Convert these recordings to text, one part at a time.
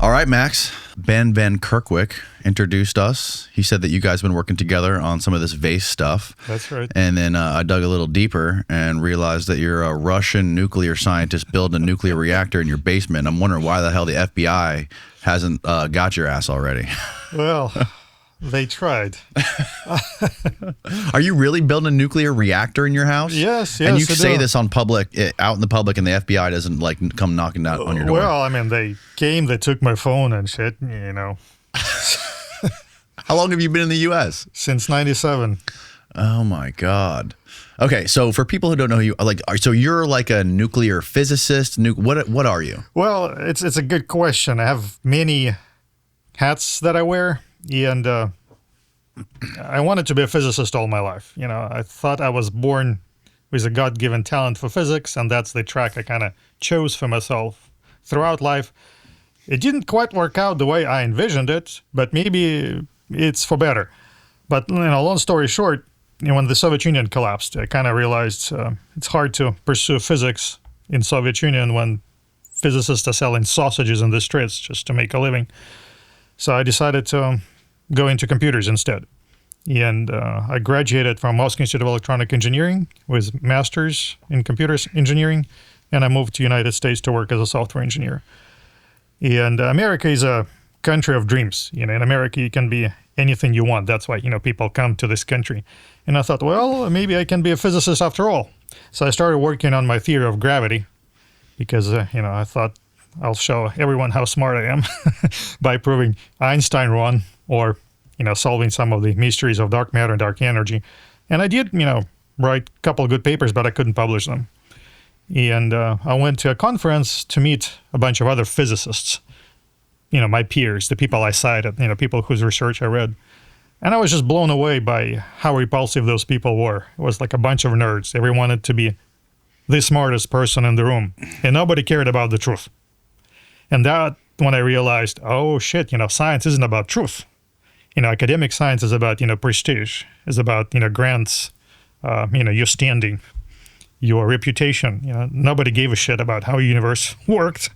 All right, Max. Ben Van Kerkwyk introduced us. He said that you guys have been working together on some of this vase stuff. That's right. And then I dug a little deeper and realized that you're a Russian nuclear scientist building a nuclear reactor in your basement. I'm wondering why the hell the FBI hasn't got your ass already. Well, they tried. Are you really building a nuclear reactor in your house? Yes. And you I say do. this on public, out in the public, and the FBI doesn't like come knocking out on your door. Well, I mean, they came, they took my phone and shit, How long have you been in the U.S.? Since 97. Oh my God. Okay, so for people who don't know who you so you're like a nuclear physicist. What are you? Well, it's a good question. I have many hats that I wear, and I wanted to be a physicist all my life. I thought I was born with a God-given talent for physics, and that's the track I kind of chose for myself throughout life. It didn't quite work out the way I envisioned it, but maybe it's for better. But long story short, when the Soviet Union collapsed, I kind of realized it's hard to pursue physics in Soviet Union when physicists are selling sausages in the streets just to make a living. So I decided to go into computers instead. And I graduated from Moscow Institute of Electronic Engineering with master's in computer engineering, and I moved to the United States to work as a software engineer. And America is a country of dreams. In America, you can be anything you want. That's why, people come to this country. And I thought, well, maybe I can be a physicist after all. So I started working on my theory of gravity because, I thought I'll show everyone how smart I am by proving Einstein wrong or, solving some of the mysteries of dark matter and dark energy. And I did, write a couple of good papers, but I couldn't publish them. And I went to a conference to meet a bunch of other physicists, my peers, the people I cited, people whose research I read. And I was just blown away by how repulsive those people were. It was like a bunch of nerds. Everyone wanted to be the smartest person in the room, and nobody cared about the truth. And that, when I realized, oh shit, science isn't about truth. Academic science is about, prestige, is about, grants, your standing, your reputation. Nobody gave a shit about how the universe worked.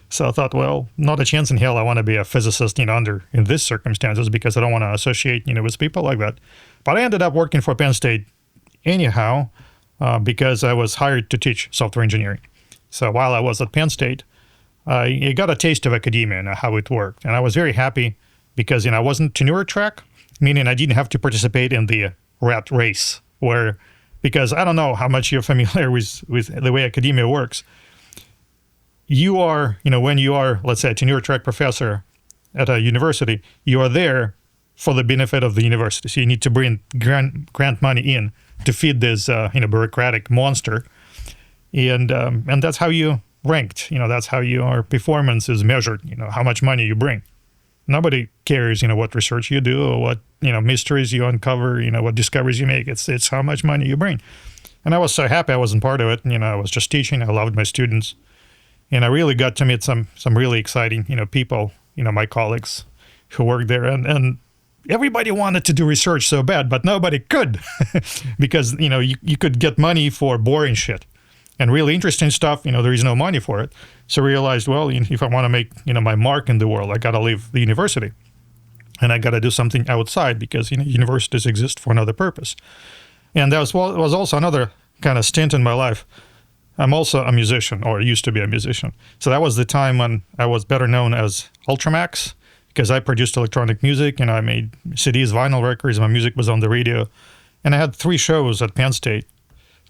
So I thought, well, not a chance in hell I want to be a physicist, in this circumstances, because I don't want to associate, with people like that. But I ended up working for Penn State anyhow, because I was hired to teach software engineering. So while I was at Penn State, I got a taste of academia and how it worked. And I was very happy because, I wasn't tenure track, meaning I didn't have to participate in the rat race because I don't know how much you're familiar with the way academia works. You are, when you are, let's say, a tenure track professor at a university, you are there for the benefit of the university. So you need to bring grant money in to feed this, bureaucratic monster. And that's how you ranked. That's how your performance is measured, how much money you bring. Nobody cares, what research you do or what, mysteries you uncover, what discoveries you make. It's how much money you bring. And I was so happy I wasn't part of it. I was just teaching. I loved my students. And I really got to meet some really exciting, people, my colleagues who worked there. And everybody wanted to do research so bad, but nobody could because, you could get money for boring shit. And really interesting stuff, there is no money for it. So I realized, well, if I want to make, my mark in the world, I got to leave the university. And I got to do something outside because, universities exist for another purpose. And that was also another kind of stint in my life. I'm also a musician, or used to be a musician. So that was the time when I was better known as Ultramax because I produced electronic music and I made CDs, vinyl records. My music was on the radio. And I had 3 shows at Penn State.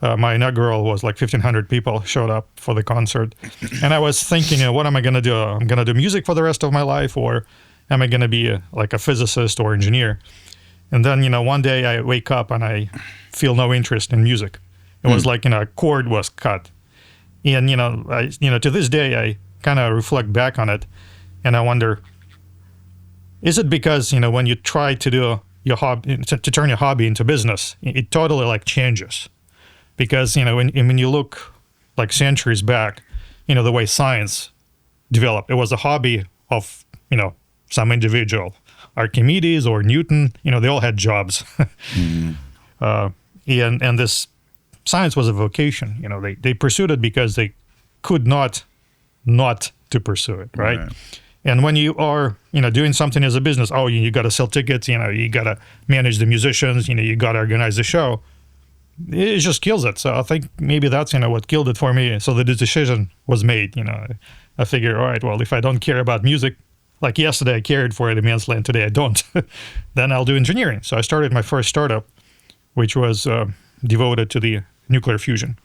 My inaugural was like 1,500 people showed up for the concert. And I was thinking, what am I going to do? I'm going to do music for the rest of my life, or am I going to be like a physicist or engineer? And then, one day I wake up and I feel no interest in music. It was like, a cord was cut. And, to this day, I kind of reflect back on it and I wonder, is it because, when you try to do your hobby, to turn your hobby into business, it totally changes. Because, when you look like centuries back, the way science developed, it was a hobby of, some individual. Archimedes or Newton, they all had jobs. Mm-hmm. And this science was a vocation. They pursued it because they could not to pursue it, right? And when you are, doing something as a business, you got to sell tickets, you got to manage the musicians, you got to organize the show. It just kills it. So I think maybe that's, what killed it for me. So the decision was made, I figured, all right, well, if I don't care about music, like yesterday I cared for it immensely and today I don't, then I'll do engineering. So I started my first startup, which was devoted to the nuclear fusion.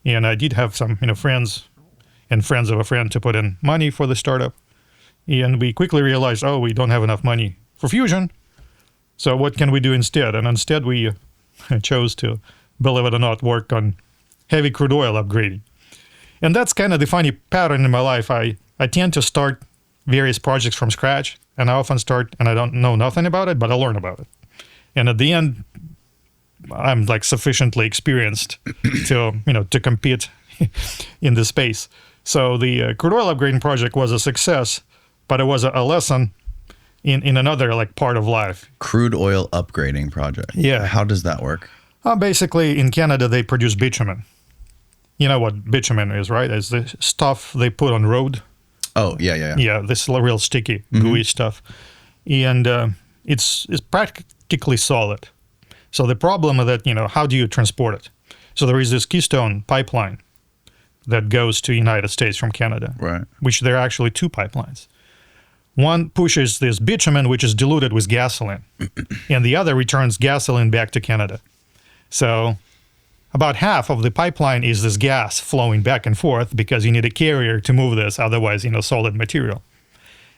And I did have some, friends and friends of a friend to put in money for the startup. And we quickly realized, we don't have enough money for fusion. So what can we do instead? And instead we chose to, believe it or not, work on heavy crude oil upgrading. And that's kind of the funny pattern in my life. I tend to start various projects from scratch, and I often start and I don't know nothing about it, but I learn about it. And at the end, I'm like sufficiently experienced to compete in this space. So the crude oil upgrading project was a success, but it was a lesson in another like part of life. Crude oil upgrading project. Yeah. How does that work? Basically, in Canada, they produce bitumen. You know what bitumen is, right? It's the stuff they put on road. Oh, yeah. Yeah, this real sticky, gooey stuff. And it's practically solid. So the problem is that, how do you transport it? So there is this Keystone pipeline that goes to United States from Canada, right? Which there are actually two pipelines. One pushes this bitumen, which is diluted with gasoline, and the other returns gasoline back to Canada. So about half of the pipeline is this gas flowing back and forth because you need a carrier to move this, otherwise, solid material.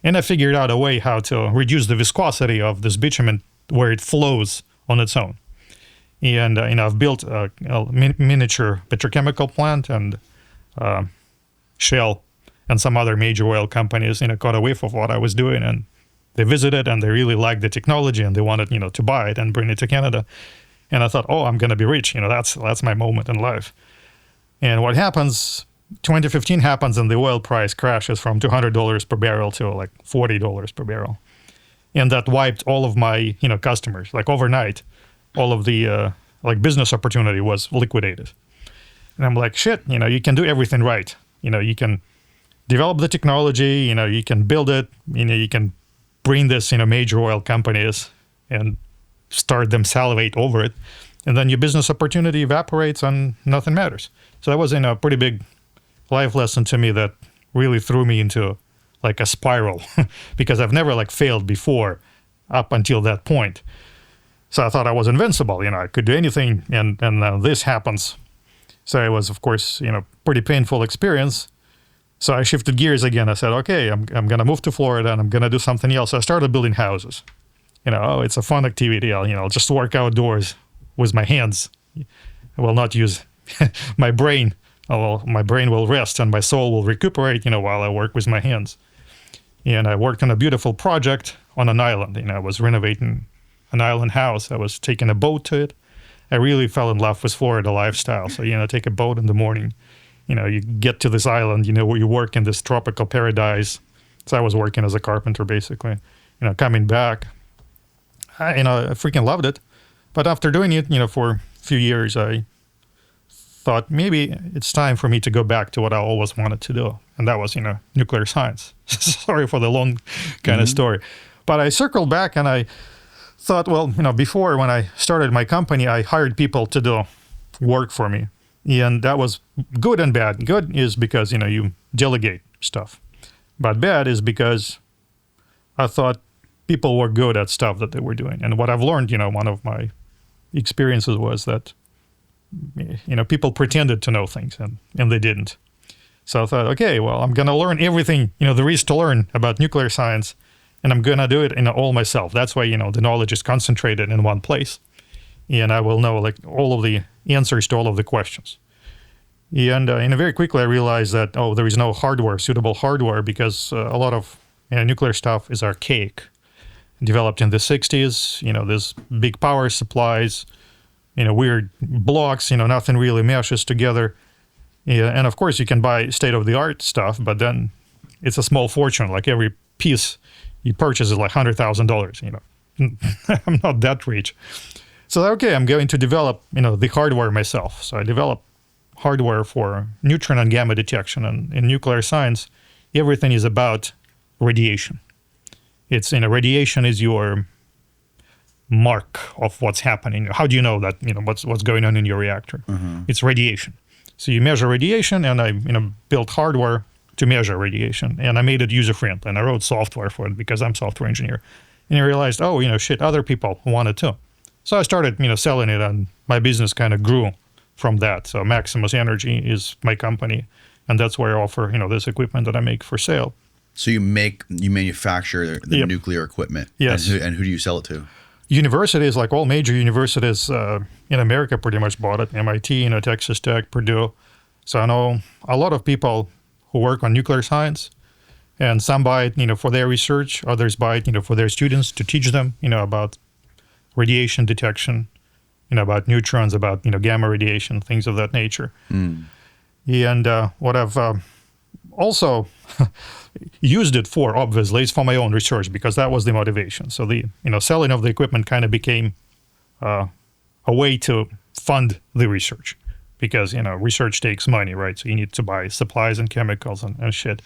And I figured out a way how to reduce the viscosity of this bitumen where it flows on its own. And, I've built a miniature petrochemical plant, and Shell and some other major oil companies, caught a whiff of what I was doing, and they visited and they really liked the technology and they wanted, to buy it and bring it to Canada. And I thought, I'm going to be rich. That's my moment in life. And what happens, 2015 happens and the oil price crashes from $200 per barrel to like $40 per barrel. And that wiped all of my, customers. Like overnight, all of the business opportunity was liquidated. And I'm like, shit, you can do everything right. You can develop the technology, you can build it, you can bring this, major oil companies and start them salivate over it. And then your business opportunity evaporates and nothing matters. So that was a pretty big life lesson to me that really threw me into like a spiral because I've never failed before up until that point. So I thought I was invincible, I could do anything, and this happens. So it was, of course, pretty painful experience. So I shifted gears again. I said, okay, I'm going to move to Florida and I'm going to do something else. So I started building houses. It's a fun activity. I'll just work outdoors with my hands. I will not use my brain. My brain will rest and my soul will recuperate, while I work with my hands. And I worked on a beautiful project on an island. I was renovating an island house. I was taking a boat to it. I really fell in love with Florida lifestyle. So, take a boat in the morning. You get to this island, where you work in this tropical paradise. So I was working as a carpenter, basically. Coming back, I freaking loved it. But after doing it, for a few years, I thought maybe it's time for me to go back to what I always wanted to do. And that was, nuclear science. Sorry for the long kind of story. But I circled back and I thought, well, before when I started my company, I hired people to do work for me. And that was good and bad. Good is because, you delegate stuff. But bad is because I thought people were good at stuff that they were doing. And what I've learned, one of my experiences was that, people pretended to know things and they didn't. So I thought, okay, well, I'm going to learn everything, there is to learn about nuclear science, and I'm going to do it all myself. That's why, the knowledge is concentrated in one place. And I will know all of the answers to all of the questions. And very quickly I realized that, there is no suitable hardware, because a lot of nuclear stuff is archaic. Developed in the 60s, there's big power supplies, weird blocks, nothing really meshes together. Yeah, and of course you can buy state-of-the-art stuff, but then it's a small fortune. Like every piece you purchase is like $100,000, I'm not that rich. So, okay, I'm going to develop, the hardware myself. So I developed hardware for neutron and gamma detection. And in nuclear science, everything is about radiation. It's, radiation is your mark of what's happening. How do you know that, what's going on in your reactor? It's radiation. So you measure radiation, and I, built hardware to measure radiation, and I made it user-friendly, and I wrote software for it because I'm a software engineer. And I realized, shit, other people want it too. So I started, selling it, and my business kind of grew from that. So Maximus Energy is my company, and that's where I offer, this equipment that I make for sale. So you manufacture the nuclear equipment. Yes. And who do you sell it to? Universities, like all major universities in America pretty much bought it. MIT, Texas Tech, Purdue. So I know a lot of people who work on nuclear science, and some buy it, for their research. Others buy it, for their students to teach them, about radiation detection, about neutrons, about, gamma radiation, things of that nature. And what I've also used it for, obviously, is for my own research, because that was the motivation. So the, selling of the equipment kind of became a way to fund the research, because, research takes money, right? So you need to buy supplies and chemicals and shit.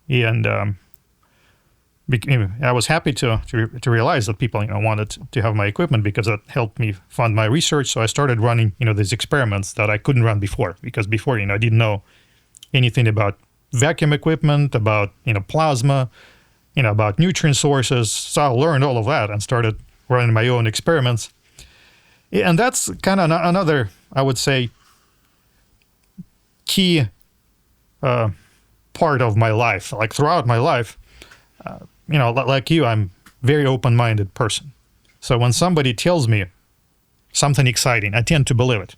And I was happy to realize that people, wanted to have my equipment, because it helped me fund my research. So I started running, these experiments that I couldn't run before, because before, I didn't know anything about vacuum equipment, about, plasma, about neutron sources. So I learned all of that and started running my own experiments. And that's kind of another, I would say, key part of my life. Like throughout my life, like you, I'm a very open-minded person. So when somebody tells me something exciting, I tend to believe it.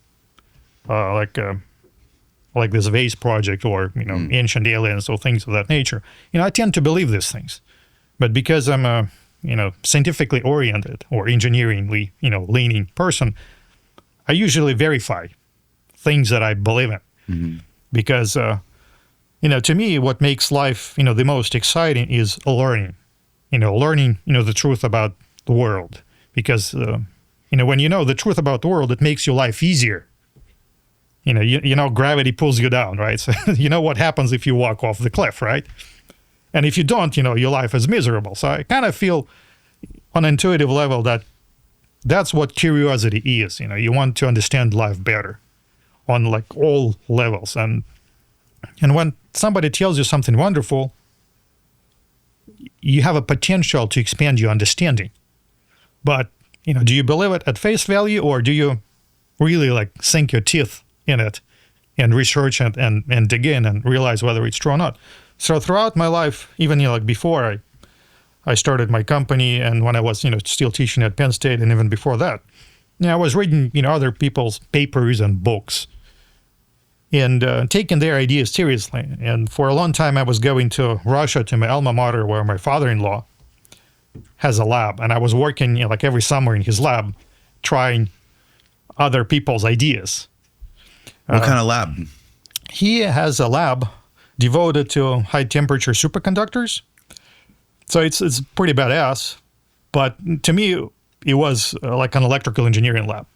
Like this vase project, or ancient aliens, or things of that nature. I tend to believe these things. But because I'm a scientifically oriented or engineeringly leaning person, I usually verify things that I believe in. Because to me, what makes life the most exciting is learning. Learning the truth about the world. Because when you know the truth about the world, it makes your life easier. Gravity pulls you down, right? So what happens if you walk off the cliff, right? And if you don't, your life is miserable. So I kind of feel on an intuitive level that that's what curiosity is. You want to understand life better on like all levels. And when somebody tells you something wonderful, you have a potential to expand your understanding. But, do you believe it at face value, or do you really like sink your teeth in it and research it and dig in and realize whether it's true or not? So throughout my life, even like before I started my company, and when I was still teaching at Penn State, and even before that, I was reading other people's papers and books, and taking their ideas seriously. And for a long time, I was going to Russia, to my alma mater, where my father-in-law has a lab, and I was working like every summer in his lab, trying other people's ideas. What kind of lab? He has a lab devoted to high-temperature superconductors. So it's pretty badass. But to me, it was like an electrical engineering lab.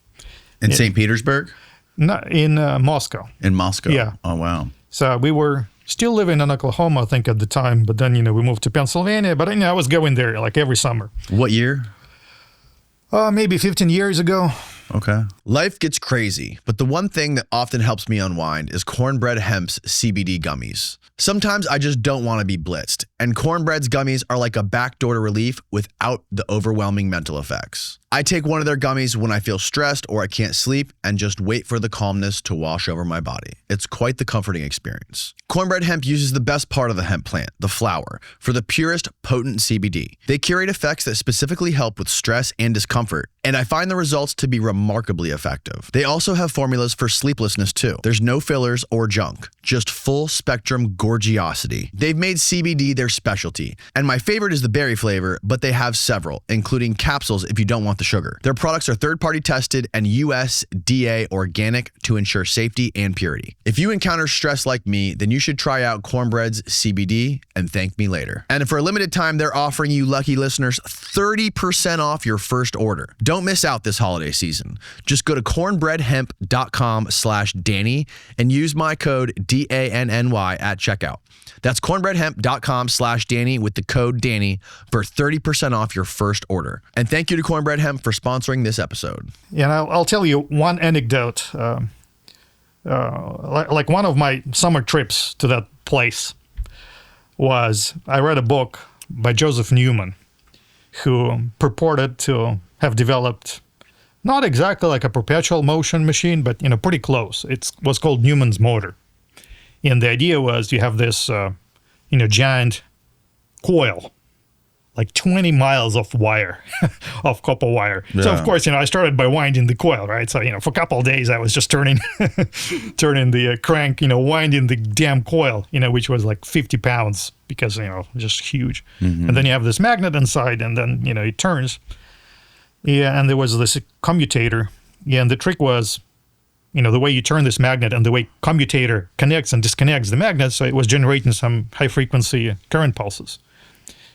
In St. Petersburg? No, in Moscow. In Moscow? Yeah. Oh, wow. So we were still living in Oklahoma, I think, at the time. But then, we moved to Pennsylvania. But, I was going there like every summer. What year? Maybe 15 years ago. Okay. Life gets crazy, but the one thing that often helps me unwind is Cornbread Hemp's CBD gummies. Sometimes I just don't want to be blitzed, and Cornbread's gummies are like a backdoor to relief without the overwhelming mental effects. I take one of their gummies when I feel stressed or I can't sleep, and just wait for the calmness to wash over my body. It's quite the comforting experience. Cornbread Hemp uses the best part of the hemp plant, the flower, for the purest, potent CBD. They curate effects that specifically help with stress and discomfort, and I find the results to be remarkably effective. They also have formulas for sleeplessness too. There's no fillers or junk, just full spectrum gorgeosity. They've made CBD their their specialty. And my favorite is the berry flavor, but they have several, including capsules if you don't want the sugar. Their products are third-party tested and USDA organic to ensure safety and purity. If you encounter stress like me, then you should try out Cornbread's CBD and thank me later. And for a limited time, they're offering you lucky listeners 30% off your first order. Don't miss out this holiday season. Just go to cornbreadhemp.com/Danny and use my code DANNY at checkout. That's cornbreadhemp.com/Danny with the code Danny for 30% off your first order. And thank you to Cornbread Hemp for sponsoring this episode. Yeah, and I'll tell you one anecdote. Like one of my summer trips to that place was, I read a book by Joseph Newman, who purported to have developed not exactly like a perpetual motion machine, but pretty close. It was called Newman's motor. And the idea was you have this, giant coil, like 20 miles of wire, of copper wire. Yeah. So, of course, I started by winding the coil, right? So, for a couple of days, I was just turning the crank, winding the damn coil, which was like 50 pounds because, just huge. Mm-hmm. And then you have this magnet inside, and then, it turns. Yeah, and there was this commutator. Yeah, and the trick was, the way you turn this magnet and the way commutator connects and disconnects the magnet, so it was generating some high-frequency current pulses.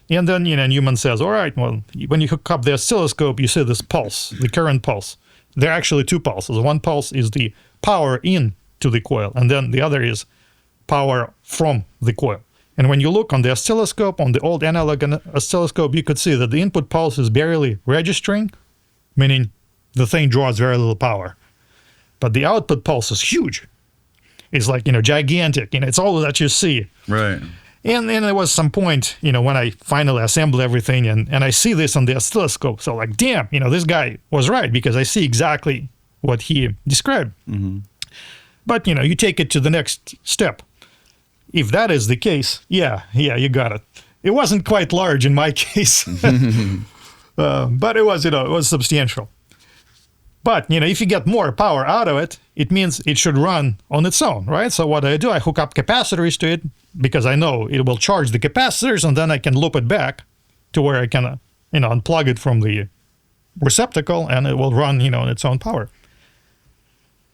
And then, Newman says, all right, well, when you hook up the oscilloscope, you see this pulse, the current pulse. There are actually two pulses. One pulse is the power into the coil, and then the other is power from the coil. And when you look on the oscilloscope, on the old analog oscilloscope, you could see that the input pulse is barely registering, meaning the thing draws very little power. But the output pulse is huge. It's like, gigantic. It's all that you see. Right. And then there was some point, when I finally assembled everything and I see this on the oscilloscope. So like, damn, this guy was right because I see exactly what he described. Mm-hmm. But, you take it to the next step. If that is the case, yeah, you got it. It wasn't quite large in my case, but it was, it was substantial. But, if you get more power out of it, it means it should run on its own, right? So what do? I hook up capacitors to it because I know it will charge the capacitors, and then I can loop it back to where I can, unplug it from the receptacle, and it will run, on its own power.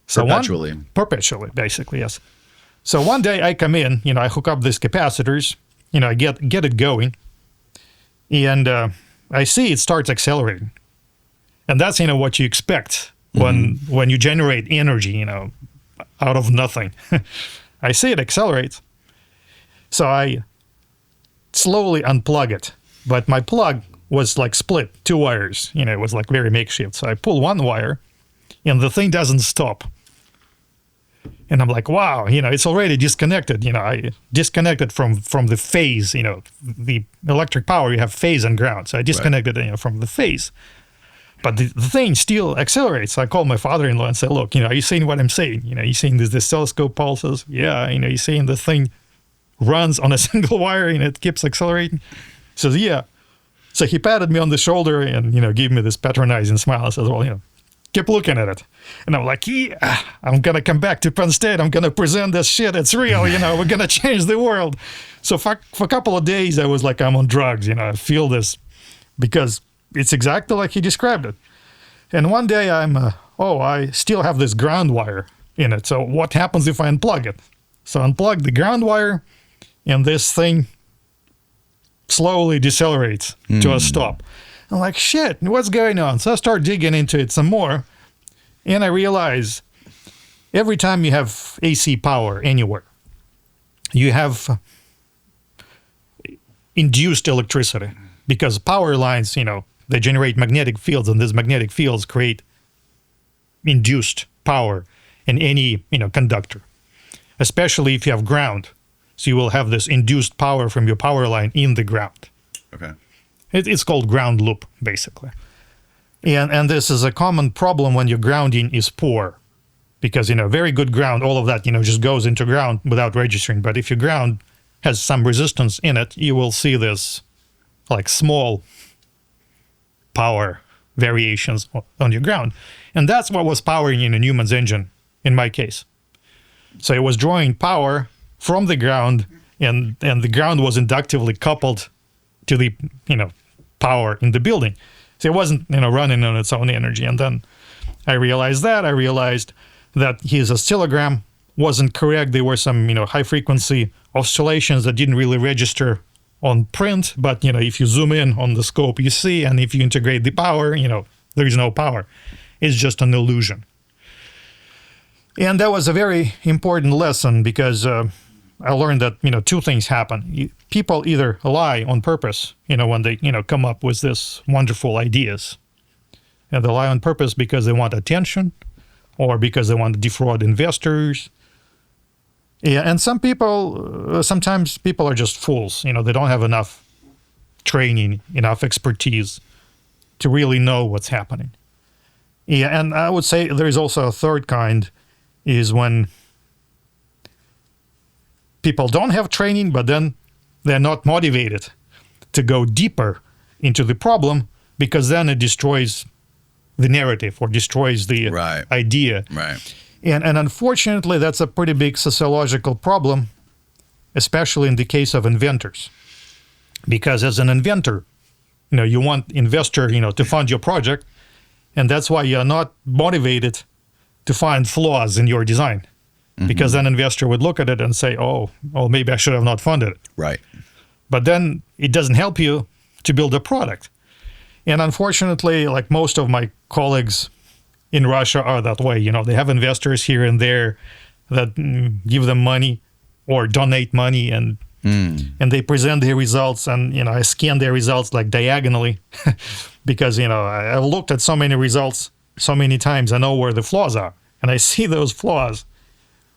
So perpetually, basically, yes. So one day I come in, I hook up these capacitors, I get it going, and I see it starts accelerating. And that's, what you expect when you generate energy, out of nothing. I see it accelerates. So I slowly unplug it. But my plug was like split, 2 wires. It was like very makeshift. So I pull one wire, and the thing doesn't stop. And I'm like, wow, it's already disconnected. I disconnected from the phase, the electric power, you have phase and ground. So I disconnected, from the phase. But the thing still accelerates. So I call my father-in-law and say, look, are you seeing what I'm saying? You seeing this oscilloscope pulses? Yeah, you seeing the thing runs on a single wire and it keeps accelerating? He says, yeah. So he patted me on the shoulder and, gave me this patronizing smile. I says, well, keep looking at it. And I'm like, yeah, I'm going to come back to Penn State. I'm going to present this shit. It's real, we're going to change the world. So for a couple of days, I was like, I'm on drugs, I feel this because it's exactly like he described it. And one day I still have this ground wire in it. So what happens if I unplug it? So unplug the ground wire, and this thing slowly decelerates to a stop. I'm like, shit, what's going on? So I start digging into it some more, and I realize every time you have AC power anywhere, you have induced electricity because power lines, they generate magnetic fields, and these magnetic fields create induced power in any, conductor, especially if you have ground. So you will have this induced power from your power line in the ground. Okay. It's called ground loop, basically. And this is a common problem when your grounding is poor, because, very good ground, all of that, just goes into ground without registering. But if your ground has some resistance in it, you will see this like small power variations on your ground. And that's what was powering Newman's engine in my case. So it was drawing power from the ground and the ground was inductively coupled to the power in the building, so it wasn't running on its own energy. And then I realized that his oscillogram wasn't correct. There were some high frequency oscillations that didn't really register on print, but if you zoom in on the scope, you see, and if you integrate the power, there is no power. It's just an illusion. And that was a very important lesson, because I learned that two things happen. People either lie on purpose, when they come up with this wonderful ideas, and they lie on purpose because they want attention, or because they want to defraud investors. Yeah, and sometimes people are just fools. They don't have enough training, enough expertise to really know what's happening. Yeah, and I would say there is also a third kind, is when people don't have training, but then they're not motivated to go deeper into the problem, because then it destroys the narrative or destroys the idea. Right. And unfortunately, that's a pretty big sociological problem, especially in the case of inventors. Because as an inventor, you want investor, to fund your project, and that's why you're not motivated to find flaws in your design. Mm-hmm. Because then investor would look at it and say, oh, maybe I should have not funded it. Right. But then it doesn't help you to build a product. And unfortunately, like most of my colleagues in Russia are that way. They have investors here and there that give them money or donate money, and they present their results, and I scan their results like diagonally because I've looked at so many results so many times. I know where the flaws are, and I see those flaws.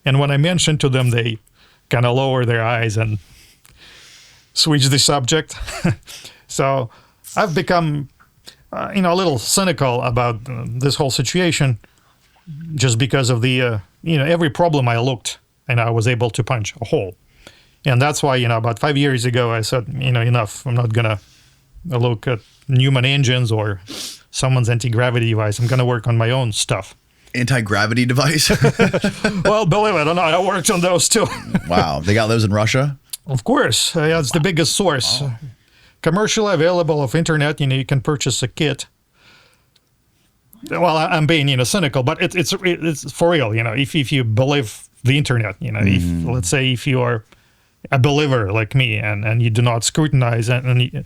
And when I mention to them, they kind of lower their eyes and switch the subject. So I've become a little cynical about this whole situation, just because of the every problem I looked, and I was able to punch a hole. And that's why about 5 years ago I said enough. I'm not gonna look at Newman engines or someone's anti-gravity device. I'm gonna work on my own stuff. Anti-gravity device? Well, believe it or not, I worked on those too. Wow, they got those in Russia? Of course, it's the biggest source. Oh. Commercially available of internet, you can purchase a kit. Well, I'm being cynical, but it's for real. If you believe the internet, if let's say if you are a believer like me and you do not scrutinize, and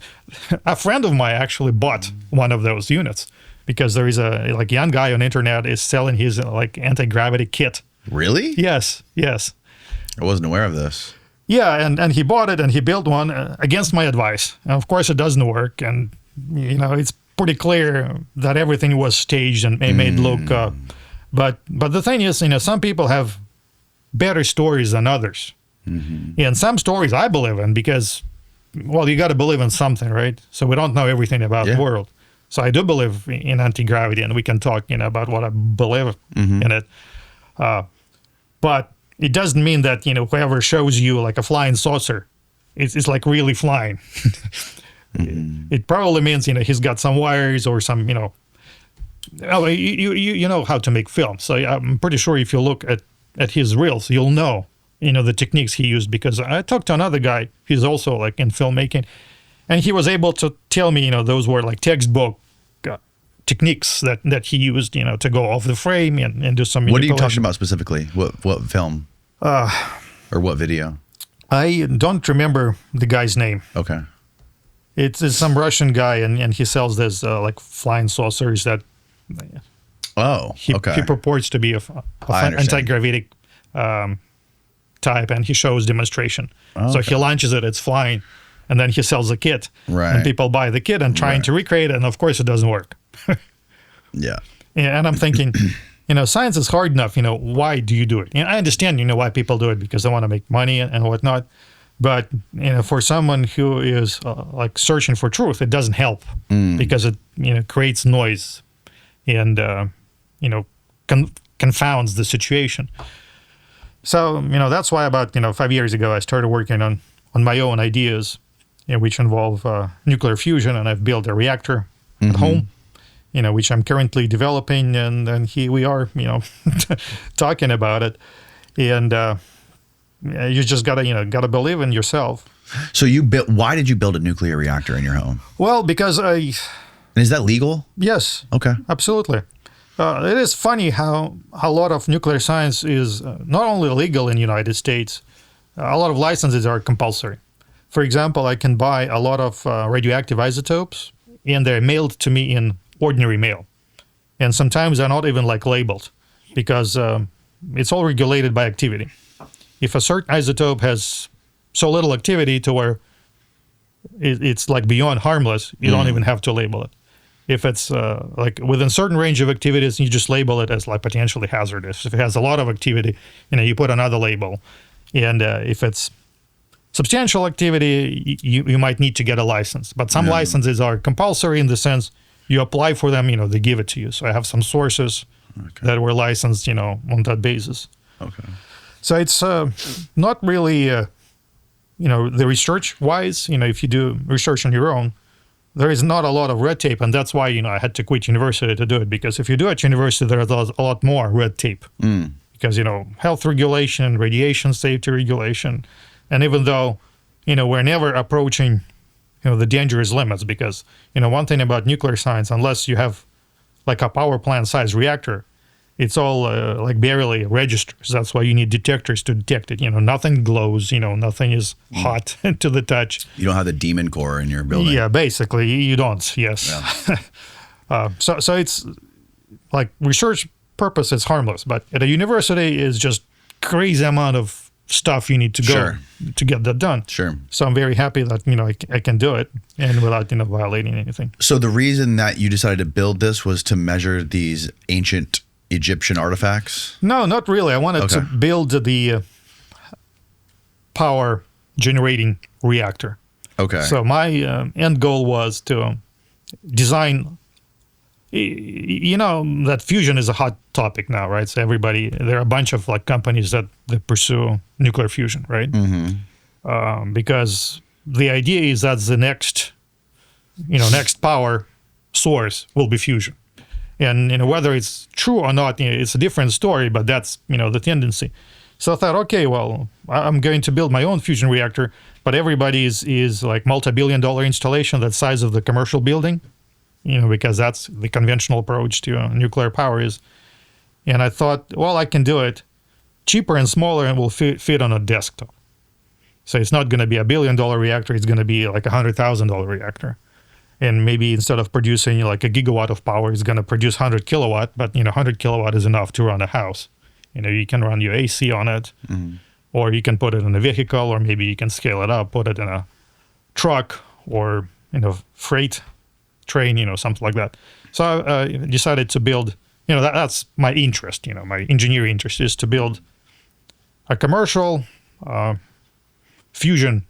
a friend of mine actually bought one of those units because there is a young guy on internet is selling his anti-gravity kit. Really? Yes. I wasn't aware of this. Yeah, and he bought it and he built one against my advice. And of course, it doesn't work. And, it's pretty clear that everything was staged and made look. But the thing is, some people have better stories than others. Mm-hmm. And some stories I believe in because, well, you got to believe in something, right? So we don't know everything about the world. So I do believe in anti-gravity, and we can talk, about what I believe in it. But it doesn't mean that, whoever shows you like a flying saucer, it's like really flying. It probably means, he's got some wires or some, you know how to make film. So I'm pretty sure if you look at his reels, you'll know, the techniques he used, because I talked to another guy, he's also like in filmmaking, and he was able to tell me, those were like textbook techniques that he used, to go off the frame and do some. What are you talking about specifically? What film? Or what video? I don't remember the guy's name. Okay. It's some Russian guy, and he sells this like flying saucers that. He purports to be a anti-gravitic type, and he shows demonstration. So he launches it, it's flying, and then he sells the kit. Right. And people buy the kit and trying to recreate it, and of course it doesn't work. Yeah. And I'm thinking, science is hard enough. Why do you do it? I understand, why people do it, because they want to make money and whatnot. But for someone who is like searching for truth, it doesn't help because it creates noise and confounds the situation. So that's why about 5 years ago I started working on my own ideas, which involve nuclear fusion, and I've built a reactor at home, which I'm currently developing, and here we are, talking about it. And You just gotta believe in yourself. So why did you build a nuclear reactor in your home? Well, because And is that legal? yes, Okay. absolutely. It is funny how a lot of nuclear science is not only legal in the United States, a lot of licenses are compulsory. For example, I can buy a lot of radioactive isotopes, and they're mailed to me in ordinary mail. And sometimes they're not even labeled, because it's all regulated by activity. If a certain isotope has so little activity to where it's beyond harmless, you don't even have to label it. If it's within certain range of activities, you just label it as potentially hazardous. If it has a lot of activity, you put another label. And if it's substantial activity, you might need to get a license. But some licenses are compulsory in the sense you apply for them, they give it to you. So I have some sources that were licensed, on that basis. Okay. So it's not really, the research-wise, if you do research on your own, there is not a lot of red tape, and that's why, I had to quit university to do it, because if you do at university, there's a lot more red tape. Because, health regulation, radiation safety regulation, and even though, we're never approaching, the dangerous limits, because, one thing about nuclear science, unless you have a power plant size reactor, it's all barely registers. That's why you need detectors to detect it. Nothing glows, nothing is hot to the touch. You don't have the demon core in your building. Yeah, basically, you don't, yes. Yeah. So it's research purpose is harmless, but at a university is just crazy amount of stuff you need to go to get that done. Sure. So I'm very happy that, I can do it and without, violating anything. So the reason that you decided to build this was to measure these ancient Egyptian artifacts? No, not really. I wanted to build the power generating reactor. Okay. So my end goal was to design, that fusion is a hot topic now, right? So there are a bunch of companies that pursue nuclear fusion, right? Mm-hmm. Because the idea is that the next power source will be fusion. And whether it's true or not, it's a different story, but that's, the tendency. So I thought, okay, well, I'm going to build my own fusion reactor, but everybody is multi-billion-dollar installation, that size of the commercial building, because that's the conventional approach to nuclear power is. And I thought, well, I can do it cheaper and smaller and will fit on a desktop. So it's not going to be $1 billion reactor, it's going to be $100,000 reactor. And maybe instead of producing a gigawatt of power, it's going to produce 100 kilowatt, but 100 kilowatt is enough to run a house. You can run your AC on it, or you can put it in a vehicle, or maybe you can scale it up, put it in a truck or freight train, something like that. So I decided to build, that's my interest, my engineering interest is to build a commercial fusion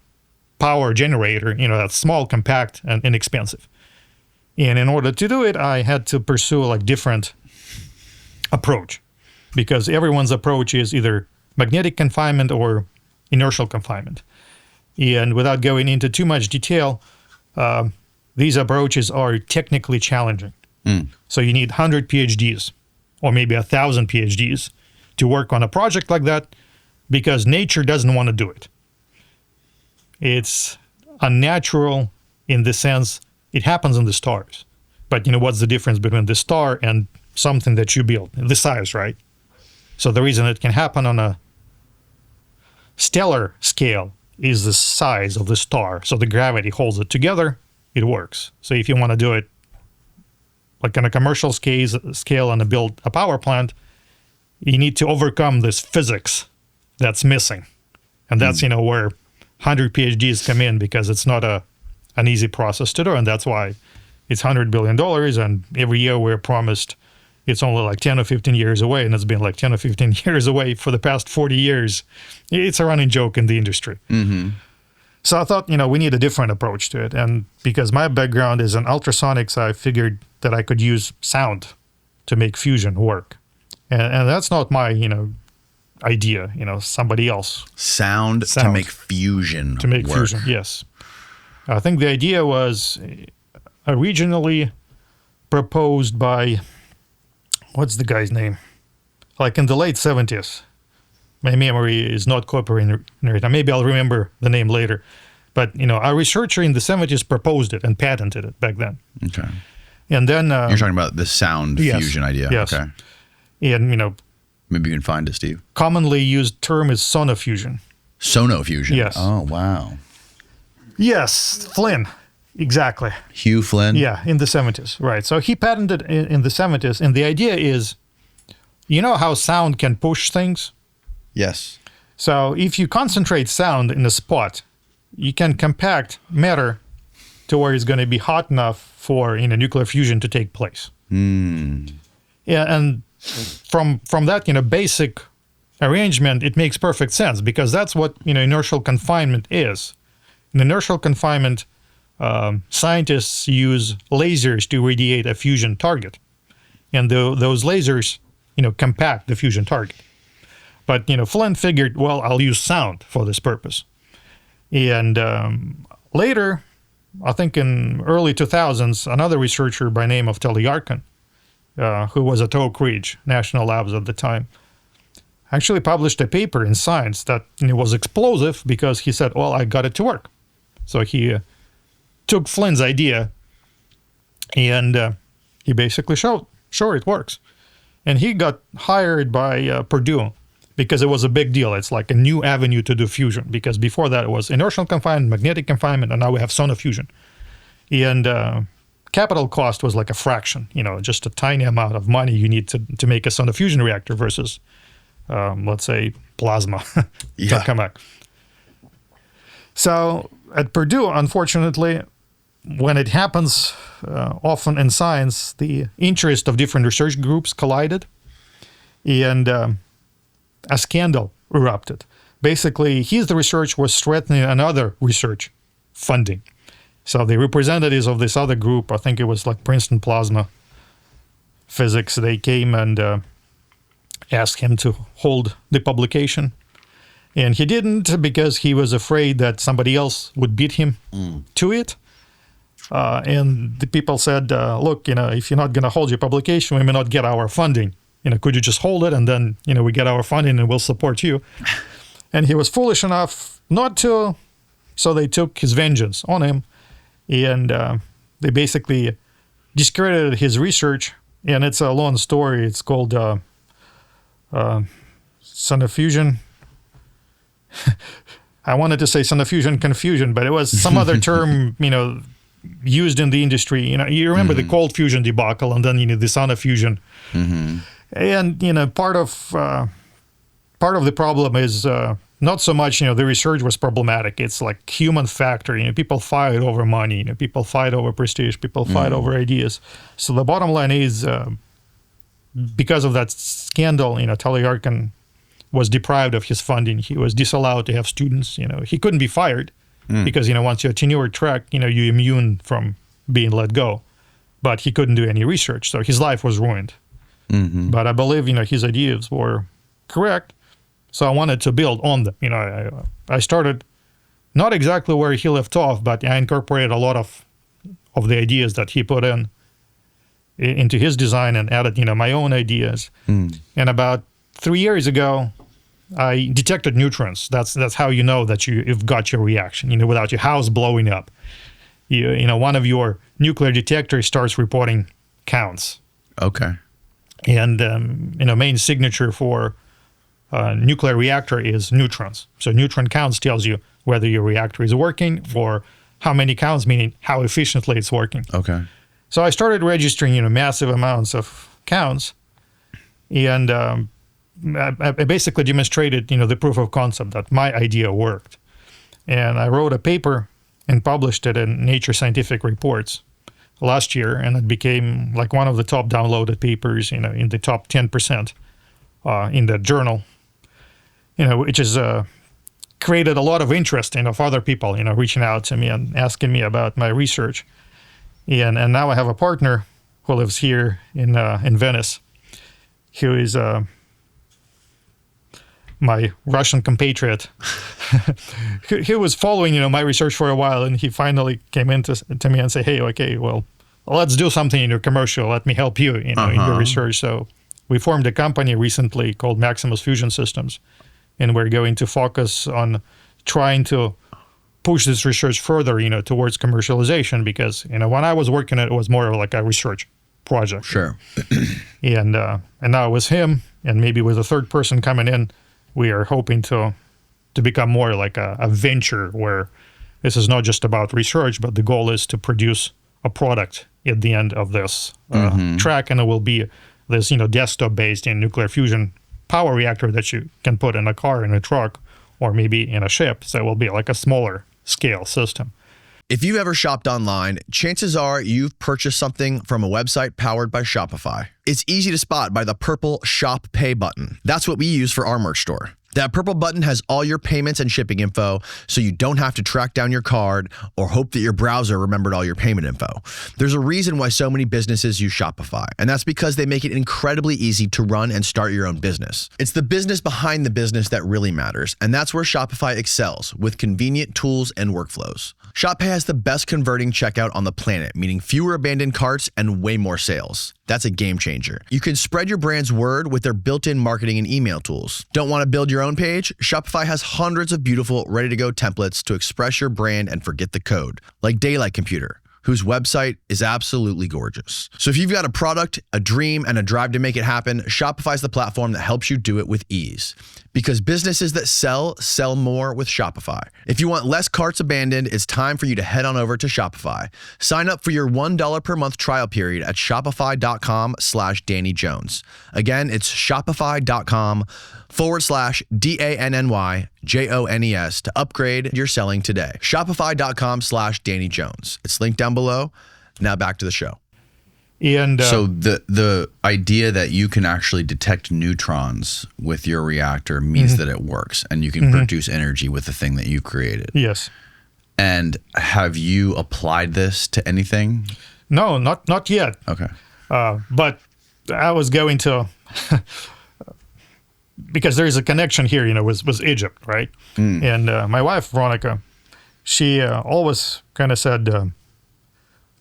power generator, that's small, compact, and inexpensive. And in order to do it, I had to pursue a different approach, because everyone's approach is either magnetic confinement or inertial confinement. And without going into too much detail, these approaches are technically challenging. So you need 100 PhDs or maybe 1,000 PhDs to work on a project like that, because nature doesn't want to do it. It's unnatural in the sense it happens in the stars. But what's the difference between the star and something that you build? The size, right? So the reason it can happen on a stellar scale is the size of the star. So the gravity holds it together, it works. So if you want to do it on a commercial scale and build a power plant, you need to overcome this physics that's missing. And that's, where 100 PhDs come in, because it's not an easy process to do, and that's why it's $100 billion, and every year we're promised it's only 10 or 15 years away, and it's been 10 or 15 years away for the past 40 years. It's a running joke in the industry. Mm-hmm. So I thought, we need a different approach to it, and because my background is in ultrasonics, I figured that I could use sound to make fusion work, and that's not my, idea, somebody else. Sound to make fusion work. Fusion, yes. I think the idea was originally proposed by, what's the guy's name? In the late 70s. my memory is not cooperating right now. Maybe I'll remember the name later. But, a researcher in the 70s proposed it and patented it back then. Okay. And then... You're talking about the sound fusion idea. Yes. Okay. And, maybe you can find it, Steve. commonly used term is sonofusion. Sonofusion? Yes. Oh, wow. Yes, Flynn. Exactly. Hugh Flynn? Yeah, in the 70s. Right. So he patented in the 70s. And the idea is, how sound can push things? Yes. So if you concentrate sound in a spot, you can compact matter to where it's going to be hot enough for nuclear fusion to take place. Yeah, and from that basic arrangement, it makes perfect sense because that's what inertial confinement is. In inertial confinement, scientists use lasers to radiate a fusion target, and those lasers compact the fusion target. But Flynn figured, well, I'll use sound for this purpose. And later, I think in early 2000s, another researcher by name of Telyarkin, who was at Oak Ridge National Labs at the time, actually published a paper in Science that was explosive because he said, well, I got it to work. So he took Flynn's idea and he basically showed, sure, it works. And he got hired by Purdue because it was a big deal. It's like a new avenue to do fusion because before that it was inertial confinement, magnetic confinement, and now we have sonofusion. And capital cost was like a fraction, just a tiny amount of money you need to make a sonofusion reactor versus, let's say, plasma tokamak. So at Purdue, unfortunately, when it happens often in science, the interest of different research groups collided, and a scandal erupted. Basically, his research was threatening another research funding. So the representatives of this other group, I think it was like Princeton Plasma Physics, they came and asked him to hold the publication. And he didn't because he was afraid that somebody else would beat him to it. And the people said, look, if you're not going to hold your publication, we may not get our funding. Could you just hold it and then, we get our funding and we'll support you. And he was foolish enough not to, so they took his vengeance on him. And they basically discredited his research. And it's a long story. It's called sonofusion. I wanted to say sonofusion confusion, but it was some other term, used in the industry. You remember the cold fusion debacle and then, the sonofusion. And, part of the problem is not so much, the research was problematic. It's like human factor. People fight over money. People fight over prestige. People fight over ideas. So the bottom line is, because of that scandal, Telyarkin was deprived of his funding. He was disallowed to have students. He couldn't be fired because, once you're a tenure track, you're immune from being let go. But he couldn't do any research. So his life was ruined. But I believe, his ideas were correct. So I wanted to build on them. I started not exactly where he left off, but I incorporated a lot of the ideas that he put into his design and added, my own ideas. And about 3 years ago, I detected neutrons. That's how you know that you've got your reaction, without your house blowing up. One of your nuclear detectors starts reporting counts. Okay. And, main signature for a nuclear reactor is neutrons. So neutron counts tells you whether your reactor is working or how many counts, meaning how efficiently it's working. Okay. So I started registering, massive amounts of counts. And I basically demonstrated, the proof of concept that my idea worked. And I wrote a paper and published it in Nature Scientific Reports last year, and it became like one of the top downloaded papers, in the top 10% in that journal, which is created a lot of interest, of other people, reaching out to me and asking me about my research. And now I have a partner who lives here in Venice, who is my Russian compatriot. He was following, my research for a while, and he finally came in to me and said, hey, okay, well, let's do something in your commercial. Let me help you, in your research. So we formed a company recently called Maximus Fusion Systems, and we're going to focus on trying to push this research further, towards commercialization, because, when I was working it was more of like a research project. Sure. And now with him, and maybe with a third person coming in, we are hoping to become more like a venture where this is not just about research, but the goal is to produce a product at the end of this track, and it will be this, desktop-based in nuclear fusion power reactor that you can put in a car, in a truck, or maybe in a ship. So it will be like a smaller scale system. If you've ever shopped online, chances are you've purchased something from a website powered by Shopify. It's easy to spot by the purple Shop Pay button. That's what we use for our merch store. That purple button has all your payments and shipping info, so you don't have to track down your card or hope that your browser remembered all your payment info. There's a reason why so many businesses use Shopify, and that's because they make it incredibly easy to run and start your own business. It's the business behind the business that really matters, and that's where Shopify excels with convenient tools and workflows. ShopPay has the best converting checkout on the planet, meaning fewer abandoned carts and way more sales. That's a game changer. You can spread your brand's word with their built-in marketing and email tools. Don't want to build your own page? Shopify has hundreds of beautiful, ready-to-go templates to express your brand and forget the code, like Daylight Computer, whose website is absolutely gorgeous. So if you've got a product, a dream, and a drive to make it happen, Shopify's the platform that helps you do it with ease. Because businesses that sell more with Shopify. If you want less carts abandoned, it's time for you to head on over to Shopify. Sign up for your $1 per month trial period at shopify.com/Danny Jones. Again, it's shopify.com/DANNYJONES to upgrade your selling today. Shopify.com/Danny Jones. It's linked down below. Now back to the show. And so the idea that you can actually detect neutrons with your reactor means that it works, and you can produce energy with the thing that you created. Yes. And have you applied this to anything? No, not yet. Okay. But I was going to, because there is a connection here, with Egypt, right? And my wife, Veronica, she always kind of said,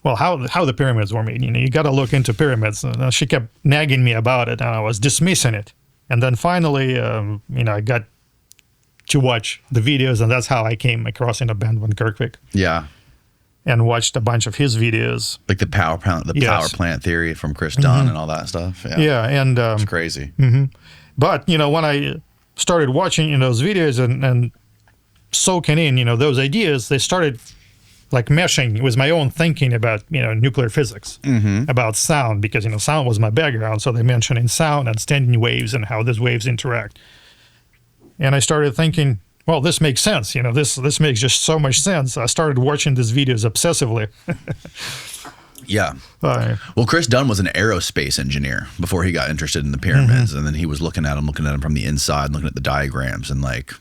well, how the pyramids were made. You got to look into pyramids. And she kept nagging me about it, and I was dismissing it. And then finally, I got to watch the videos, and that's how I came across Ben van Kerkwijk. Yeah. And watched a bunch of his videos. Like the power plant theory from Chris Dunn and all that stuff. Yeah. Yeah, and it's crazy. But when I started watching those videos and soaking in those ideas, they started like meshing with my own thinking about nuclear physics, about sound, because sound was my background. So they mentioned in sound and standing waves and how these waves interact. And I started thinking, well, this makes sense. This makes just so much sense. I started watching these videos obsessively. Yeah. Well, Chris Dunn was an aerospace engineer before he got interested in the pyramids, and then he was looking at them from the inside, looking at the diagrams, and like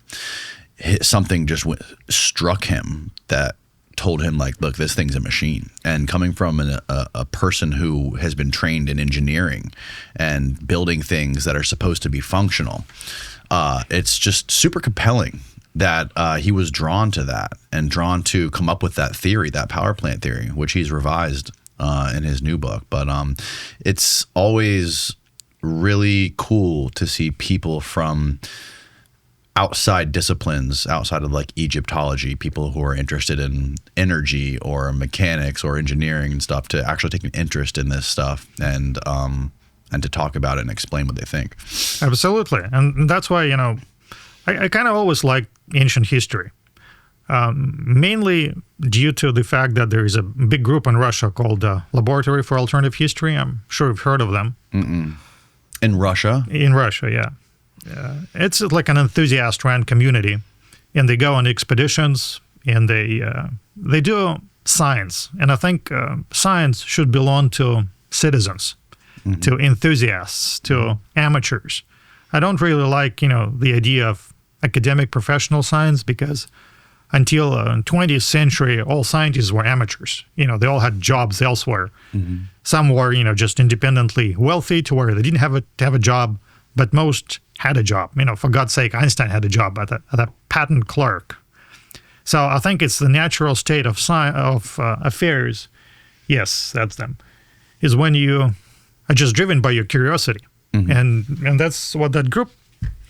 something just struck him that told him, like, look, this thing's a machine. And coming from a person who has been trained in engineering and building things that are supposed to be functional, it's just super compelling that he was drawn to that and drawn to come up with that theory, that power plant theory, which he's revised in his new book. But it's always really cool to see people from outside disciplines, outside of like Egyptology, people who are interested in energy or mechanics or engineering and stuff, to actually take an interest in this stuff and to talk about it and explain what they think. Absolutely. And that's why, I kind of always liked ancient history, mainly due to the fact that there is a big group in Russia called Laboratory for Alternative History. I'm sure you've heard of them. In Russia? In Russia, yeah. It's like an enthusiast-run community, and they go on expeditions, and they do science. And I think science should belong to citizens, to enthusiasts, to amateurs. I don't really like, the idea of academic professional science, because until 20th century, all scientists were amateurs. They all had jobs elsewhere. Some were, just independently wealthy to where they didn't have a job, but most had a job. For God's sake, Einstein had a job at a patent clerk. So I think it's the natural state of affairs. Yes, that's them. Is when you are just driven by your curiosity, and that's what that group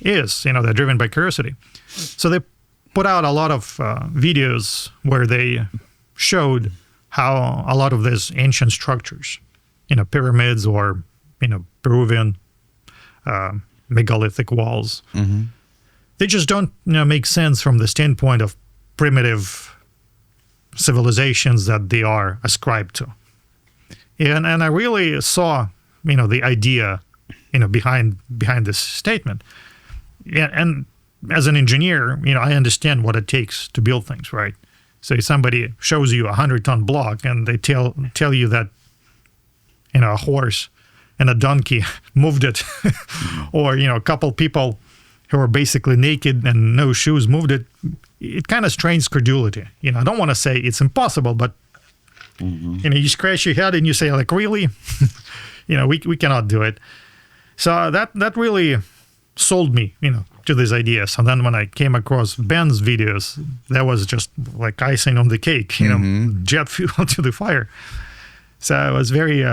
is. They're driven by curiosity. So they put out a lot of videos where they showed how a lot of these ancient structures, pyramids or, Peruvian megalithic walls, they just don't make sense from the standpoint of primitive civilizations that they are ascribed to. And I really saw, the idea, behind this statement. And as an engineer, I understand what it takes to build things, right? So if somebody shows you a 100-ton block and they tell you that, a horse and a donkey moved it, or, a couple people who are basically naked and no shoes moved it, it kind of strains credulity. I don't want to say it's impossible, but, you scratch your head and you say, like, really? We cannot do it. So that really sold me, to these ideas. And then when I came across Ben's videos, that was just like icing on the cake, jet fuel to the fire. So I was very,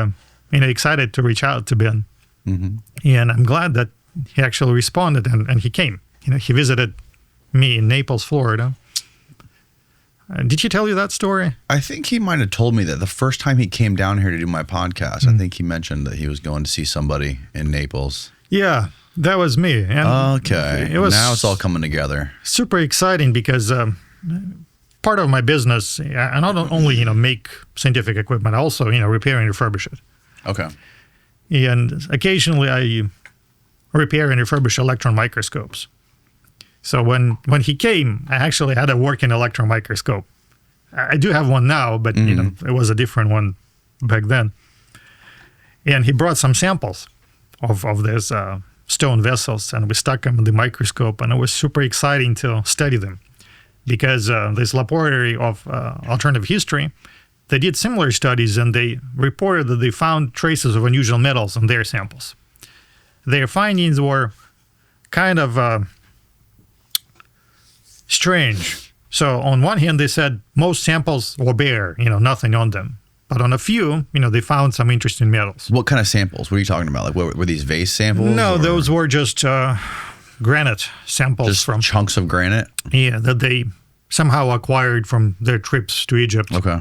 excited to reach out to Ben. And I'm glad that he actually responded and he came. He visited me in Naples, Florida. Did he tell you that story? I think he might have told me that the first time he came down here to do my podcast, I think he mentioned that he was going to see somebody in Naples. Yeah, that was me. And okay, now it's all coming together. Super exciting because part of my business, I not only make scientific equipment, I also repair and refurbish it. Okay. And occasionally I repair and refurbish electron microscopes. So when he came, I actually had a working electron microscope. I do have one now, but it was a different one back then. And he brought some samples of these stone vessels, and we stuck them in the microscope, and it was super exciting to study them because this laboratory of alternative history, they did similar studies, and they reported that they found traces of unusual metals in their samples. Their findings were kind of strange. So on one hand, they said most samples were bare, nothing on them. But on a few, they found some interesting metals. What kind of samples? What are you talking about? Like, what, were these vase samples? No, those were just granite samples. Just from chunks of granite? Yeah, that they somehow acquired from their trips to Egypt. Okay.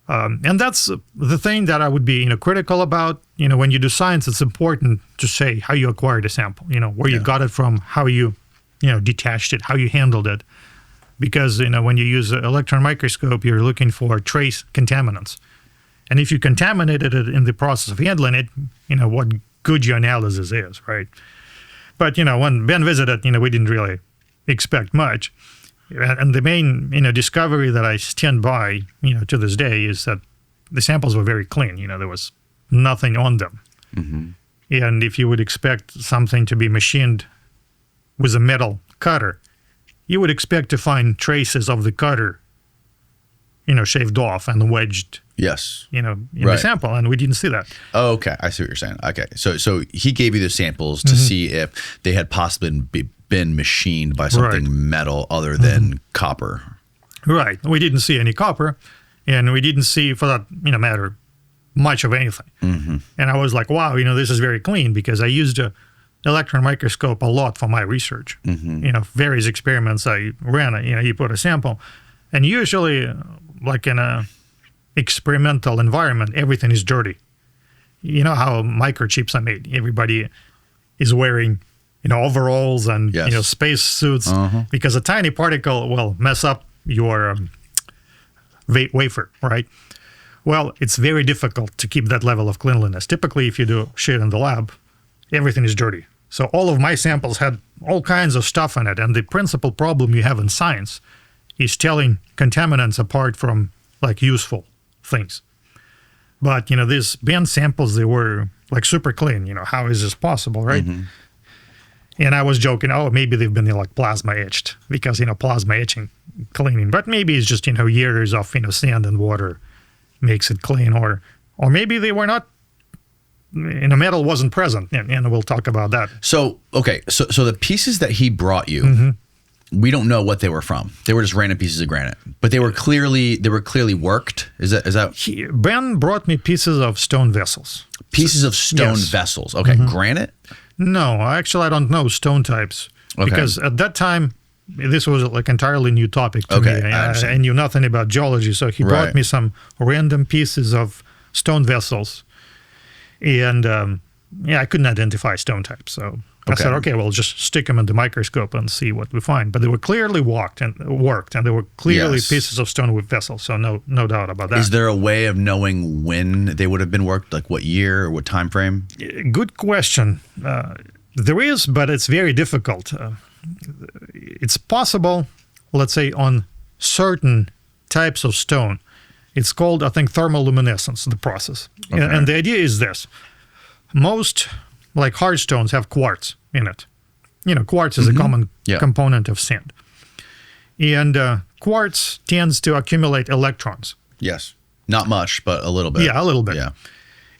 And that's the thing that I would be, critical about. When you do science, it's important to say how you acquired a sample. Where you got it from, how you, detached it, how you handled it. Because when you use an electron microscope, you're looking for trace contaminants. And if you contaminated it in the process of handling it, what good your analysis is, right? But, when Ben visited, we didn't really expect much. And the main, discovery that I stand by, to this day is that the samples were very clean. There was nothing on them. And if you would expect something to be machined with a metal cutter, you would expect to find traces of the cutter, shaved off and wedged. Yes. In the sample, and we didn't see that. Oh, okay. I see what you're saying. Okay. So he gave you the samples to see if they had possibly been machined by something metal other than copper. Right. We didn't see any copper, and we didn't see, for that matter, much of anything. And I was like, wow, this is very clean, because I used a electron microscope a lot for my research. Various experiments I ran, you put a sample, and usually, like in a experimental environment, everything is dirty. You know how microchips are made. Everybody is wearing, overalls and space suits, because a tiny particle will mess up your wafer, right? Well, it's very difficult to keep that level of cleanliness. Typically, if you do shit in the lab, everything is dirty. So all of my samples had all kinds of stuff in it, and the principal problem you have in science is telling contaminants apart from like useful things. But, these band samples, they were like super clean. How is this possible, right? And I was joking, maybe they've been like plasma etched, because, plasma etching cleaning. But maybe it's just, years of, sand and water makes it clean. Or maybe they were not, metal wasn't present. And we'll talk about that. So, okay. So the pieces that he brought you, we don't know what they were from. They were just random pieces of granite, but they were clearly worked. Is that? Ben brought me pieces of stone vessels. Pieces of stone vessels. Okay, granite. No, actually, I don't know stone types. Because at that time, this was like entirely new topic to Okay, me. I understand. knew nothing about geology, so he brought Right. me some random pieces of stone vessels, and I couldn't identify stone types. So I said, okay, well, just stick them in the microscope and see what we find. But they were clearly worked, and they were clearly Yes. pieces of stone with vessels. So no doubt about that. Is there a way of knowing when they would have been worked, like what year or what time frame? Good question. There is, but it's very difficult. It's possible, let's say, on certain types of stone. It's called, I think, thermoluminescence, the process. Okay. And the idea is this. Most, like hard stones, have quartz in it. Quartz is a common Yeah. component of sand. And quartz tends to accumulate electrons. Yes. Not much, but a little bit. Yeah, a little bit. Yeah.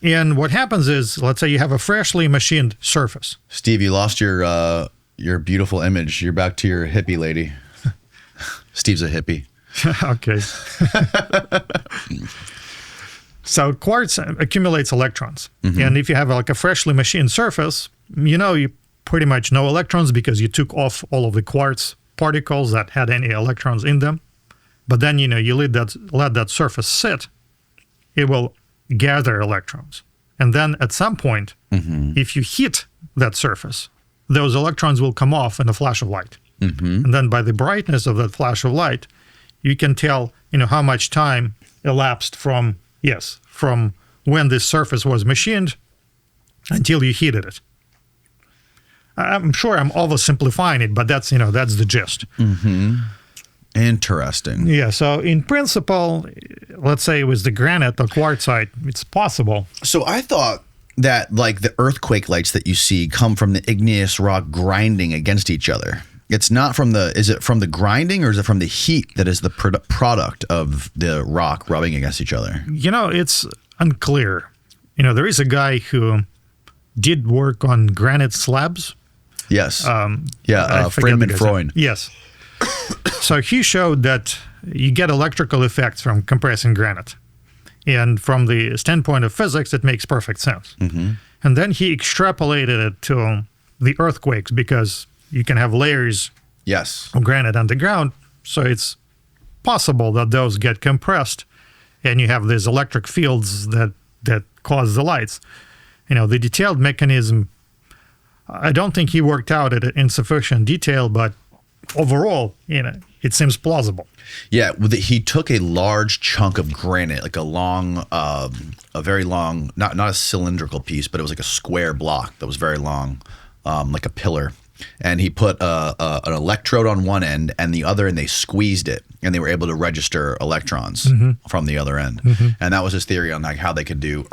And what happens is, let's say you have a freshly machined surface. Steve, you lost your beautiful image. You're back to your hippie lady. Steve's a hippie. Okay. So quartz accumulates electrons. And if you have like a freshly machined surface, you pretty much no electrons because you took off all of the quartz particles that had any electrons in them. But then, you let that surface sit, it will gather electrons. And then at some point, if you hit that surface, those electrons will come off in a flash of light. And then by the brightness of that flash of light, you can tell, how much time elapsed from when this surface was machined until you heated it. I'm sure I'm oversimplifying it, but that's the gist. Interesting. Yeah, so in principle, let's say with the granite or quartzite, it's possible. So I thought that like the earthquake lights that you see come from the igneous rock grinding against each other. It's not from is it from the grinding or is it from the heat that is the product of the rock rubbing against each other? It's unclear. There is a guy who did work on granite slabs. Yes. I forget Friedman the guy's Freund. name. Yes. So he showed that you get electrical effects from compressing granite. And from the standpoint of physics, it makes perfect sense. And then he extrapolated it to the earthquakes because you can have layers Yes. of granite underground. So it's possible that those get compressed and you have these electric fields that cause the lights. The detailed mechanism, I don't think he worked out it in sufficient detail, but overall, it seems plausible. Yeah, he took a large chunk of granite, like a very long, not a cylindrical piece, but it was like a square block that was very long, like a pillar. And he put an electrode on one end and the other, and they squeezed it, and they were able to register electrons from the other end. And that was his theory on like how they could do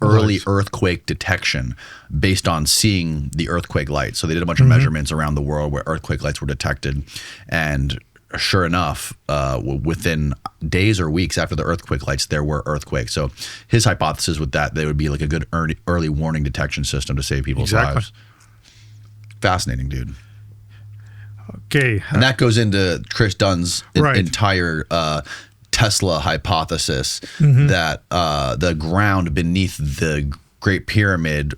early earthquake detection based on seeing the earthquake lights. So they did a bunch of measurements around the world where earthquake lights were detected, and sure enough, within days or weeks after the earthquake lights, there were earthquakes. So his hypothesis with that, they would be like a good early warning detection system to save people's lives. Fascinating, dude. Okay. And that goes into Chris Dunn's Right. entire Tesla hypothesis that the ground beneath the Great Pyramid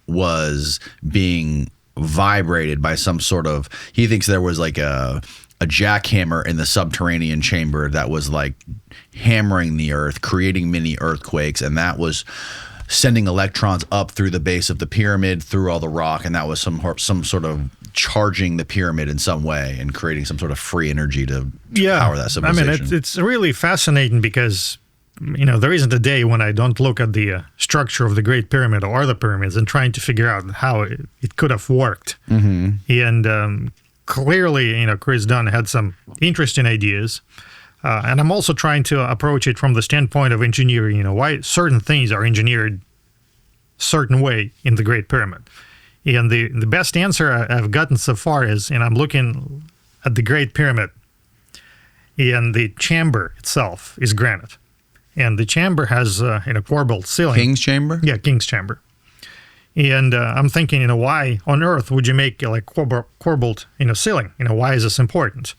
was being vibrated by some sort of, he thinks there was like a jackhammer in the subterranean chamber that was like hammering the earth, creating mini earthquakes, and that was sending electrons up through the base of the pyramid, through all the rock, and that was some sort of charging the pyramid in some way and creating some sort of free energy to power that civilization. It's really fascinating because, there isn't a day when I don't look at the structure of the Great Pyramid or the pyramids and trying to figure out how it could have worked. And clearly, Chris Dunn had some interesting ideas. And I'm also trying to approach it from the standpoint of engineering, why certain things are engineered certain way in the Great Pyramid. And the best answer I've gotten so far is, I'm looking at the Great Pyramid, and the chamber itself is granite. And the chamber has a corbelled ceiling. King's chamber? Yeah, King's chamber. And I'm thinking, why on earth would you make like corbelled, ceiling? Why is this important?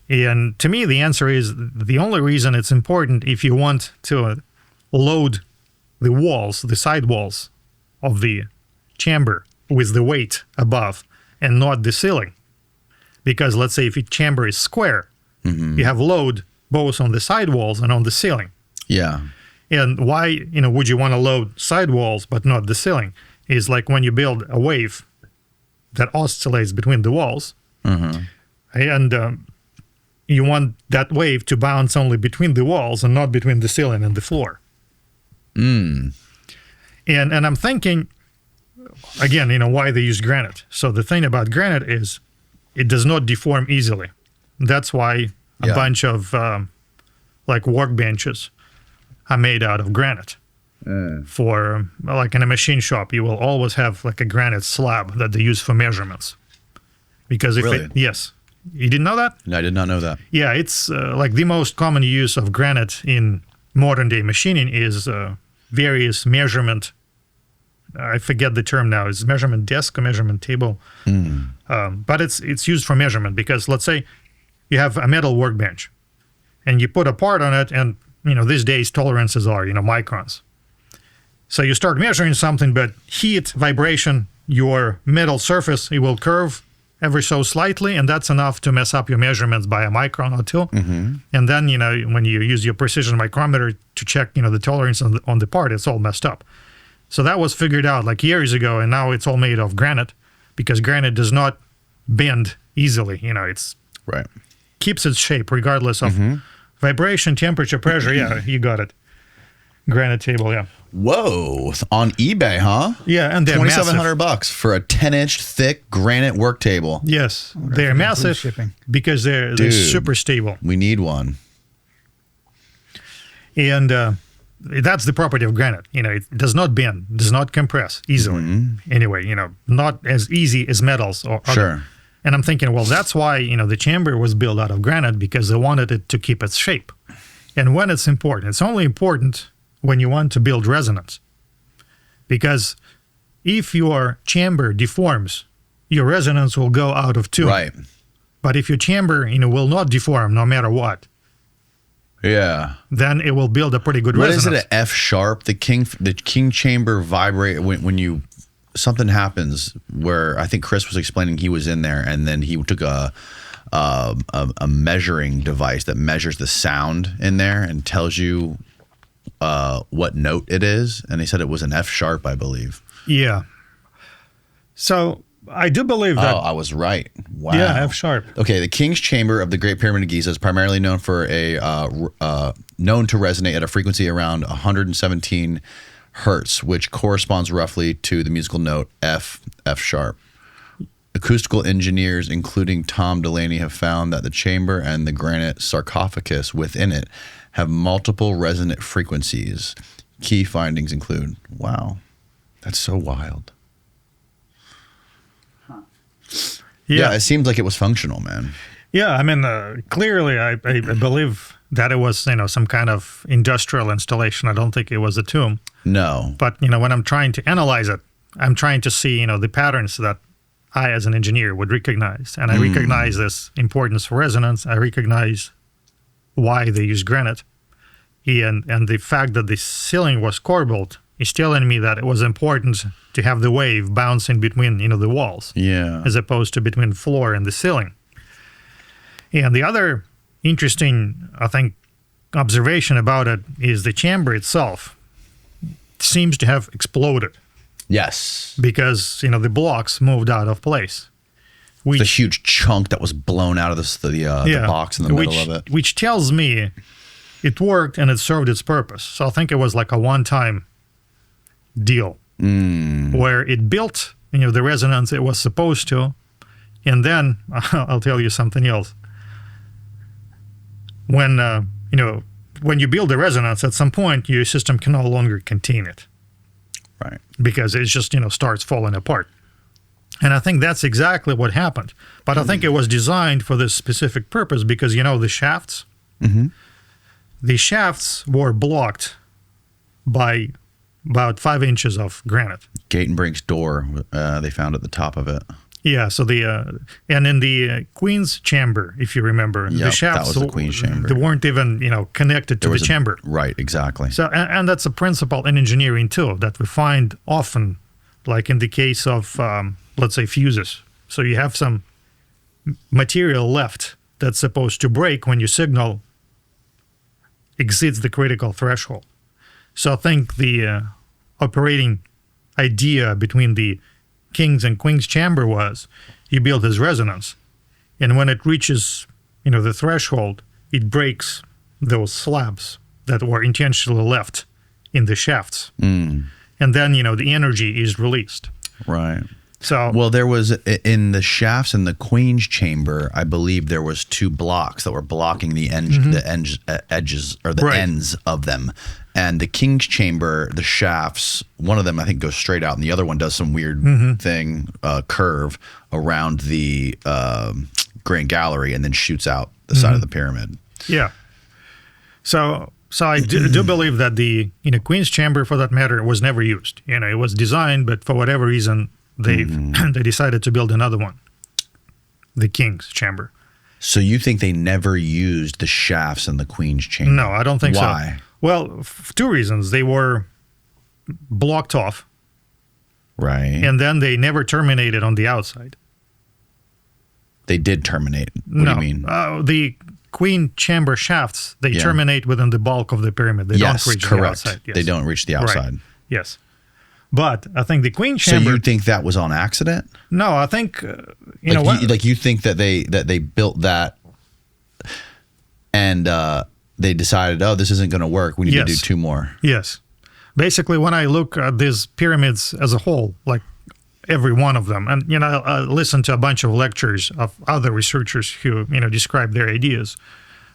And to me, the answer is the only reason it's important if you want to load the walls, the side walls of the chamber with the weight above, and not the ceiling. Because let's say if your chamber is square, you have load both on the side walls and on the ceiling. Yeah. And why, would you want to load side walls but not the ceiling? Is like when you build a wave that oscillates between the walls, and you want that wave to bounce only between the walls and not between the ceiling and the floor. And I'm thinking, again, why they use granite. So the thing about granite is it does not deform easily. That's why a bunch of like workbenches are made out of granite. For like in a machine shop, you will always have like a granite slab that they use for measurements. Because if Really? yes, you didn't know that? No, I did not know that. Yeah, it's like the most common use of granite in modern day machining is various measurement. I forget the term now. It's measurement desk or measurement table. But it's used for measurement because let's say you have a metal workbench and you put a part on it, and these days tolerances are microns. So you start measuring something, but heat, vibration, your metal surface, it will curve ever so slightly, and that's enough to mess up your measurements by a micron or two. And then, when you use your precision micrometer to check, the tolerance on the part, it's all messed up. So that was figured out like years ago, and now it's all made of granite because granite does not bend easily. It's Right. keeps its shape regardless of vibration, temperature, pressure. Yeah, you got it. Granite table, yeah. Whoa. On eBay, huh? Yeah, and they're massive. $2,700 for a 10-inch thick granite work table. Yes, they're massive shipping. because they're Dude. super stable. We need one. And that's the property of granite. It does not bend, does not compress easily. Anyway, not as easy as metals or other. Sure. And I'm thinking, well, that's why, the chamber was built out of granite because they wanted it to keep its shape. And when it's important, it's only important when you want to build resonance. Because if your chamber deforms, your resonance will go out of tune. Right. But if your chamber, will not deform no matter what, Yeah. then it will build a pretty good What resonance. is it? An F sharp? The king chamber vibrate when you something happens where I think Chris was explaining he was in there and then he took a measuring device that measures the sound in there and tells you what note it is, and he said it was an F sharp, I believe. Yeah. So I do believe that. Oh, I was right. Wow. Yeah, F sharp. Okay, the King's Chamber of the Great Pyramid of Giza is primarily known for known to resonate at a frequency around 117 hertz, which corresponds roughly to the musical note F sharp. Acoustical engineers, including Tom Delaney, have found that the chamber and the granite sarcophagus within it have multiple resonant frequencies. Key findings include, wow, that's so wild. Yeah, it seemed like it was functional, man. Yeah, I mean, clearly, I believe that it was, some kind of industrial installation. I don't think it was a tomb. No. But, when I'm trying to analyze it, I'm trying to see, the patterns that I, as an engineer, would recognize. And I recognize this importance for resonance. I recognize why they use granite. And the fact that the ceiling was corbelled is telling me that it was important to have the wave bouncing between, the walls. Yeah. As opposed to between the floor and the ceiling. And the other interesting, I think, observation about it is the chamber itself seems to have exploded Yes. because, the blocks moved out of place. Which, The huge chunk that was blown out of the box in the middle of it. Which tells me it worked and it served its purpose. So I think it was like a one-time deal where it built, the resonance it was supposed to. And then I'll tell you something else. When, when you build a resonance, at some point, your system can no longer contain it. Right. Because it just, starts falling apart. And I think that's exactly what happened. But I think it was designed for this specific purpose because, the shafts, the shafts were blocked by about 5 inches of granite. Gatenbrink's door, they found at the top of it. Yeah, so and in the Queen's chamber, if you remember, the Yep, shafts, that was the Queen's chamber. they weren't even, connected to the chamber. Right, exactly. So, and that's a principle in engineering too, that we find often, like in the case of, let's say, fuses, So you have some material left that's supposed to break when your signal exceeds the critical threshold. So I think the operating idea between the king's and queen's chamber was you build this resonance, and when it reaches, the threshold, it breaks those slabs that were intentionally left in the shafts. And then, the energy is released. Right. So, well, there was in the shafts in the queen's chamber, I believe there was 2 blocks that were blocking the edges or the ends of them. And the king's chamber, the shafts, one of them I think goes straight out, and the other one does some weird thing, curve around the grand gallery, and then shoots out the side of the pyramid. Yeah. So I do believe that the queen's chamber, for that matter, was never used. It was designed, but for whatever reason, they decided to build another one, the king's chamber. So you think they never used the shafts in the queen's chamber? No, I don't think so. Why? Well, 2 reasons. They were blocked off. Right. And then they never terminated on the outside. They did terminate. What do you mean? The queen chamber shafts, they terminate within the bulk of the pyramid. They don't reach the outside. Yes. They don't reach the outside. Right. Yes. But I think the queen chamber... So you think that was on accident? No, I think, you think that they built that and they decided, this isn't going to work. We need to do 2 more. Yes. Basically, when I look at these pyramids as a whole, like every one of them, and, I listened to a bunch of lectures of other researchers who, describe their ideas.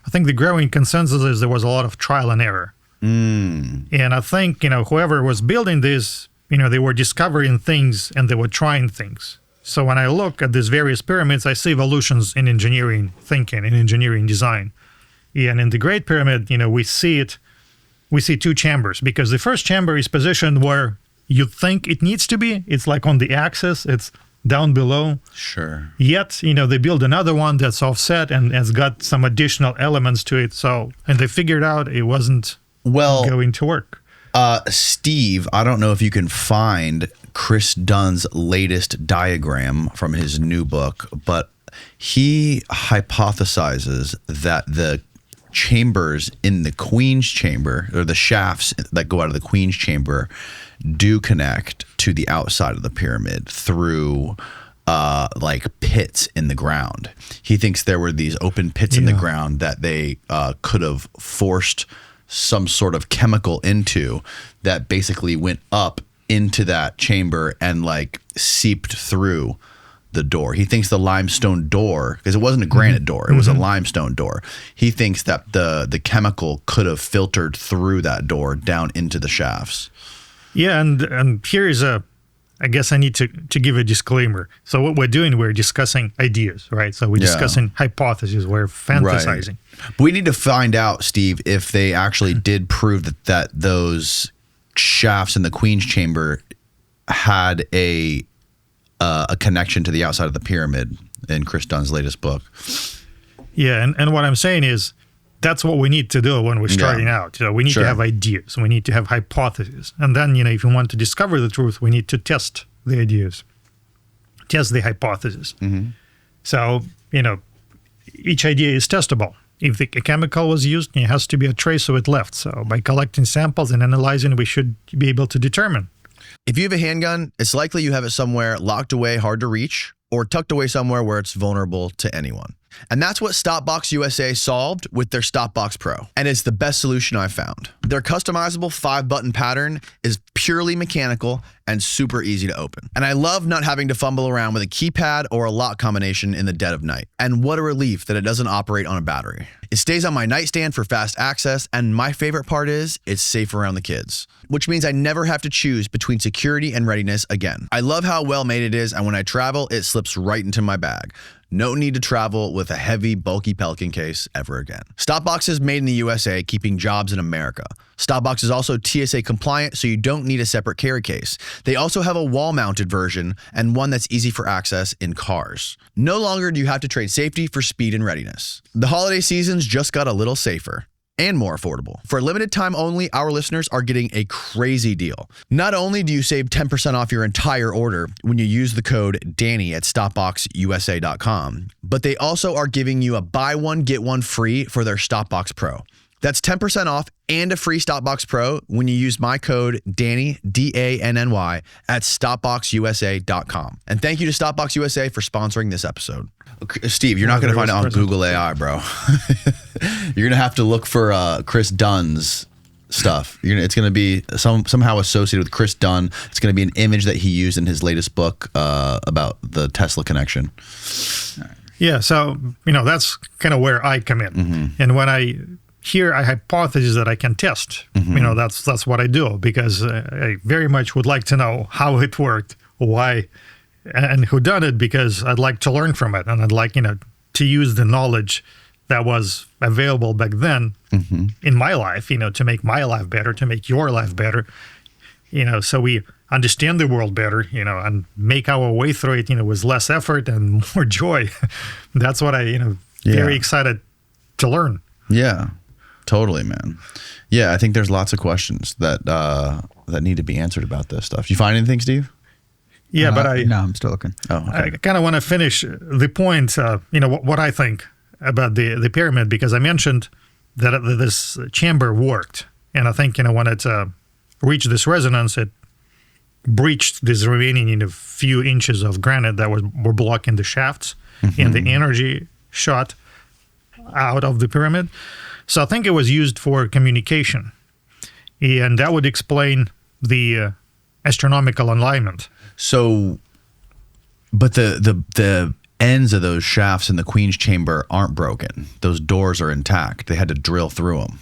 I think the growing consensus is there was a lot of trial and error. And I think, whoever was building this, they were discovering things and they were trying things. So when I look at these various pyramids, I see evolutions in engineering thinking, in engineering design. And in the Great Pyramid, we see 2 chambers, because the first chamber is positioned where you think it needs to be. It's like on the axis, it's down below. Sure. Yet, they build another one that's offset and has got some additional elements to it. And they figured out it wasn't going to work. Steve, I don't know if you can find Chris Dunn's latest diagram from his new book, but he hypothesizes that the chambers in the queen's chamber, or the shafts that go out of the queen's chamber, do connect to the outside of the pyramid through like pits in the ground. He thinks there were these open pits in the ground that they could have forced some sort of chemical into, that basically went up into that chamber and like seeped through the door. He thinks the limestone door, because it wasn't a granite door, it was a limestone door. He thinks that the chemical could have filtered through that door down into the shafts. Yeah, and here is I guess I need to give a disclaimer. So what we're doing, we're discussing ideas, right? So we're discussing hypotheses, we're fantasizing. Right. But we need to find out, Steve, if they actually did prove that those shafts in the queen's chamber had a connection to the outside of the pyramid in Chris Dunn's latest book. Yeah, and what I'm saying is that's what we need to do when we're starting out. So we need to have ideas. We need to have hypotheses. And then, if you want to discover the truth, we need to test the ideas, test the hypothesis. So, each idea is testable. If a chemical was used, it has to be a trace of it left. So by collecting samples and analyzing, we should be able to determine. If you have a handgun, it's likely you have it somewhere locked away, hard to reach, or tucked away somewhere where it's vulnerable to anyone. And that's what StopBox USA solved with their StopBox Pro. And it's the best solution I've found. Their customizable 5-button pattern is purely mechanical and super easy to open. And I love not having to fumble around with a keypad or a lock combination in the dead of night. And what a relief that it doesn't operate on a battery. It stays on my nightstand for fast access, and my favorite part is it's safe around the kids, which means I never have to choose between security and readiness again. I love how well made it is, and when I travel, it slips right into my bag. No need to travel with a heavy, bulky Pelican case ever again. StopBox is made in the USA, keeping jobs in America. StopBox is also TSA compliant, so you don't need a separate carry case. They also have a wall-mounted version and one that's easy for access in cars. No longer do you have to trade safety for speed and readiness. The holiday season's just got a little safer. and more affordable. For a limited time only, our listeners are getting a crazy deal. Not only do you save 10% off your entire order when you use the code Danny at stopboxusa.com, but they also are giving you a buy one, get one free for their Stopbox Pro. That's 10% off and a free Stopbox Pro when you use my code Danny, D-A-N-N-Y, at stopboxusa.com. And thank you to Stopbox USA for sponsoring this episode. Steve, you're not going to find it on Google AI, bro. You're going to have to look for Chris Dunn's stuff. It's going to be somehow associated with Chris Dunn. It's going to be an image that he used in his latest book about the Tesla connection. Yeah, so, that's kind of where I come in. Mm-hmm. And when I hear a hypothesis that I can test, Mm-hmm. that's what I do, because I very much would like to know how it worked, why, and who done it, because I'd like to learn from it, and I'd like, to use the knowledge that was available back then Mm-hmm. in my life, to make my life better, to make your life better, so we understand the world better, and make our way through it, with less effort and more joy. That's what I, very excited to learn. Yeah, totally, man. Yeah, I think there's lots of questions that need to be answered about this stuff. You find anything, Steve? Yeah, but No, I'm still looking. Oh, okay. I kind of want to finish the point, what I think about the pyramid, because I mentioned that this chamber worked. And I think, when it reached this resonance, it breached this remaining few inches of granite that were blocking the shafts, and the energy shot out of the pyramid. So I think it was used for communication. And that would explain the astronomical alignment. So, but the ends of those shafts in the Queen's chamber aren't broken. Those doors are intact. They had to drill through them.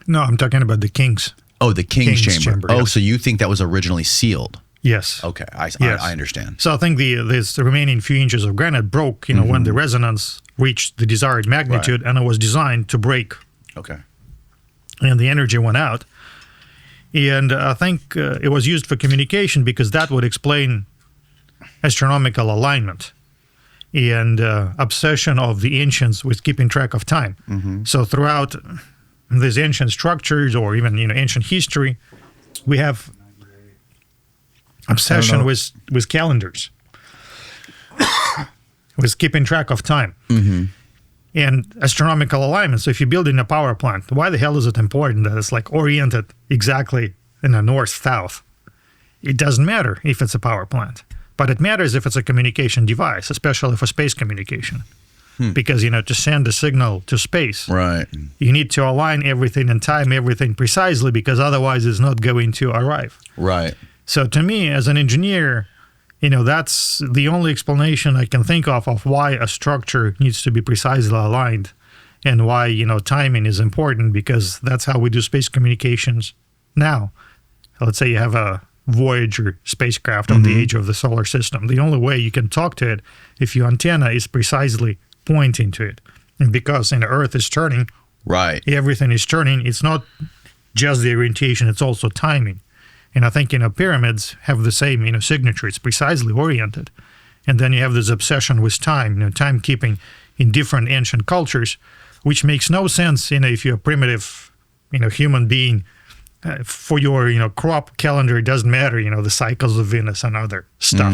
No, I'm talking about the king's. Oh, the King's chamber. Oh, yes. so you think that was originally sealed? Yes. Okay, I understand. So I think this remaining few inches of granite broke, when the resonance reached the desired magnitude, and it was designed to break. Okay. And the energy went out. And I think it was used for communication, because that would explain astronomical alignment and obsession of the ancients with keeping track of time. So throughout these ancient structures, or even ancient history, we have obsession with calendars, with keeping track of time. And astronomical alignment. So if you're building a power plant, why the hell is it important that it's oriented exactly in the north-south? It doesn't matter if it's a power plant, but it matters if it's a communication device, especially for space communication. Because, to send a signal to space, Right. you need to align everything and time everything precisely, because otherwise it's not going to arrive. Right. So to me, as an engineer, that's the only explanation I can think of why a structure needs to be precisely aligned, and why, timing is important, because that's how we do space communications now. Let's say you have a Voyager spacecraft on the edge of the solar system. The only way you can talk to it if your antenna is precisely pointing to it. And because Earth is turning, Right. everything is turning, it's not just the orientation, it's also timing. And I think, pyramids have the same, signature. It's precisely oriented. And then you have this obsession with time, timekeeping in different ancient cultures, which makes no sense, if you're a primitive, human being. For your, crop calendar, it doesn't matter, the cycles of Venus and other stuff,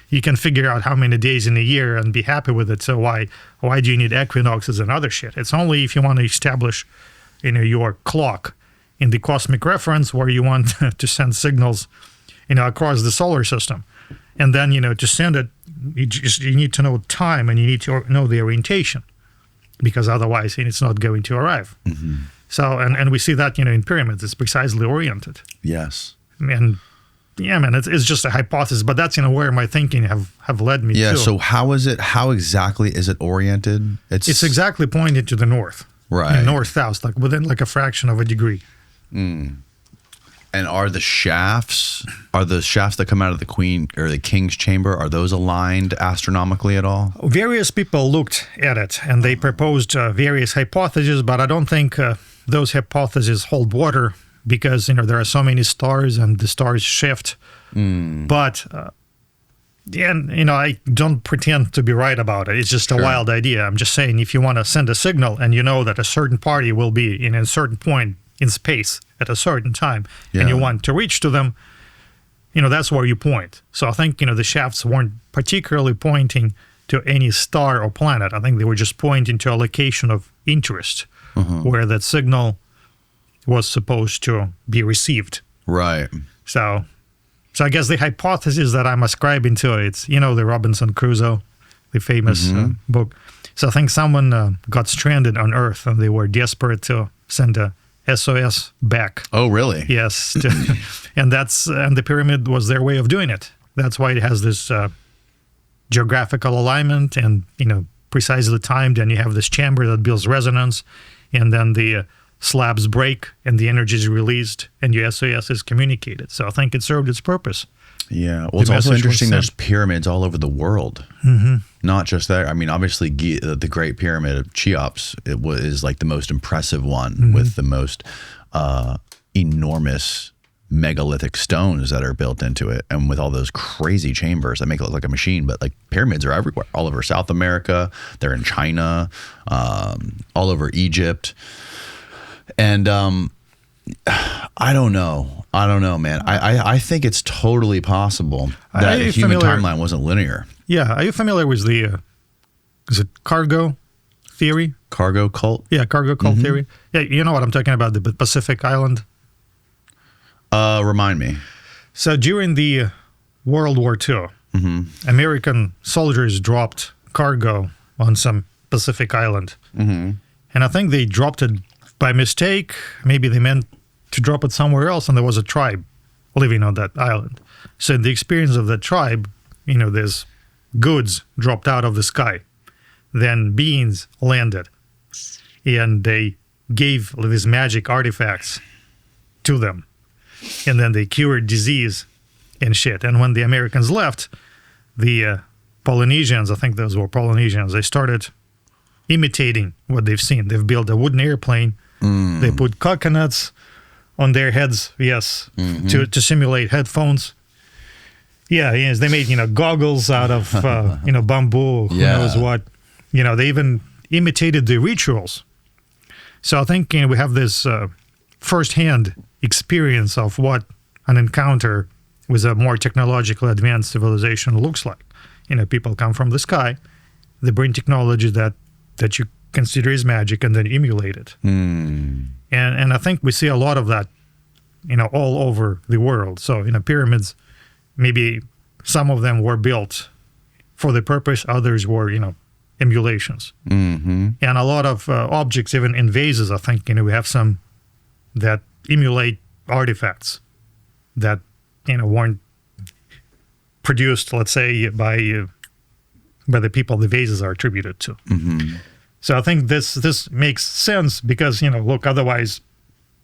You can figure out how many days in a year and be happy with it. So why do you need equinoxes and other shit? It's only if you want to establish, your clock in the cosmic reference, where you want to send signals, across the solar system. And then, to send it, you need to know time, and you need to know the orientation, because otherwise it's not going to arrive. So, and we see that, in pyramids, it's precisely oriented. Yes. And yeah, man, it's just a hypothesis, but that's, where my thinking have led me to. Yeah, so how exactly is it oriented? It's exactly pointed to the north. Right. North-south, within a fraction of a degree. And are the shafts that come out of the Queen or the King's chamber, are those aligned astronomically at all? Various people looked at it, and they proposed various hypotheses, but I don't think those hypotheses hold water, because there are so many stars and the stars shift. But And, I don't pretend to be right about it. It's just a wild idea. I'm just saying, if you want to send a signal and you know that a certain party will be in a certain point in space at a certain time, and you want to reach to them, that's where you point. So I think, the shafts weren't particularly pointing to any star or planet. I think they were just pointing to a location of interest where that signal was supposed to be received. Right. So I guess the hypothesis that I'm ascribing to it's, the Robinson Crusoe, the famous book. So I think someone got stranded on Earth and they were desperate to send a SOS back. Oh, really? Yes. And the pyramid was their way of doing it. That's why it has this geographical alignment and, precisely timed. And you have this chamber that builds resonance. And then the slabs break and the energy is released and your SOS is communicated. So I think it served its purpose. Yeah. Well, it's also interesting there's pyramids all over the world. Not just there. I mean, obviously, the Great Pyramid of Cheops is like the most impressive one with the most enormous megalithic stones that are built into it, and with all those crazy chambers that make it look like a machine. But like pyramids are everywhere, all over South America. They're in China, all over Egypt. And I don't know, man. I think it's totally possible that the human timeline wasn't linear. Yeah. Are you familiar with the, is it cargo theory? Cargo cult? Yeah, cargo cult theory. Yeah, you know what I'm talking about, the Pacific Island? Remind me. So during the World War II, American soldiers dropped cargo on some Pacific island. And I think they dropped it by mistake. Maybe they meant to drop it somewhere else, and there was a tribe living on that island. So in the experience of that tribe, there's goods dropped out of the sky. Then beings landed, and they gave these magic artifacts to them. And then they cured disease and shit. And when the Americans left, the Polynesians, I think those were Polynesians, they started imitating what they've seen. They've built a wooden airplane. They put coconuts on their heads, to simulate headphones. Yeah, yes, they made, goggles out of, bamboo, who knows what. They even imitated the rituals. So I think, we have this firsthand experience of what an encounter with a more technologically advanced civilization looks like. People come from the sky, they bring technology that you consider as magic and then emulate it. And I think we see a lot of that, all over the world. So, pyramids, maybe some of them were built for the purpose, others were, emulations. And a lot of objects, even in vases, I think, we have some that emulate artifacts that, weren't produced, let's say, by the people the vases are attributed to. So I think this makes sense because, look, otherwise,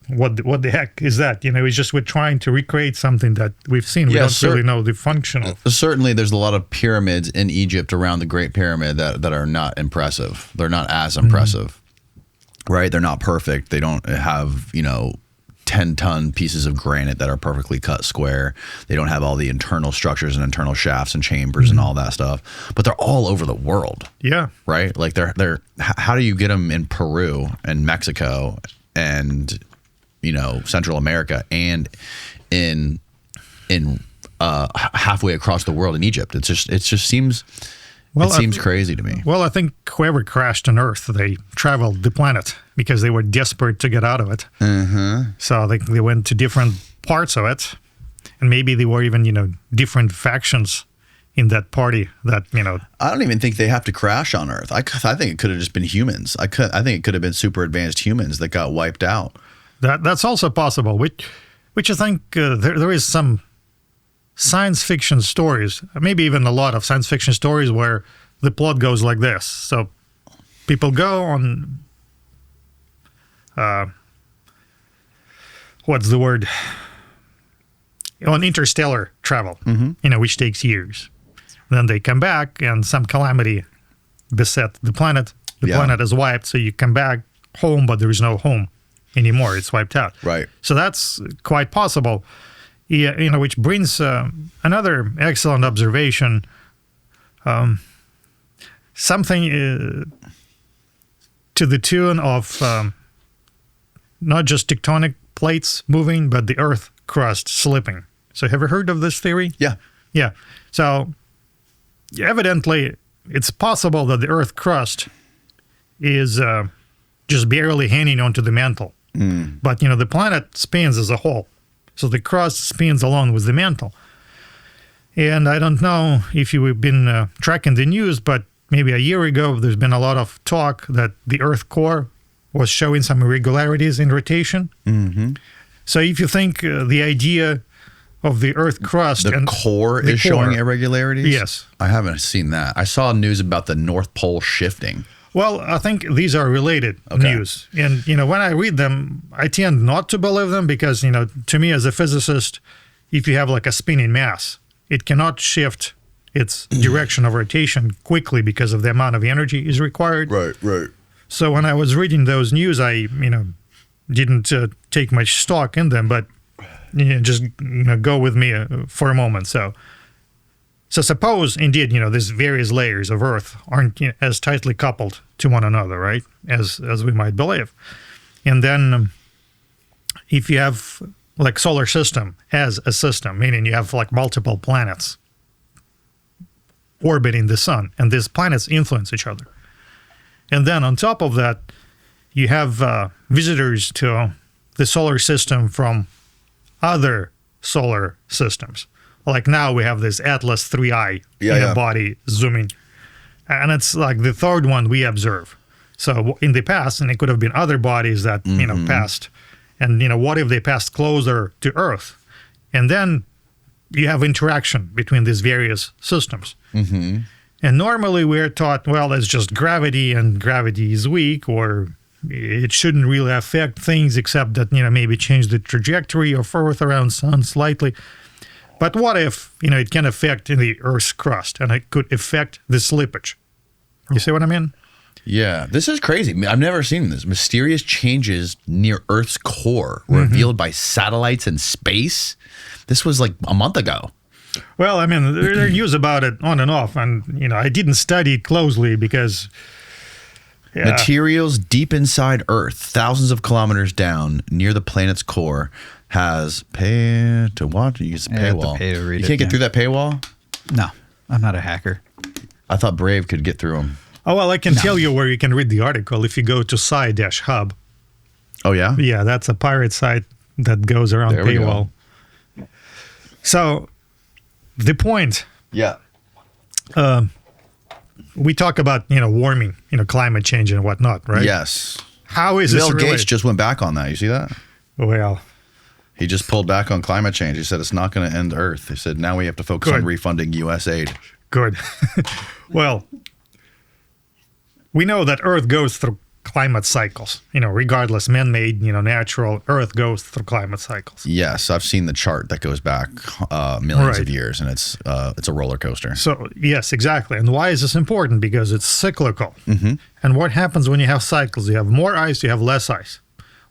what the heck is that? It's just we're trying to recreate something that we've seen. We don't really know the function of. Certainly, there's a lot of pyramids in Egypt around the Great Pyramid that are not impressive. They're not as impressive, right? They're not perfect. They don't have, 10-ton pieces of granite that are perfectly cut square. They don't have all the internal structures and internal shafts and chambers and all that stuff. But they're all over the world. Yeah. Right? Like they're how do you get them in Peru and Mexico and Central America and in halfway across the world in Egypt? It just seems seems crazy to me. Well, I think whoever crashed on Earth, they traveled the planet because they were desperate to get out of it. So they went to different parts of it, and maybe they were even different factions in that party that I don't even think they have to crash on Earth. I think it could have just been humans. I think it could have been super advanced humans that got wiped out. That's also possible. Which I think there is some science fiction stories, maybe even a lot of science fiction stories where the plot goes like this. So people go on, what's the word? On interstellar travel, which takes years. Then they come back and some calamity beset the planet. The planet is wiped, so you come back home, but there is no home anymore. It's wiped out. Right. So that's quite possible. Yeah, which brings another excellent observation. Something to the tune of not just tectonic plates moving, but the Earth crust slipping. So have you heard of this theory? Yeah. Yeah. So evidently, it's possible that the Earth crust is just barely hanging onto the mantle. But, the planet spins as a whole. So the crust spins along with the mantle. And I don't know if you've been tracking the news, but maybe a year ago, there's been a lot of talk that the Earth core was showing some irregularities in rotation. Mm-hmm. So if you think the idea of the Earth crust the and core the is showing irregularities? Yes. I haven't seen that. I saw news about the North Pole shifting. Well, I think these are related news. And, when I read them, I tend not to believe them because, to me as a physicist, if you have like a spinning mass, it cannot shift its direction of rotation quickly because of the amount of energy is required. Right. So when I was reading those news, I, didn't take much stock in them, but just go with me for a moment. So suppose indeed, these various layers of Earth aren't as tightly coupled to one another, right? As we might believe. And then if you have like solar system as a system, meaning you have like multiple planets orbiting the sun, and these planets influence each other. And then on top of that, you have visitors to the solar system from other solar systems. Like now we have this Atlas 3I body zooming. And it's like the third one we observe. So in the past, and it could have been other bodies that, passed. And, what if they passed closer to Earth? And then you have interaction between these various systems. Mm-hmm. And normally we're taught, well, it's just gravity and gravity is weak, or it shouldn't really affect things except that, maybe change the trajectory of Earth around sun slightly. But what if, it can affect the Earth's crust and it could affect the slippage? You see what I mean? Yeah, this is crazy. I've never seen this. Mysterious changes near Earth's core revealed by satellites in space. This was like a month ago. Well, there's news about it on and off. And, I didn't study it closely because... Yeah. Materials deep inside Earth, thousands of kilometers down near the planet's core, has pay to watch. You use a paywall. You can't get through that paywall? No, I'm not a hacker. I thought Brave could get through them. Oh, well, I can tell you where you can read the article if you go to sci-hub. Oh, yeah? Yeah, that's a pirate site that goes around there paywall. So the point. Yeah. We talk about, warming, climate change and whatnot, right? Yes. How is Bill this Gates just went back on that. You see that? Well, he just pulled back on climate change. He said it's not going to end Earth. He said now we have to focus on refunding U.S. aid. Good. Well, we know that Earth goes through climate cycles, regardless, man-made, natural, Earth goes through climate cycles. Yes, I've seen the chart that goes back millions of years, and it's a roller coaster. So, yes, exactly. And why is this important? Because it's cyclical. Mm-hmm. And what happens when you have cycles? You have more ice, you have less ice.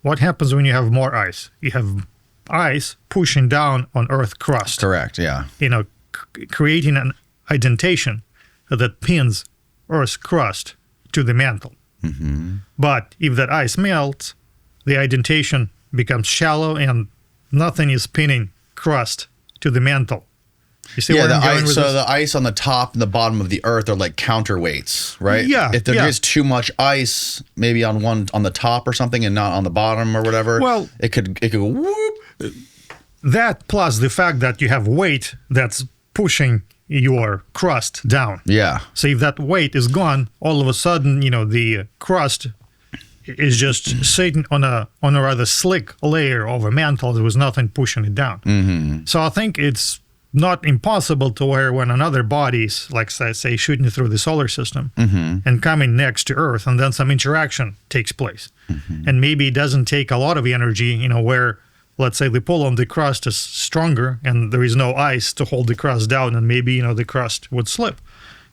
What happens when you have more ice? You have ice pushing down on Earth crust. Correct, yeah. Creating an indentation that pins Earth's crust to the mantle. Mm-hmm. But if that ice melts, the indentation becomes shallow and nothing is pinning crust to the mantle. You see where I'm going with this? The ice on the top and the bottom of the Earth are like counterweights, right? Yeah. If there is too much ice, maybe on the top or something, and not on the bottom or whatever, well, it could go whoop. That plus the fact that you have weight that's pushing your crust down. Yeah. So if that weight is gone, all of a sudden, the crust is just sitting on a rather slick layer of a mantle. There was nothing pushing it down. Mm-hmm. So I think it's not impossible to where when another body's, like say, shooting through the solar system and coming next to Earth, and then some interaction takes place. Mm-hmm. And maybe it doesn't take a lot of energy, where let's say the pull on the crust is stronger and there is no ice to hold the crust down, and maybe, the crust would slip.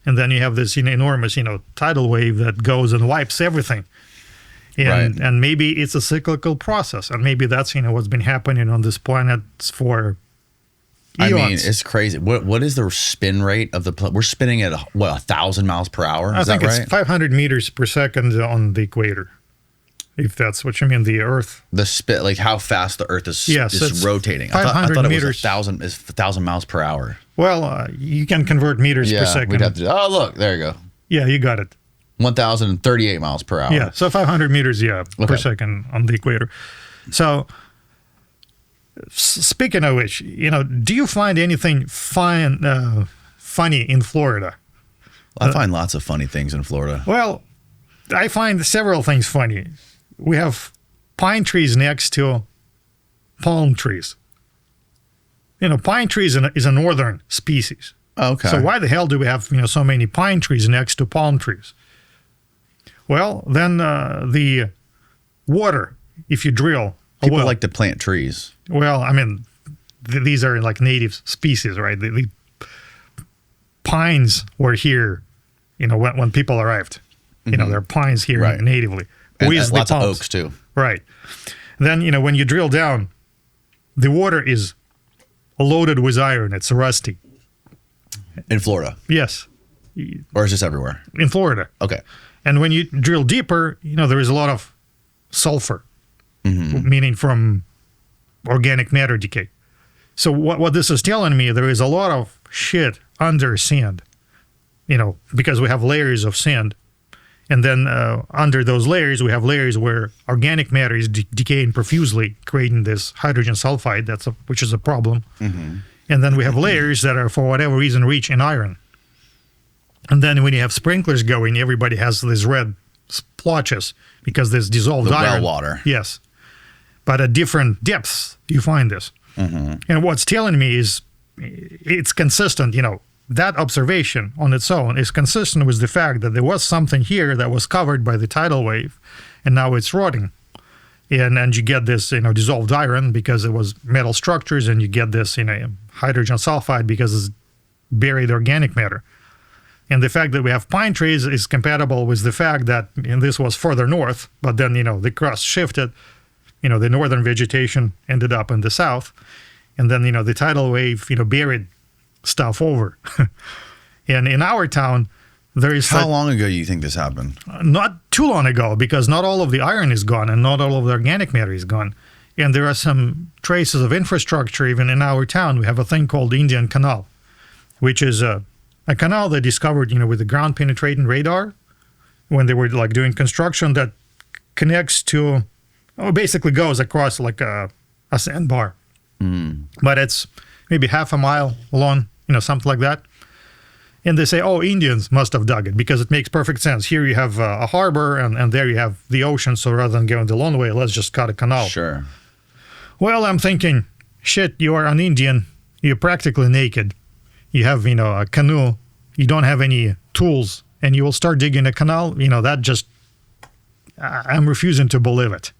And then you have this enormous, tidal wave that goes and wipes everything. And maybe it's a cyclical process. And maybe that's, what's been happening on this planet for I mean, Eons. it's crazy. What is the spin rate of the we're spinning at 1,000 miles per hour? Is I think that right? it's 500 meters per second on the equator, if that's what you mean. The Earth. The spin, like how fast the Earth is, Yes, is it's rotating. 500 I thought it meters. was 1,000 miles per hour. Well, you can convert meters per second. we'd have to. Oh, look, there you go. Yeah, you got it. 1,038 miles per hour. Yeah, so 500 meters, per second on the equator. So, speaking of which, do you find anything funny in Florida? I find lots of funny things in Florida. Well, I find several things funny. We have pine trees next to palm trees. Pine trees is a northern species. Okay. So why the hell do we have so many pine trees next to palm trees? Well, then the water, if you drill a People well, like to plant trees. well, I mean, these are like native species, right? The pines were here, when people arrived. There are pines here Right. natively. And We use the lots of palms. oaks too. Right. Then, when you drill down, the water is loaded with iron. It's rusty. In Florida. Yes, Or is this everywhere? in Florida. Okay. And when you drill deeper, there is a lot of sulfur, meaning from organic matter decay. So what this is telling me, there is a lot of shit under sand, because we have layers of sand. And then under those layers, we have layers where organic matter is decaying profusely, creating this hydrogen sulfide, which is a problem. And then we have layers that are, for whatever reason, rich in iron. And then when you have sprinklers going, everybody has these red splotches because there's dissolved The iron. well water. Yes. But at different depths, you find this. And what's telling me is it's consistent, that observation on its own is consistent with the fact that there was something here that was covered by the tidal wave, and now it's rotting. And you get this, dissolved iron because it was metal structures, and you get this, hydrogen sulfide because it's buried organic matter. And the fact that we have pine trees is compatible with the fact that this was further north, but then, the crust shifted. The northern vegetation ended up in the south. And then, the tidal wave, buried stuff over. And in our town, there is How long ago do you think this happened? not too long ago, because not all of the iron is gone and not all of the organic matter is gone. And there are some traces of infrastructure even in our town. We have a thing called Indian Canal, which is a canal they discovered, with the ground penetrating radar when they were doing construction that connects to, basically goes across like a sandbar. But it's maybe half a mile long, something like that. And they say, Indians must have dug it because it makes perfect sense. Here you have a harbor and there you have the ocean. So rather than going the long way, let's just cut a canal. Sure. Well, I'm thinking, shit, you are an Indian. You're practically naked. You have, a canoe. You don't have any tools. And you will start digging a canal. That just, I'm refusing to believe it.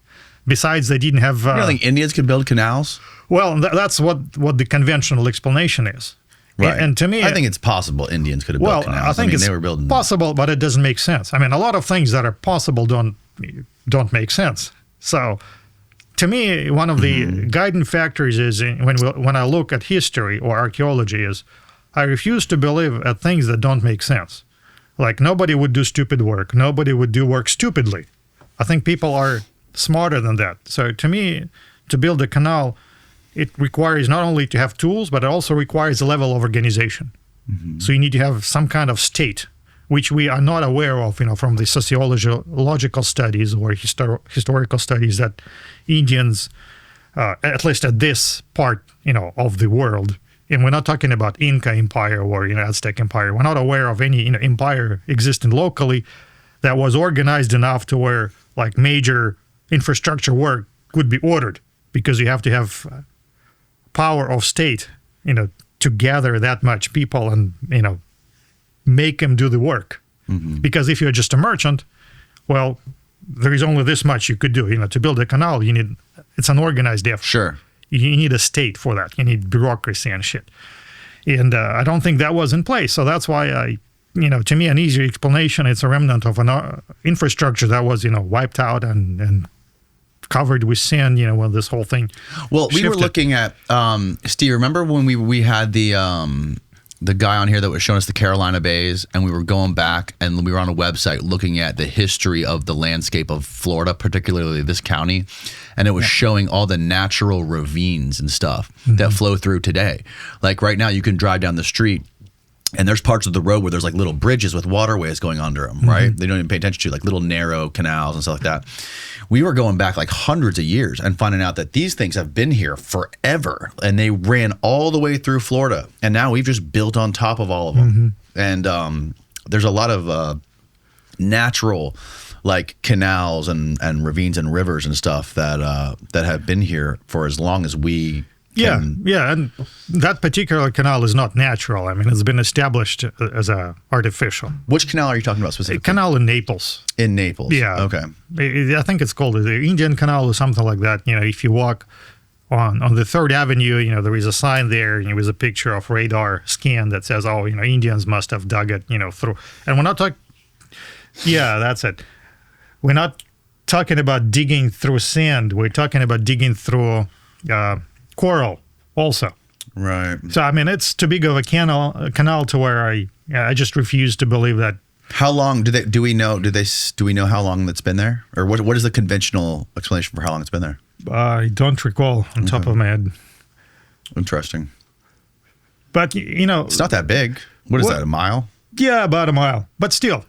Besides, they didn't have... You don't think Indians could build canals? Well, that's what the conventional explanation is. Right. And to me... I think it's possible Indians could have built canals. I think it's they were building. possible, but it doesn't make sense. I mean, a lot of things that are possible don't make sense. So, to me, one of the guiding factors is when I look at history or archaeology is I refuse to believe at things that don't make sense. Like, nobody would do stupid work. Nobody would do work stupidly. I think people are smarter than that. So, to me, to build a canal, it requires not only to have tools, but it also requires a level of organization. So you need to have some kind of state, which we are not aware of, from the sociological studies or historical studies that Indians, at least at this part, of the world, and we're not talking about Inca Empire or Aztec Empire. We're not aware of any empire existing locally that was organized enough to where like major infrastructure work could be ordered, because you have to have power of state, to gather that much people and, make them do the work. Because if you're just a merchant, well, there is only this much you could do. To build a canal, it's an organized effort. Sure. You need a state for that. You need bureaucracy and shit. And I don't think that was in place. So that's why to me, an easier explanation, it's a remnant of an infrastructure that was, wiped out and covered with sand, when this whole thing Well, we were shifted. looking at Steve. Remember when we had the guy on here that was showing us the Carolina Bays, and we were going back and we were on a website looking at the history of the landscape of Florida, particularly this county, and it was showing all the natural ravines and stuff that flow through today. Like right now, you can drive down the street, and there's parts of the road where there's like little bridges with waterways going under them, right? They don't even pay attention to, like little narrow canals and stuff like that. We were going back like hundreds of years and finding out that these things have been here forever, and they ran all the way through Florida, and now we've just built on top of all of them. And there's a lot of natural like canals and ravines and rivers and stuff that have been here for as long as we can. Yeah, and that particular canal is not natural. I mean, it's been established as a artificial. Which canal are you talking about specifically? A canal in Naples. In Naples. Yeah. Okay. I think it's called the Indian Canal or something like that. If you walk on the 3rd Avenue, there is a sign there, with a picture of radar scan that says, Indians must have dug it, through. And we're not talking, yeah, that's it. We're not talking about digging through sand. We're talking about digging through coral also. Right. So, I mean, it's too big of a canal to where I just refuse to believe that. How long do we know how long that's been there, or what is the conventional explanation for how long it's been there? I don't recall on top of my head. Interesting. But, It's not that big. What is that, a mile? Yeah, about a mile. But still,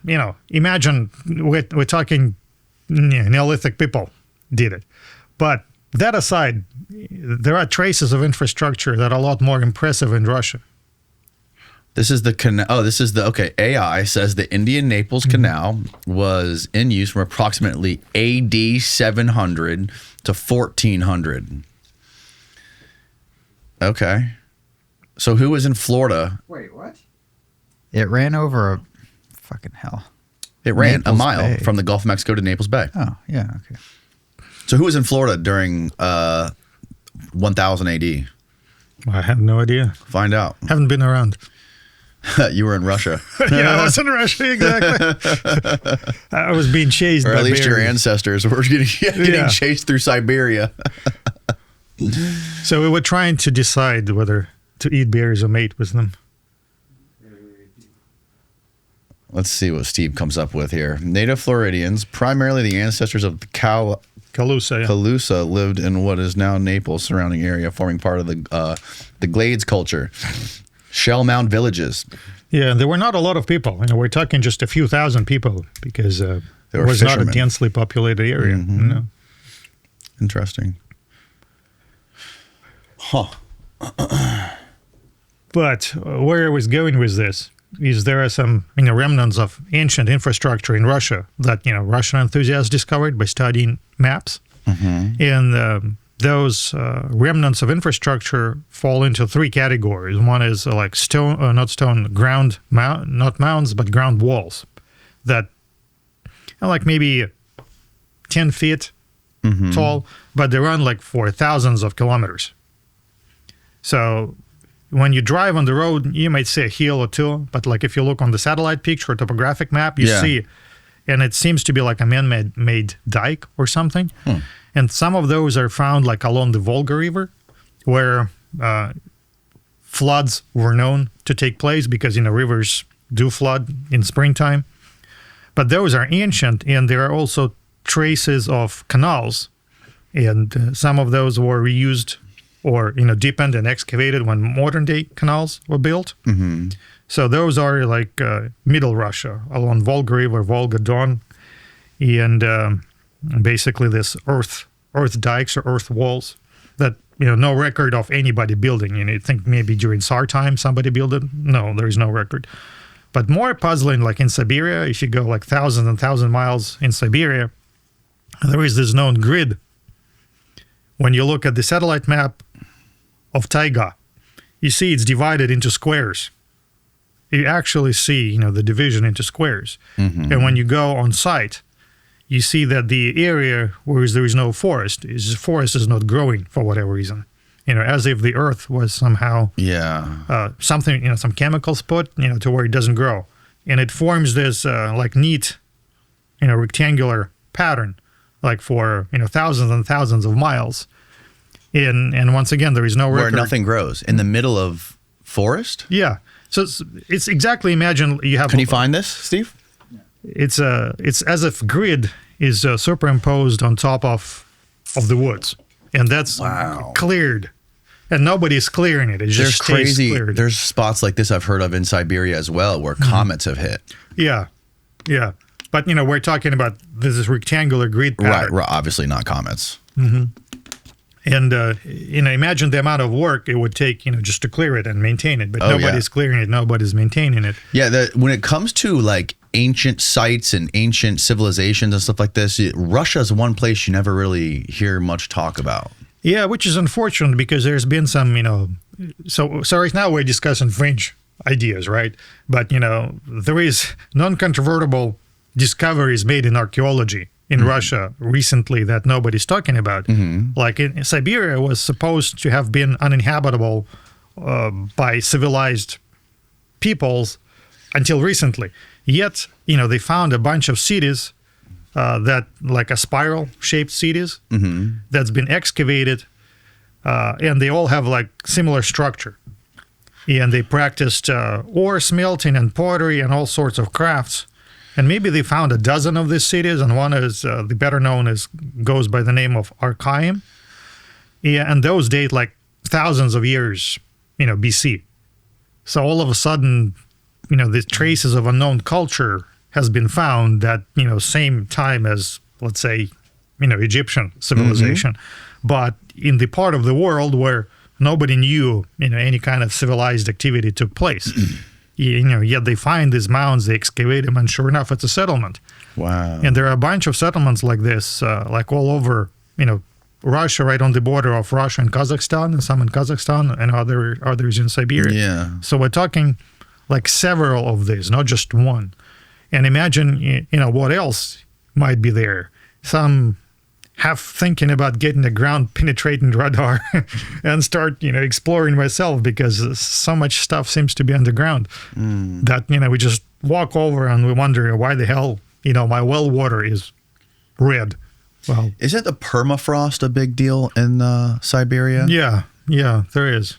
imagine we're talking Neolithic people did it. But that aside, there are traces of infrastructure that are a lot more impressive in Russia. This is the canal. Oh, this is the, okay. AI says the Indian Naples Canal was in use from approximately AD 700 to 1400. Okay. So who was in Florida? Wait, what? It ran over a fucking hell. It ran Naples a mile Bay. from the Gulf of Mexico to Naples Bay. Oh, yeah, okay. So who was in Florida during 1000 AD? I have no idea. Find out. Haven't been around. You were in Russia. Yeah, I was in Russia, exactly. I was being chased Or by at least your bears. ancestors were getting Yeah. chased through Siberia. So we were trying to decide whether to eat bears or mate with them. Let's see what Steve comes up with here. Native Floridians, primarily the ancestors of the Calusa, yeah. Calusa, lived in what is now Naples surrounding area, forming part of the Glades culture. Shell mound villages. Yeah, there were not a lot of people. We're talking just a few thousand people because it were was not a fishermen. densely populated area. Interesting. Huh. But where I was going with this is there are some remnants of ancient infrastructure in Russia that Russian enthusiasts discovered by studying maps, and those remnants of infrastructure fall into 3 categories. One is like ground not mounds, but ground walls that are like maybe 10 feet tall, but they run like for thousands of kilometers. So when you drive on the road, you might see a hill or two, but like if you look on the satellite picture or topographic map, you see, and it seems to be like a man-made dike or something. And some of those are found like along the Volga River, where floods were known to take place because rivers do flood in springtime. But those are ancient, and there are also traces of canals, and some of those were reused or deepened and excavated when modern day canals were built. So those are like middle Russia along Volga River, Volga Don, and basically this earth dikes or earth walls that no record of anybody building. You think maybe during Tsar time somebody built it. No, there is no record. But more puzzling, like in Siberia, if you go like thousands and thousands of miles in Siberia, there is this known grid. When you look at the satellite map of taiga, you see it's divided into squares. You actually see, the division into squares. And when you go on site, you see that the area where there is no forest is not growing for whatever reason. As if the earth was somehow something, some chemicals put, to where it doesn't grow. And it forms this like neat, rectangular pattern like for thousands and thousands of miles. And once again, there is no Where record. nothing grows in the middle of forest. Yeah, so it's exactly, imagine you have. Can you find this, Steve? It's as if grid is superimposed on top of the woods, and that's cleared, and nobody's clearing it. It just There's stays crazy. cleared. There's spots like this I've heard of in Siberia as well, where comets have hit. Yeah. But we're talking about this rectangular grid pattern. Right. Obviously not comets. And imagine the amount of work it would take, just to clear it and maintain it. But nobody's clearing it, nobody's maintaining it. Yeah, when it comes to like ancient sites and ancient civilizations and stuff like this, Russia's one place you never really hear much talk about. Yeah, which is unfortunate because there's been some, so right now we're discussing fringe ideas, right? But, there is non-controvertible discoveries made in archaeology in Russia recently that nobody's talking about. Like in Siberia was supposed to have been uninhabitable by civilized peoples until recently. Yet, they found a bunch of cities that like a spiral-shaped cities that's been excavated, and they all have like similar structure. And they practiced ore smelting and pottery and all sorts of crafts. And maybe they found a dozen of these cities, and one is the better known goes by the name of Archaeum. Yeah, and those date like thousands of years, BC. So all of a sudden, the traces of unknown culture has been found that, same time as, let's say, Egyptian civilization, but in the part of the world where nobody knew, any kind of civilized activity took place. Yet they find these mounds, they excavate them, and sure enough, it's a settlement. Wow. And there are a bunch of settlements like this, like all over, Russia, right on the border of Russia and Kazakhstan, and some in Kazakhstan, and others in Siberia. Yeah. So we're talking like several of these, not just one. And imagine, what else might be there. Some half thinking about getting a ground penetrating radar and start, exploring myself, because so much stuff seems to be underground that, we just walk over and we wonder why the hell, my well water is red. Well, Isn't the permafrost a big deal in Siberia? yeah, there is.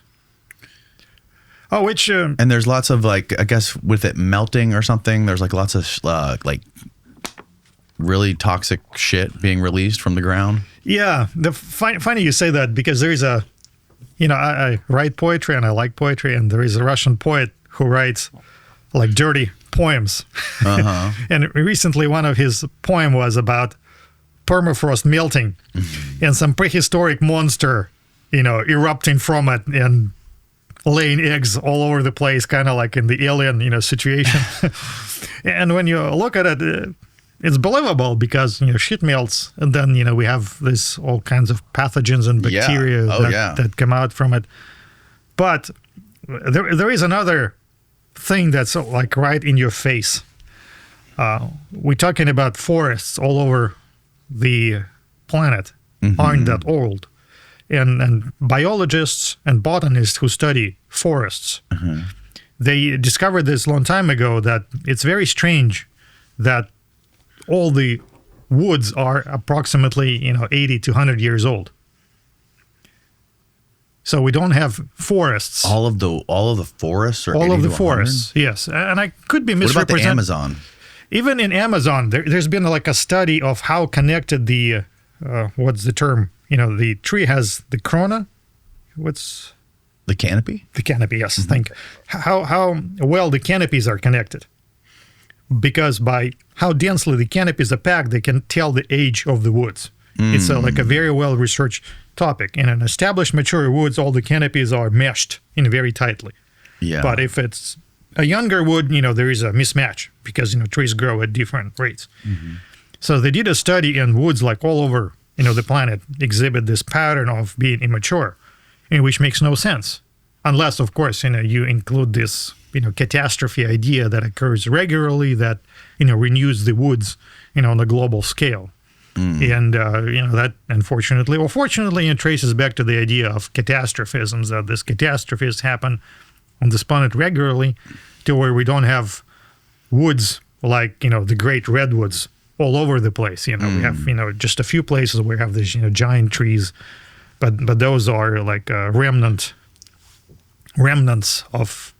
Oh, which... And there's lots of like, I guess with it melting or something, there's like lots of like really toxic shit being released from the ground. Yeah, funny you say that, because there is I write poetry and I like poetry, and there is a Russian poet who writes like dirty poems. And recently one of his poem was about permafrost melting and some prehistoric monster, erupting from it and laying eggs all over the place, kind of like in the Alien, situation. And when you look at it, it's believable because, shit melts, and then, we have this all kinds of pathogens and bacteria that come out from it. But there is another thing that's like right in your face. We're talking about forests all over the planet aren't that old. And biologists and botanists who study forests, they discovered this a long time ago that it's very strange that all the woods are approximately 80 to 100 years old. So we don't have forests. All of the forests are all 80 of the to 100? forests, yes. And I could be What about the misrepresenting. Amazon? Even in Amazon, there's been like a study of how connected the what's the term? The tree has the corona. What's The canopy? the canopy? Yes, thank you. How well the canopies are connected. Because by how densely the canopies are packed, they can tell the age of the woods. It's like a very well-researched topic. In an established mature woods, all the canopies are meshed in very tightly. Yeah. But if it's a younger wood, there is a mismatch because, trees grow at different rates. So they did a study, and woods like all over, the planet exhibit this pattern of being immature, which makes no sense. Unless, of course, you include this, catastrophe idea that occurs regularly that, renews the woods, on a global scale. And, that unfortunately, or fortunately, it traces back to the idea of catastrophisms, that this catastrophes happen on this planet regularly to where we don't have woods like, the great redwoods all over the place. We have just a few places where we have these giant trees, but those are like remnants of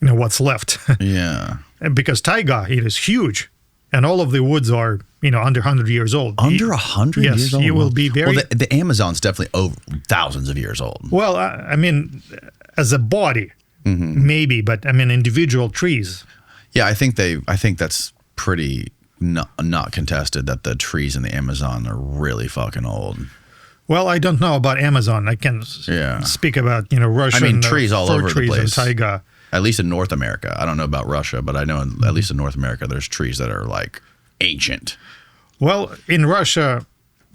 what's left. Yeah. And because taiga, it is huge, and all of the woods are under 100 years old. Under 100 yes, years old? you will be very. Well, the Amazon's definitely over thousands of years old. Well, I mean, as a body, maybe, but I mean, individual trees. Yeah, I think that's pretty not contested that the trees in the Amazon are really fucking old. Well, I don't know about Amazon. I can speak about Russian trees all fir over the trees place. and taiga. At least in North America. I don't know about Russia, but I know at least in North America, there's trees that are like ancient. Well, in Russia,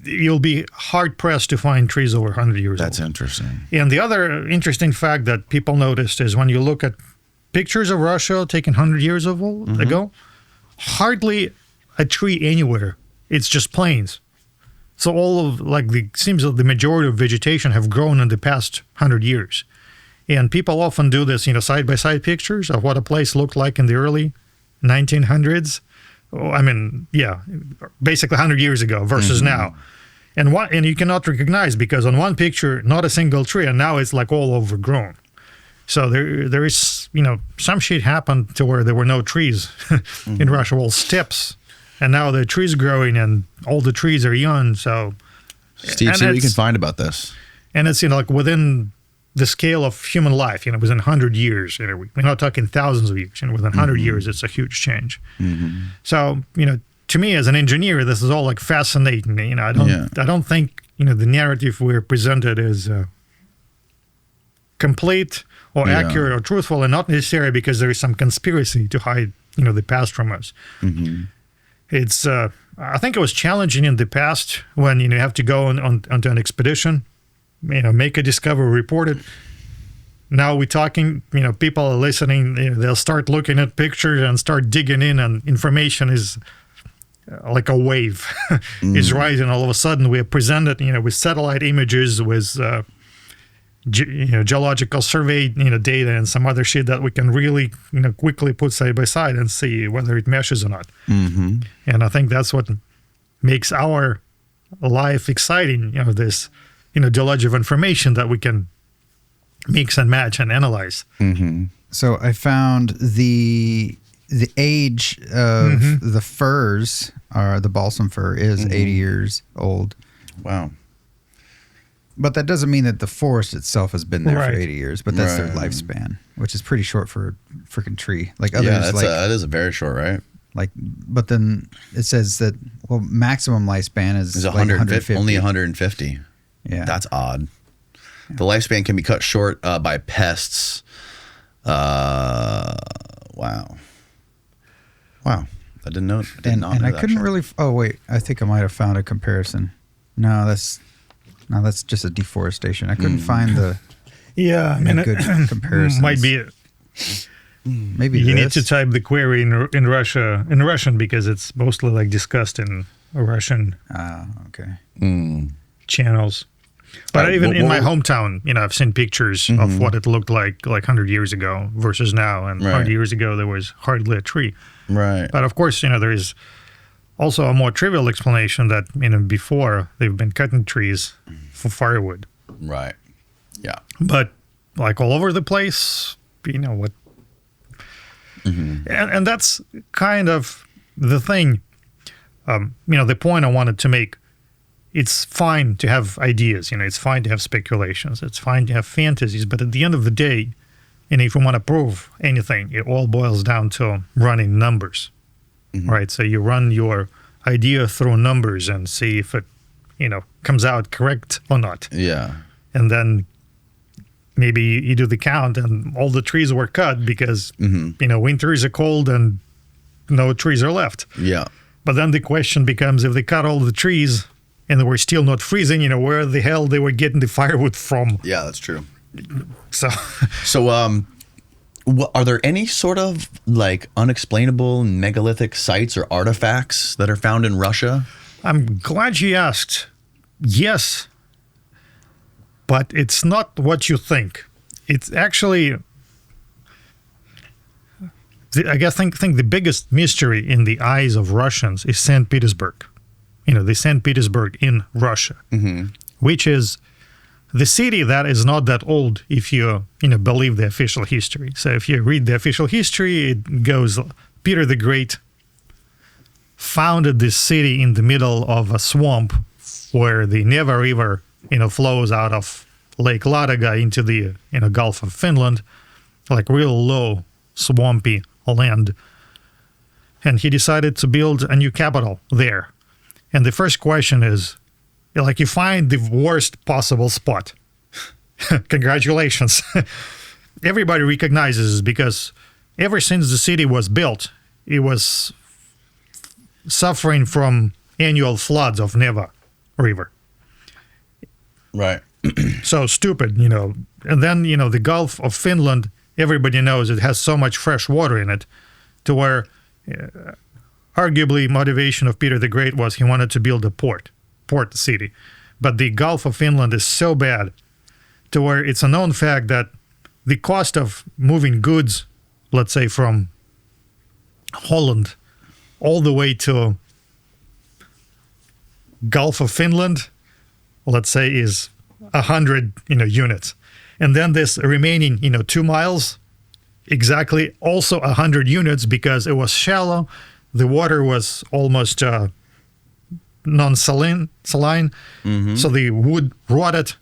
you'll be hard-pressed to find trees over 100 years old. That's interesting. And the other interesting fact that people noticed is when you look at pictures of Russia taken 100 years ago, hardly a tree anywhere. It's just plains. So all of seems that the majority of vegetation have grown in the past 100 years. And people often do this, side-by-side pictures of what a place looked like in the early 1900s. I mean, yeah, basically 100 years ago versus now. And you cannot recognize because on one picture, not a single tree, and now it's like all overgrown. So there is, some shit happened to where there were no trees in Russia, all steppes. And now the trees growing and all the trees are young. So, Steve, see what you can find about this. And it's, within the scale of human life, within 100 years, we're not talking thousands of years, within 100 years, it's a huge change. So, to me as an engineer, this is all like fascinating. I don't think, the narrative we're presented is complete or accurate or truthful, and not necessarily because there is some conspiracy to hide, the past from us. It's, I think it was challenging in the past when, you have to go onto an expedition, make a discovery, report it. Now we're talking, people are listening, they'll start looking at pictures and start digging in, and information is like a wave is rising. All of a sudden we are presented, with satellite images, with geological survey, data and some other shit that we can really, quickly put side by side and see whether it meshes or not. And I think that's what makes our life exciting, this, deluge of information that we can mix and match and analyze. So I found the age of the firs, or the balsam fir, is 80 years old. Wow. But that doesn't mean that the forest itself has been there Right. for 80 years, but that's their lifespan, which is pretty short for a freaking tree. Like others, Yeah, that is a very short, right? But then it says that, maximum lifespan is It's like 150, only 150. Yeah. That's odd. The lifespan can be cut short by pests. Wow. I didn't know. And I couldn't really. Oh wait, I think I might have found a comparison. No, that's just a deforestation. I couldn't find the. Yeah, I mean, good comparisons. might be. Maybe You need this. to type the query in Russian because it's mostly discussed in Russian Okay. channels. But even in my hometown, I've seen pictures Mm-hmm. of what it looked like 100 years ago versus now. And 100 years ago, there was hardly a tree. Right. But of course, there is also a more trivial explanation that, before they've been cutting trees for firewood. Right. Yeah. But all over the place, what? And that's kind of the thing, the point I wanted to make. It's fine to have ideas, it's fine to have speculations, it's fine to have fantasies, but at the end of the day, if you want to prove anything, it all boils down to running numbers, right? So you run your idea through numbers and see if it, comes out correct or not. Yeah. And then maybe you do the count and all the trees were cut because, winters are cold and no trees are left. Yeah. But then the question becomes, if they cut all the trees and they were still not freezing, where the hell they were getting the firewood from? Yeah, that's true. So, are there any sort of unexplainable megalithic sites or artifacts that are found in Russia? I'm glad you asked. Yes, but it's not what you think. It's actually, I guess think the biggest mystery in the eyes of Russians is St. Petersburg. The St. Petersburg in Russia, which is the city that is not that old if you believe the official history. So if you read the official history, it goes Peter the Great founded this city in the middle of a swamp where the Neva River flows out of Lake Ladoga into the Gulf of Finland, like real low swampy land. And he decided to build a new capital there. And the first question is, you find the worst possible spot. Congratulations. Everybody recognizes, because ever since the city was built, it was suffering from annual floods of Neva River. Right. So stupid, And then, the Gulf of Finland, everybody knows it has so much fresh water in it, to where arguably motivation of Peter the Great was he wanted to build a port city. But the Gulf of Finland is so bad to where it's a known fact that the cost of moving goods, let's say from Holland all the way to Gulf of Finland, let's say, is 100 units. And then this remaining 2 miles, exactly also 100 units, because it was shallow. The water was almost non-saline, so the wood rotted.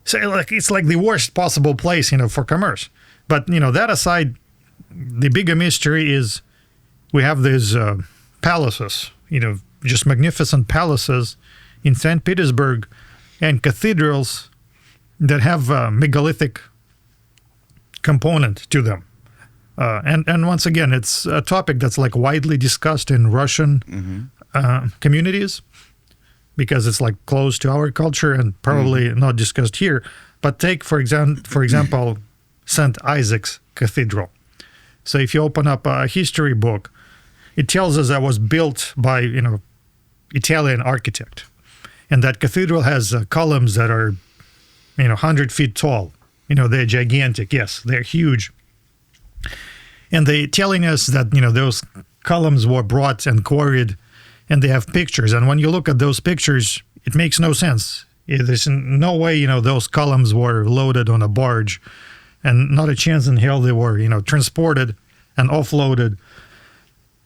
So it's like the worst possible place, for commerce. But that aside, the bigger mystery is we have these palaces, just magnificent palaces in St. Petersburg, and cathedrals that have a megalithic component to them. And once again, it's a topic that's widely discussed in Russian communities, because it's close to our culture and probably not discussed here. But take, for example, St. Isaac's Cathedral. So if you open up a history book, it tells us that was built by Italian architect, and that cathedral has columns that are 100 feet tall. They're gigantic. Yes, they're huge. And they're telling us that, those columns were brought and quarried, and they have pictures. And when you look at those pictures, it makes no sense. There's no way, those columns were loaded on a barge, and not a chance in hell they were, transported and offloaded.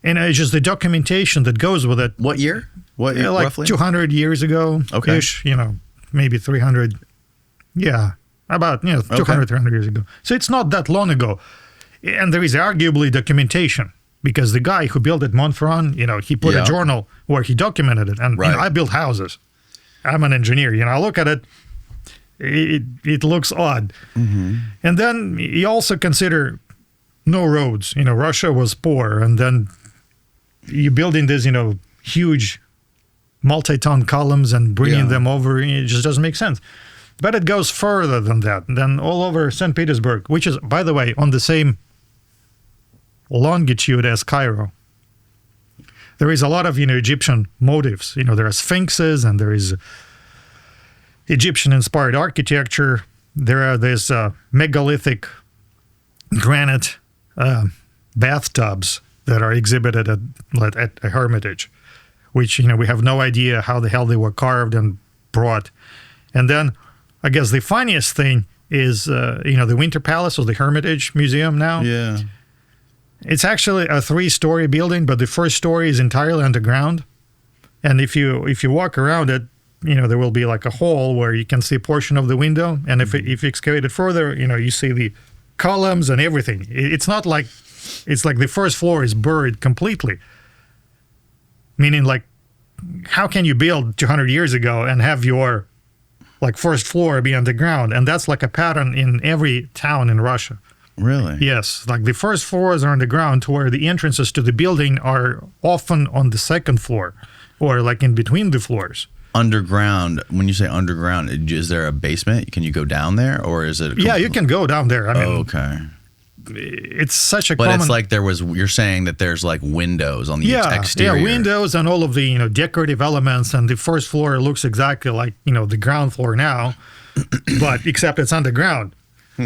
And it's just the documentation that goes with it. What year? What year, roughly? 200 years ago, okay. Ish, maybe 300. Yeah, about 200, 300 years ago. So it's not that long ago. And there is arguably documentation, because the guy who built it, Montferrand, he put a journal where he documented it. And right. I build houses. I'm an engineer. I look at it, it looks odd. And then you also consider no roads. Russia was poor, and then you building these, huge multi-ton columns and bringing them over, it just doesn't make sense. But it goes further than that. Then all over St. Petersburg, which is, by the way, on the same longitude as Cairo, there is a lot of Egyptian motifs. There are sphinxes, and there is Egyptian-inspired architecture. There are these megalithic granite bathtubs that are exhibited at a hermitage, which we have no idea how the hell they were carved and brought. And then I guess the funniest thing is the Winter Palace, or the Hermitage Museum now. Yeah. It's actually a 3-story building, but the first story is entirely underground. And if you walk around it, there will be a hole where you can see a portion of the window. And if you excavate it further, you see the columns and everything. It's not like, it's like the first floor is buried completely. Meaning, how can you build 200 years ago and have your first floor be underground? And that's a pattern in every town in Russia. Really? Yes. The first floors are underground, to where the entrances to the building are often on the second floor, or in between the floors. Underground, when you say underground, is there a basement? Can you go down there, or is it? Yeah, you can go down there. I mean, okay. It's such a but common... it's you're saying that there's windows on the exterior. Yeah, windows and all of the decorative elements, and the first floor looks exactly like the ground floor now, but except it's underground.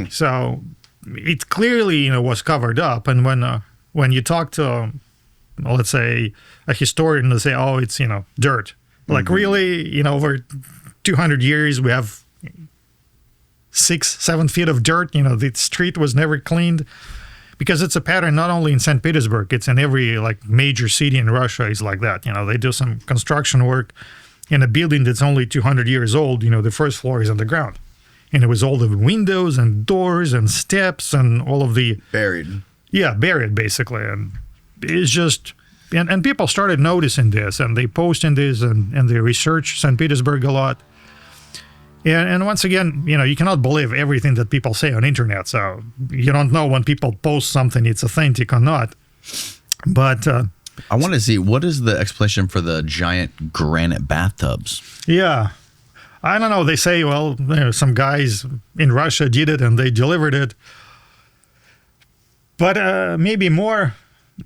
So it clearly was covered up. And when when you talk to, let's say, a historian, they say, oh, it's, dirt. Like, really, over 200 years, we have 6-7 feet of dirt. The street was never cleaned. Because it's a pattern not only in St. Petersburg, it's in every major city in Russia is like that. They do some construction work in a building that's only 200 years old. The first floor is underground. And it was all the windows and doors and steps and all of the... Buried. Yeah, buried, basically. And it's just... And people started noticing this, and they post in this, and they research St. Petersburg a lot. And once again, you cannot believe everything that people say on internet. So you don't know when people post something, it's authentic or not. But... I want to see, what is the explanation for the giant granite bathtubs? Yeah. I don't know. They say, well, some guys in Russia did it and they delivered it. But maybe more,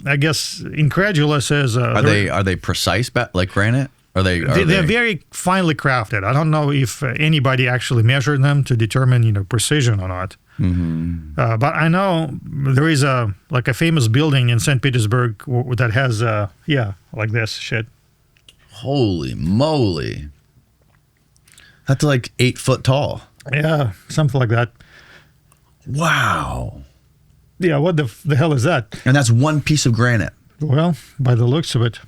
I guess, incredulous is... Are they precise, like granite? They're very finely crafted. I don't know if anybody actually measured them to determine, precision or not. Mm-hmm. But I know there is a famous building in St. Petersburg that has, like this shit. Holy moly. That's 8 foot tall. Yeah, something like that. Wow. Yeah, what the hell is that? And that's one piece of granite. Well, by the looks of it.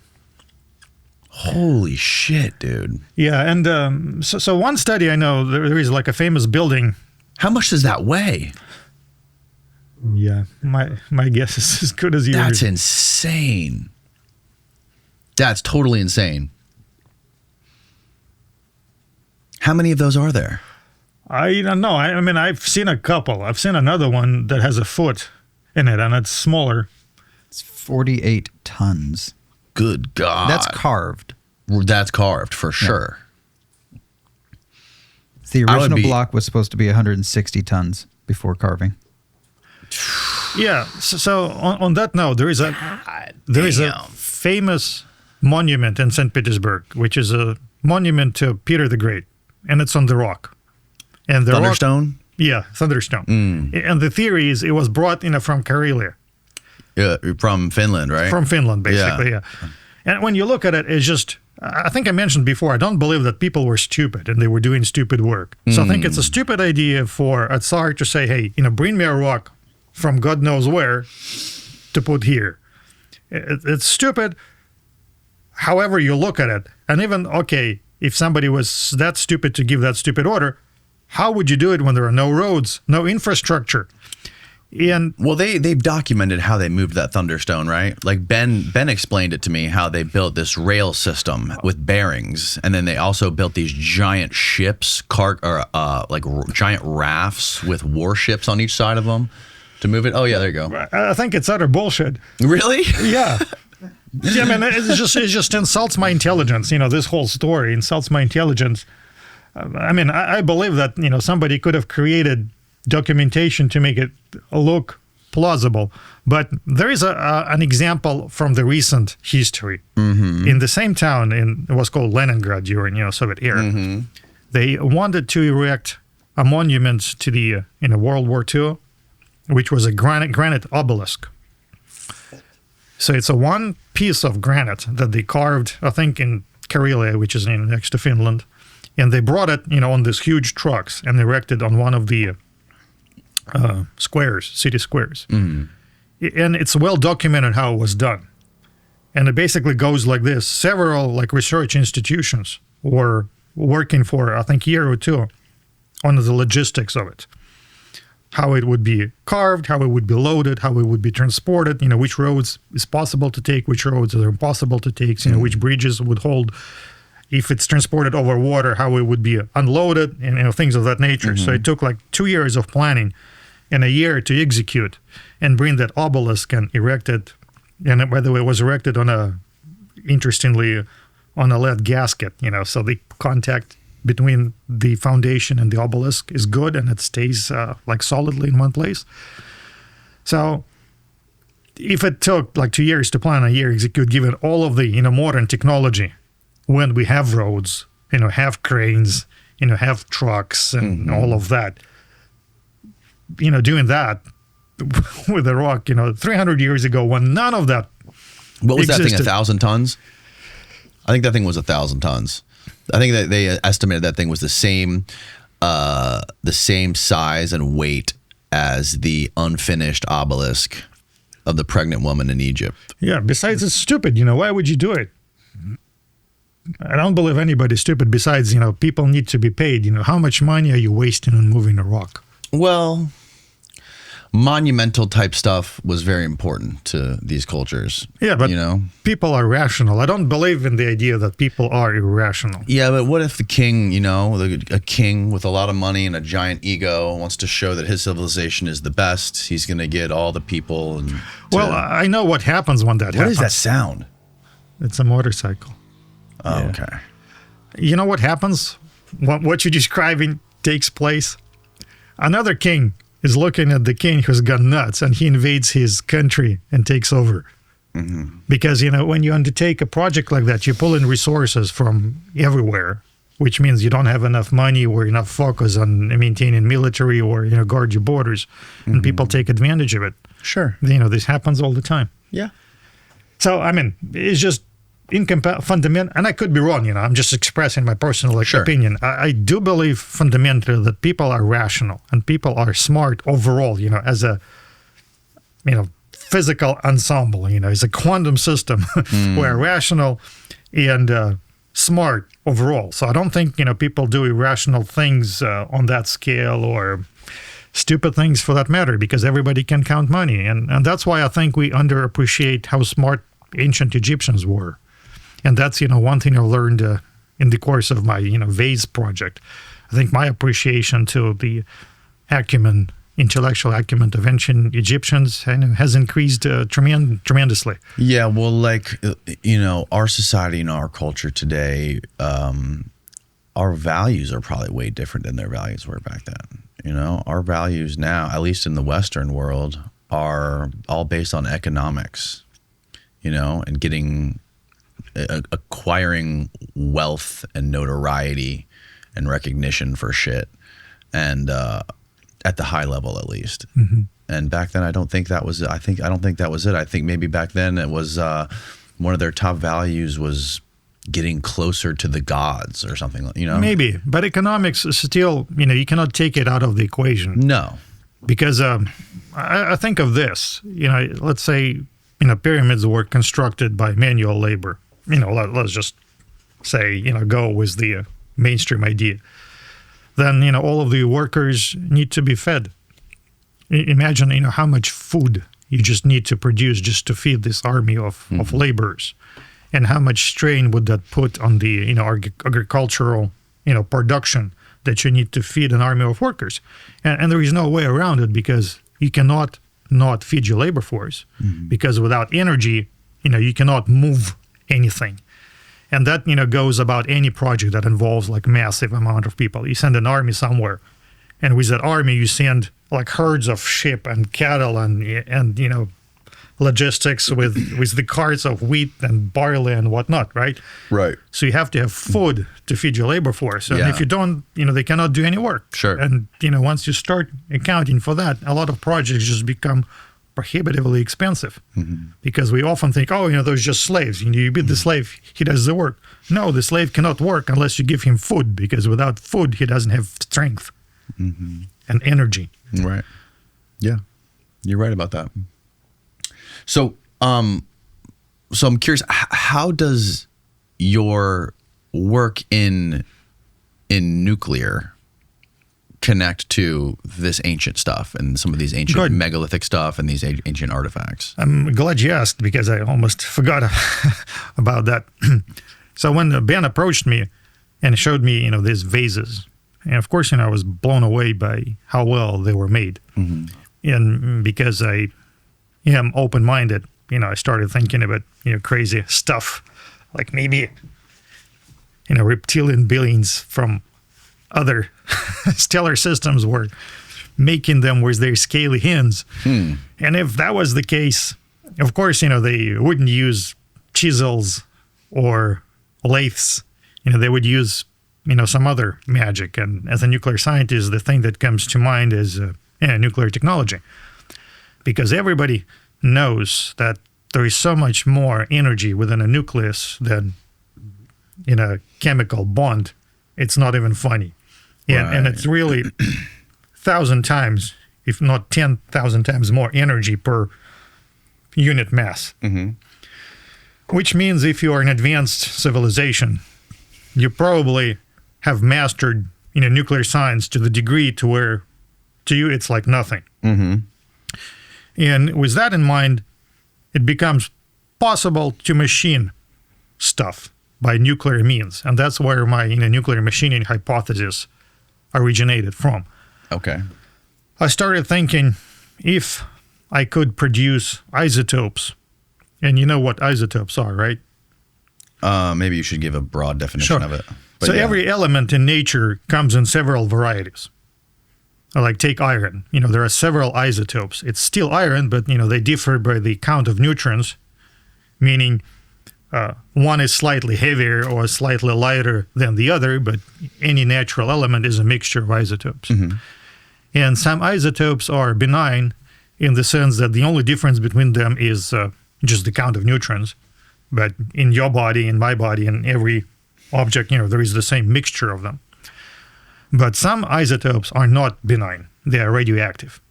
Holy shit, dude. Yeah, and so one study I know, there is a famous building. How much does that weigh? Yeah, my guess is as good as yours. That's insane. That's totally insane. How many of those are there? I don't know. I mean, I've seen a couple. I've seen another one that has a foot in it, and it's smaller. It's 48 tons. Good God. That's carved. That's carved for sure. The original block was supposed to be 160 tons before carving. Yeah. So on that note, there is a famous monument in St. Petersburg, which is a monument to Peter the Great, and it's on the rock. And the Thunderstone? Yeah, Thunderstone. And the theory is it was brought from Karelia. Yeah, from Finland, right? From Finland, basically, yeah. And when you look at it, it's just, I think I mentioned before, I don't believe that people were stupid and they were doing stupid work. So I think it's a stupid idea for a Tsar to say, hey, bring me a rock from God knows where to put here. It's stupid, however you look at it. And even, okay, if somebody was that stupid to give that stupid order, how would you do it when there are no roads, no infrastructure? And well, they've documented how they moved that Thunderstone, right? Ben explained it to me how they built this rail system with bearings, and then they also built these giant ships, giant rafts with warships on each side of them to move it. Oh yeah, there you go. I think it's utter bullshit. Really? Yeah. Yeah, I mean, it just insults my intelligence. This whole story insults my intelligence. I mean, I believe that somebody could have created documentation to make it look plausible, but there is an example from the recent history. In the same town, it was called Leningrad during Soviet era. They wanted to erect a monument to the World War II, which was a granite obelisk. So it's one piece of granite that they carved, I think, in Karelia, which is next to Finland, and they brought it on these huge trucks and erected on one of the squares, city squares. And it's well documented how it was done. And it basically goes like this. Several research institutions were working for, I think, a year or two on the logistics of it. How it would be carved, how it would be loaded, how it would be transported, which roads is possible to take, which roads are impossible to take, which bridges would hold, if it's transported over water, how it would be unloaded, and things of that nature. So it took 2 years of planning and a year to execute and bring that obelisk and erect it. And by the way, it was erected on a lead gasket, so the contact between the foundation and the obelisk is good, and it stays solidly in one place. So if it took 2 years to plan, a year execute, given all of the modern technology, when we have roads, have cranes, have trucks and all of that, doing that with a rock, 300 years ago when none of that What was that thing? existed. 1,000 tons? I think that thing was 1,000 tons. I think that they estimated that thing was the same size and weight as the unfinished obelisk of the pregnant woman in Egypt. Yeah, besides it's stupid, why would you do it? I don't believe anybody's stupid. Besides, people need to be paid. How much money are you wasting on moving a rock? Well, monumental type stuff was very important to these cultures. Yeah, but people are rational. I don't believe in the idea that people are irrational. Yeah, but what if the king, a king with a lot of money and a giant ego wants to show that his civilization is the best? He's going to get all the people. And Well, I know what happens when that what happens. is that sound? It's a motorcycle. Oh, Yeah. okay. You know what happens? What you're describing takes place. Another king is looking at the king who's gone nuts, and he invades his country and takes over. Because, when you undertake a project like that, you pull in resources from everywhere, which means you don't have enough money or enough focus on maintaining military or, guard your borders, and people take advantage of it. Sure. This happens all the time. Yeah. So, it's just fundamental, and I could be wrong, I'm just expressing my personal Sure. opinion. I do believe fundamentally that people are rational and people are smart overall, as a, physical ensemble, as a quantum system. We're rational and smart overall. So I don't think, people do irrational things on that scale or stupid things for that matter, because everybody can count money. And that's why I think we underappreciate how smart ancient Egyptians were. And that's, one thing I learned in the course of my, vase project. I think my appreciation to the intellectual acumen of ancient Egyptians has increased tremendously. Yeah, well, our society and our culture today, our values are probably way different than their values were back then. Our values now, at least in the Western world, are all based on economics, and acquiring wealth and notoriety and recognition for shit, and at the high level at least. And back then, I don't think that was it. I don't think that was it. I think maybe back then it was one of their top values was getting closer to the gods or something. Maybe, but economics is still, you cannot take it out of the equation. No. Because I think of this, let's say, pyramids were constructed by manual labor. Let's just say, go with the mainstream idea. Then, all of the workers need to be fed. Imagine, how much food you just need to produce just to feed this army of laborers. And how much strain would that put on the, agricultural, production that you need to feed an army of workers. And there is no way around it, because you cannot not feed your labor force. Because without energy, you cannot move anything. And that, goes about any project that involves like massive amount of people. You send an army somewhere, and with that army, you send like herds of sheep and cattle and logistics with the carts of wheat and barley and whatnot, right? Right. So you have to have food to feed your labor force. And if you don't, they cannot do any work. Sure. And, once you start accounting for that, a lot of projects just become prohibitively expensive, because we often think, those are just slaves. You beat the slave, he does the work. No, the slave cannot work unless you give him food, because without food, he doesn't have strength and energy. Right. Yeah, you're right about that. So, so I'm curious, how does your work in nuclear connect to this ancient stuff and some of these ancient megalithic stuff and these ancient artifacts? I'm glad you asked, because I almost forgot about that. So when Ben approached me and showed me, these vases, and of course, I was blown away by how well they were made. And because I am open-minded, I started thinking about, crazy stuff, like maybe, reptilian beings from other stellar systems were making them with their scaly hands. And if that was the case, of course, they wouldn't use chisels or lathes. They would use, some other magic. And as a nuclear scientist, the thing that comes to mind is nuclear technology. because everybody knows that there is so much more energy within a nucleus than in a chemical bond. It's not even funny. And it's really 1,000 times, if not 10,000 times more energy per unit mass. Which means if you are an advanced civilization, you probably have mastered nuclear science to the degree to where to you it's like nothing. And with that in mind, it becomes possible to machine stuff by nuclear means. And that's where my nuclear machining hypothesis originated from. Okay. I started thinking, if I could produce isotopes, and you know what isotopes are, right? Maybe you should give a broad definition of it. But So every element in nature comes in several varieties. Like take iron. There are several isotopes. It's still iron, but they differ by the count of neutrons, meaning one is slightly heavier or slightly lighter than the other, but any natural element is a mixture of isotopes. And some isotopes are benign in the sense that the only difference between them is just the count of neutrons. But in your body, in my body, in every object, there is the same mixture of them. But some isotopes are not benign. They are radioactive.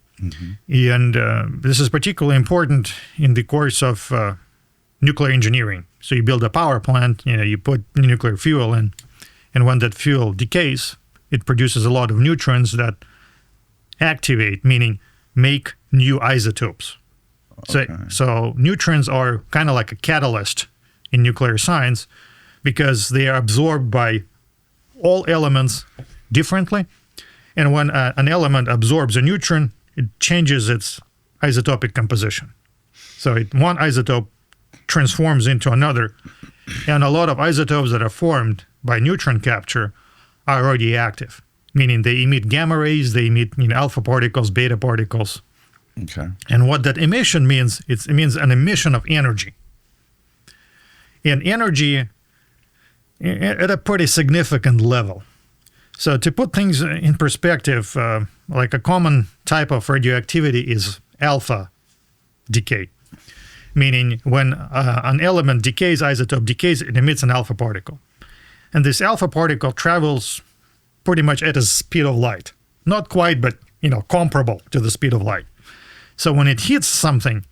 And this is particularly important in the course of nuclear engineering. So you build a power plant, you put nuclear fuel in, and when that fuel decays, it produces a lot of neutrons that activate, meaning make new isotopes. So neutrons are kind of like a catalyst in nuclear science because they are absorbed by all elements differently. And when an element absorbs a neutron, it changes its isotopic composition. So one isotope transforms into another. And a lot of isotopes that are formed by neutron capture are radioactive, meaning they emit gamma rays, they emit alpha particles, beta particles. Okay. And what that emission means, it means an emission of energy. And energy at a pretty significant level. So to put things in perspective, like a common type of radioactivity is alpha decay, meaning when an element decays, isotope decays, it emits an alpha particle. And this alpha particle travels pretty much at the speed of light. Not quite, but comparable to the speed of light. So when it hits something,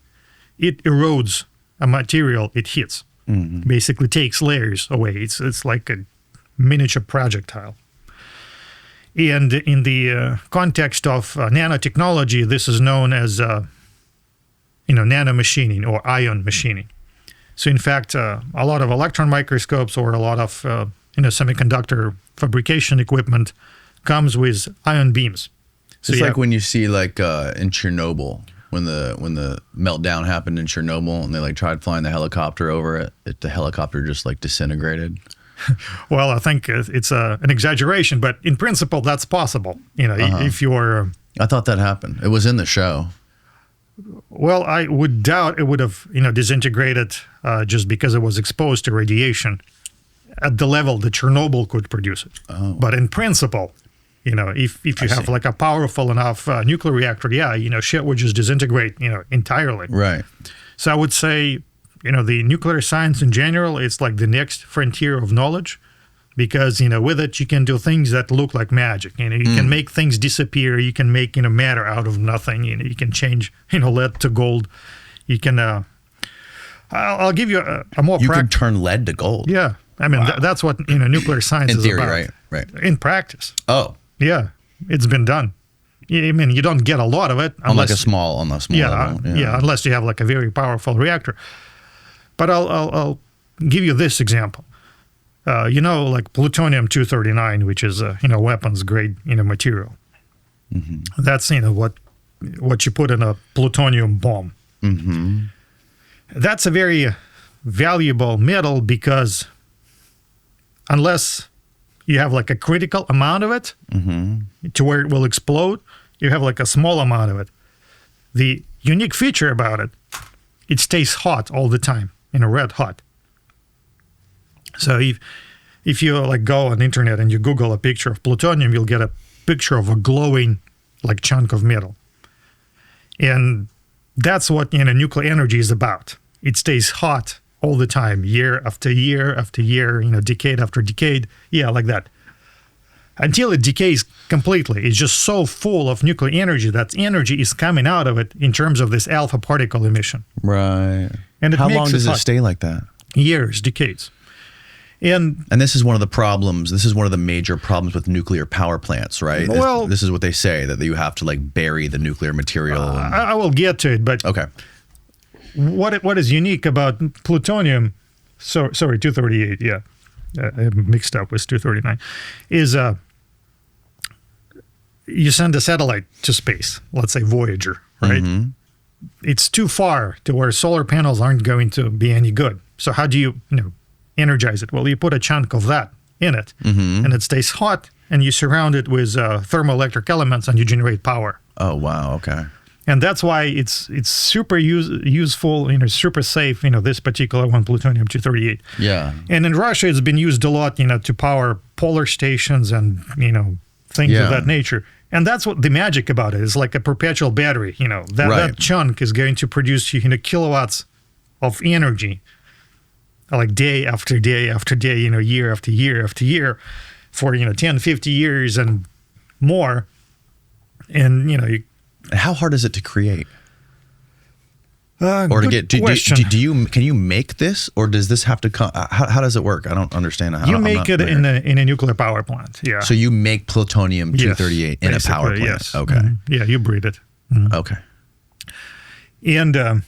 it erodes a material it hits. Basically takes layers away. It's like a miniature projectile. And in the context of nanotechnology, this is known as nanomachining or ion machining. So in fact, a lot of electron microscopes or a lot of semiconductor fabrication equipment comes with ion beams. So it's like when you see in Chernobyl, when the meltdown happened in Chernobyl and they tried flying the helicopter over it, the helicopter just disintegrated. Well, I think it's an exaggeration, but in principle, that's possible. If you're... I thought that happened. It was in the show. Well, I would doubt it would have, disintegrated just because it was exposed to radiation at the level that Chernobyl could produce it. Oh. But in principle, if you have a powerful enough nuclear reactor, shit would just disintegrate, entirely. Right. So I would say, the nuclear science in general, it's like the next frontier of knowledge because, with it, you can do things that look like magic. You can make things disappear. You can make, matter out of nothing. You can change, lead to gold. You can, I'll give you a more... You can turn lead to gold. Yeah. I mean, that's what, nuclear science is theory, about. right. In practice. Oh. Yeah. It's been done. I mean, you don't get a lot of it. On a small level. Yeah, unless you have a very powerful reactor. But I'll give you this example. Plutonium-239, which is weapons grade material. That's what you put in a plutonium bomb. That's a very valuable metal because unless you have a critical amount of it to where it will explode, you have a small amount of it. The unique feature about it, it stays hot all the time. Red hot. So if you go on the internet and you Google a picture of plutonium, you'll get a picture of a glowing chunk of metal. And that's what nuclear energy is about. It stays hot all the time, year after year after year, decade after decade. Yeah, like that. Until it decays completely. It's just so full of nuclear energy that energy is coming out of it in terms of this alpha particle emission. Right. And how long does it stay like that? Years, decades. And this is one of the problems. This is one of the major problems with nuclear power plants, right? Well, this is what they say, that you have to like bury the nuclear material. I will get to it, but okay. What is unique about plutonium? Sorry, 238. Yeah, I mixed up with 239. Is you send a satellite to space, let's say Voyager, right? Mm-hmm. It's too far to where solar panels aren't going to be any good. So how do you energize it? Well, you put a chunk of that in it, mm-hmm. and it stays hot, and you surround it with thermoelectric elements, and you generate power. Oh wow! Okay. And that's why it's super useful, super safe. This particular one, plutonium-238. Yeah. And in Russia, it's been used a lot, to power polar stations and things of that nature. And that's what the magic about it is, like a perpetual battery. That chunk is going to produce kilowatts of energy, like day after day after day, year after year after year, for 10, 50 years and more. And how hard is it to create? Or to get? Can you make this, or does this have to come? How does it work? I don't understand. You make it in a nuclear power plant. Yeah. So you make plutonium-238 in a power plant. Yes. Okay. Mm-hmm. Yeah, you breed it. Mm-hmm. Okay. And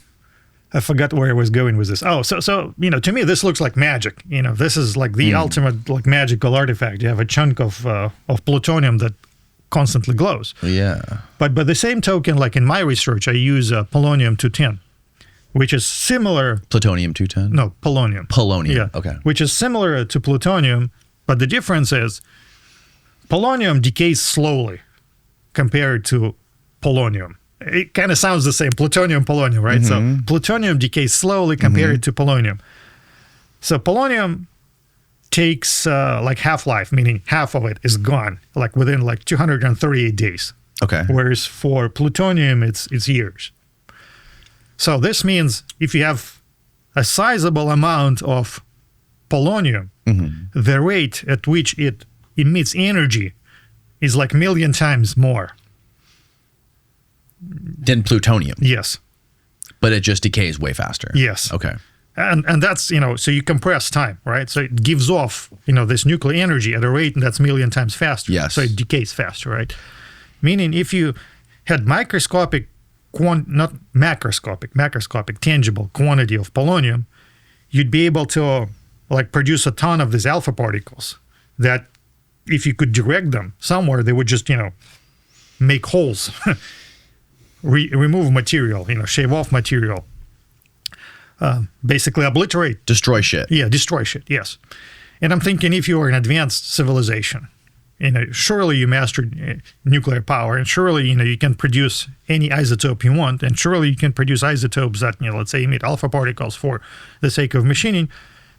I forgot where I was going with this. Oh, so to me this looks like magic. This is like the ultimate like magical artifact. You have a chunk of plutonium that constantly glows. Yeah. But by the same token, like in my research, I use polonium-210, which is similar. Plutonium-210? No, polonium. Polonium. Yeah. Okay. Which is similar to plutonium, but the difference is polonium decays slowly compared to polonium. It kind of sounds the same, plutonium, polonium, right? Mm-hmm. So plutonium decays slowly compared mm-hmm. to polonium. So polonium takes like half-life, meaning half of it is gone, like within like 238 days. Okay. Whereas for plutonium, it's years. So this means if you have a sizable amount of polonium, mm-hmm. the rate at which it emits energy is like 1,000,000 times more. Than plutonium? Yes. But it just decays way faster? Yes. Okay. And that's, so you compress time, right? So it gives off, this nuclear energy at a rate that's 1,000,000 times faster. Yes. So it decays faster, right? Meaning if you had microscopic, not macroscopic, tangible quantity of polonium, you'd be able to like produce a ton of these alpha particles that if you could direct them somewhere, they would just, make holes, remove material, shave off material. Basically obliterate. Destroy shit. Yeah, destroy shit, yes. And I'm thinking if you are an advanced civilization, surely you mastered nuclear power, and surely, you can produce any isotope you want, and surely you can produce isotopes that, let's say emit alpha particles for the sake of machining,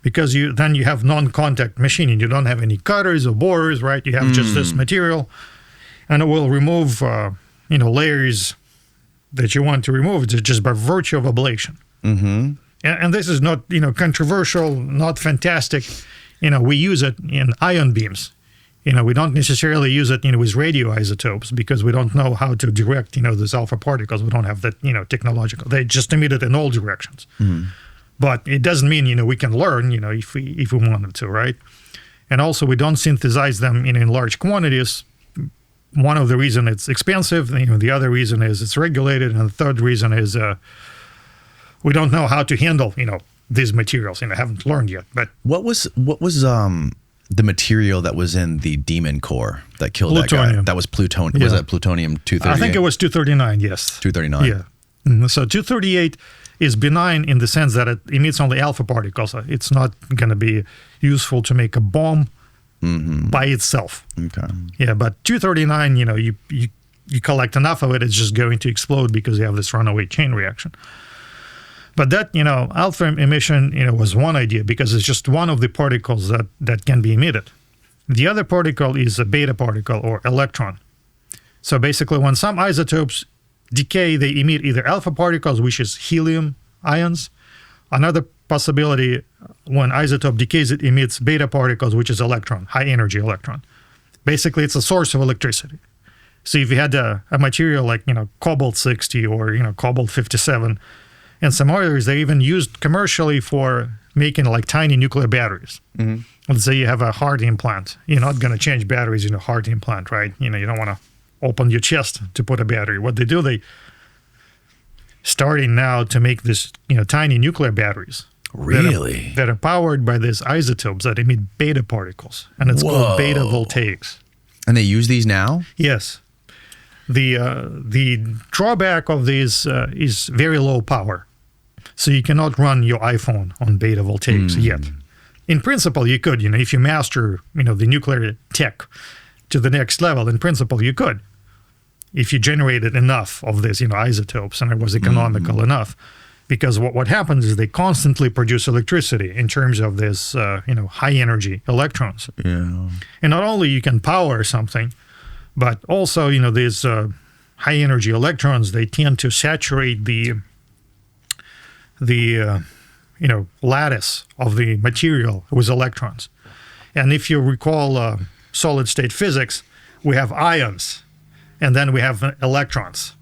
because then you have non-contact machining. You don't have any cutters or borers, right? You have just this material, and it will remove, layers that you want to remove just by virtue of ablation. Mm-hmm. And this is not, controversial, not fantastic. We use it in ion beams. We don't necessarily use it, with radioisotopes because we don't know how to direct, those alpha particles. We don't have that, technological. They just emit it in all directions. Mm-hmm. But it doesn't mean, we can learn, if we wanted to, right? And also we don't synthesize them in large quantities. One of the reasons it's expensive, the other reason is it's regulated, and the third reason is we don't know how to handle, these materials. Haven't learned yet. But what was the material that was in the demon core that killed plutonium. That guy? That was plutonium. Yeah. Was that plutonium-238? I think it was 239. Yes. 239. Yeah. Mm-hmm. So 238 is benign in the sense that it emits only alpha particles. It's not going to be useful to make a bomb mm-hmm. by itself. Okay. Yeah, but 239, you collect enough of it, it's just going to explode because you have this runaway chain reaction. But that, alpha emission, was one idea because it's just one of the particles that can be emitted. The other particle is a beta particle or electron. So basically when some isotopes decay, they emit either alpha particles, which is helium ions. Another possibility, when isotope decays, it emits beta particles, which is electron, high energy electron. Basically, it's a source of electricity. So if you had a material like, cobalt 60 or, cobalt 57, and some others, they even used commercially for making like tiny nuclear batteries. Let's say you have a heart implant. You're not going to change batteries in a heart implant, right? You don't want to open your chest to put a battery. What they do, they starting now to make this, tiny nuclear batteries. Really? That are powered by these isotopes that emit beta particles. And it's called beta voltaics. And they use these now? Yes. The drawback of these is very low power. So you cannot run your iPhone on beta voltaics yet. In principle, you could, if you master, the nuclear tech to the next level, in principle, you could. If you generated enough of these, isotopes and it was economical enough. Because what happens is they constantly produce electricity in terms of this, high energy electrons. Yeah. And not only you can power something, but also, these high energy electrons, they tend to saturate the lattice of the material with electrons. And if you recall solid state physics, we have ions and then we have electrons.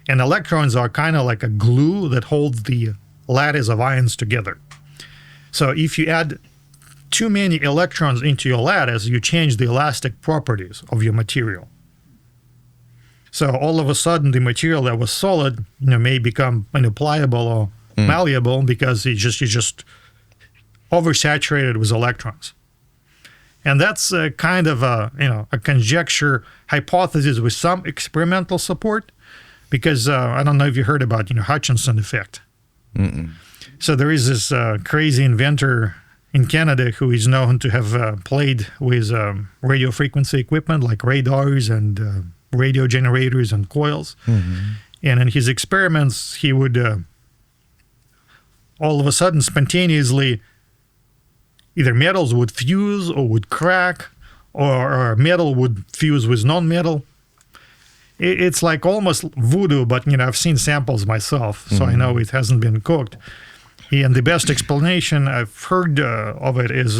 And electrons are kind of like a glue that holds the lattice of ions together. So if you add too many electrons into your lattice, you change the elastic properties of your material. So all of a sudden, the material that was solid, may become pliable or malleable because you just oversaturated with electrons. And that's kind of a conjecture hypothesis with some experimental support, because I don't know if you heard about Hutchinson effect. So there is this crazy inventor in Canada who is known to have played with radio frequency equipment like radars and radio generators and coils. And in his experiments, he would all of a sudden spontaneously, either metals would fuse or would crack, or metal would fuse with non-metal. It's like almost voodoo, but I've seen samples myself, so I know it hasn't been cooked. And the best explanation I've heard of it is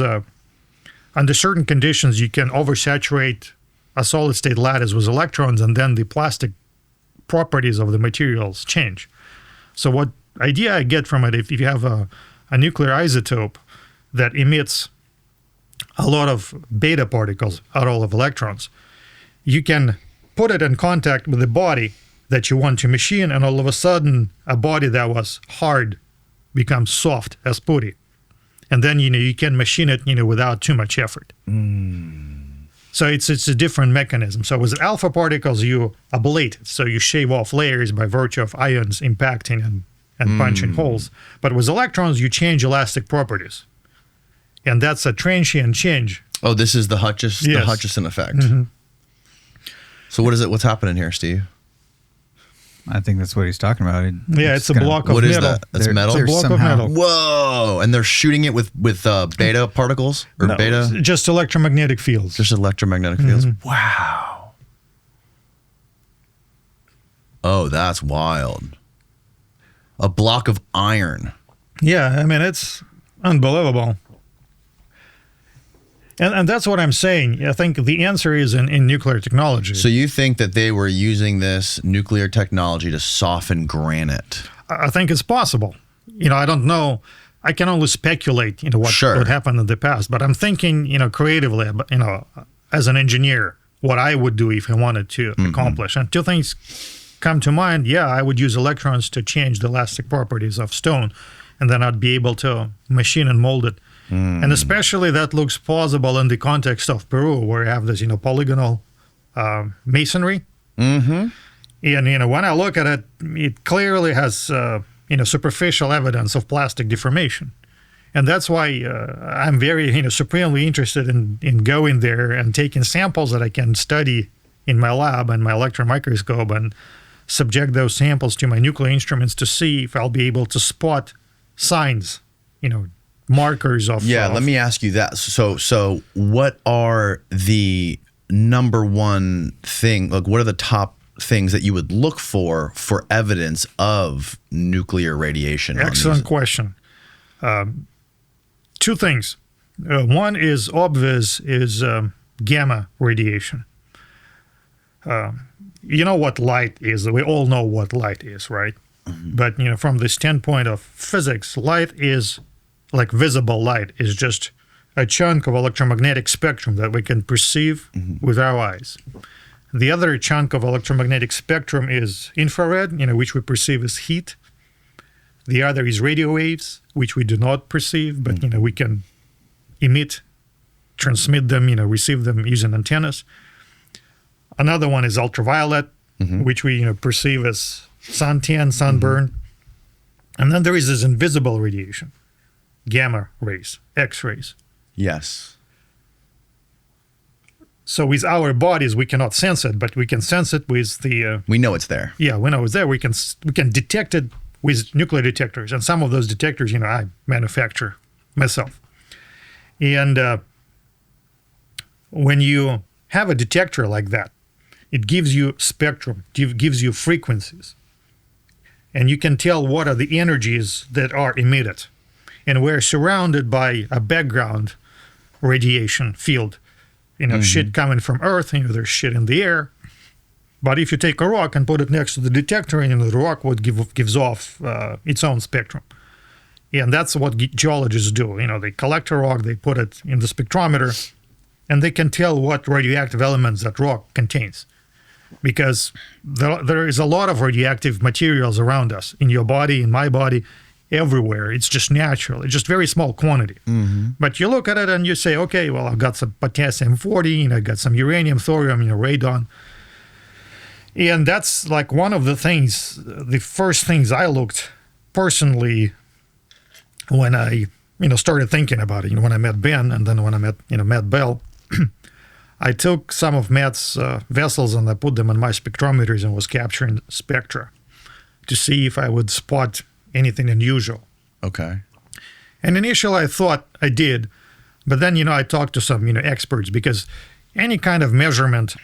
under certain conditions, you can oversaturate a solid state lattice with electrons, and then the plastic properties of the materials change. So what idea I get from it, if you have a nuclear isotope that emits a lot of beta particles out of electrons, you can put it in contact with the body that you want to machine, and all of a sudden a body that was hard becomes soft as putty. And then you can machine it without too much effort. So it's a different mechanism. So with alpha particles, you ablate it. So you shave off layers by virtue of ions impacting and punching holes. But with electrons, you change elastic properties. And that's a transient change. Oh, this is the Hutchison effect. So what is it? What's happening here, Steve? I think that's what he's talking about. It's a block of metal. What is that? That's metal? It's a block of metal. Whoa! And they're shooting it with beta particles? Or No, beta? just electromagnetic fields. Just electromagnetic fields? Wow. Oh, that's wild. A block of iron. Yeah, I mean, it's unbelievable. And that's what I'm saying. I think the answer is in nuclear technology. So you think that they were using this nuclear technology to soften granite? I think it's possible. I don't know. I can only speculate, what happened in the past. But I'm thinking, creatively, as an engineer, what I would do if I wanted to accomplish. And two things come to mind. Yeah, I would use electrons to change the elastic properties of stone, and then I'd be able to machine and mold it. And especially that looks plausible in the context of Peru, where you have this, polygonal masonry. And, when I look at it, it clearly has, superficial evidence of plastic deformation. And that's why I'm very, supremely interested in going there and taking samples that I can study in my lab and my electron microscope and subject those samples to my nuclear instruments to see if I'll be able to spot signs, markers of... let me ask you that. So what are the number one thing, like what are the top things that you would look for evidence of nuclear radiation? Excellent question. Two things. One is obvious, is gamma radiation. You know what light is. We all know what light is, right? Mm-hmm. But from the standpoint of physics, light is like visible light is just a chunk of electromagnetic spectrum that we can perceive with our eyes. The other chunk of electromagnetic spectrum is infrared, which we perceive as heat. The other is radio waves, which we do not perceive, but we can emit, transmit them, receive them using antennas. Another one is ultraviolet, which we perceive as suntan, sunburn. And then there is this invisible radiation, gamma rays, X-rays. Yes. So with our bodies, we cannot sense it, but we can sense it with the... we know it's there. Yeah, we know it's there. We can detect it with nuclear detectors. And some of those detectors, I manufacture myself. And when you have a detector like that, it gives you spectrum, gives you frequencies. And you can tell what are the energies that are emitted. And we're surrounded by a background radiation field. Shit coming from Earth, there's shit in the air. But if you take a rock and put it next to the detector, the rock would gives off its own spectrum. And that's what geologists do. They collect a rock, they put it in the spectrometer, and they can tell what radioactive elements that rock contains. Because there is a lot of radioactive materials around us, in your body, in my body, everywhere. It's just natural. It's just very small quantity. But you look at it and you say, okay, well, I've got some potassium-40, I got some uranium, thorium, radon. And that's like one of the things, the first things I looked personally when I, started thinking about it. When I met Ben and then when I met, Matt Bell, I took some of Matt's vessels and I put them in my spectrometers and was capturing spectra to see if I would spot anything unusual. Okay. And initially I thought I did, but then, I talked to some, experts, because any kind of measurement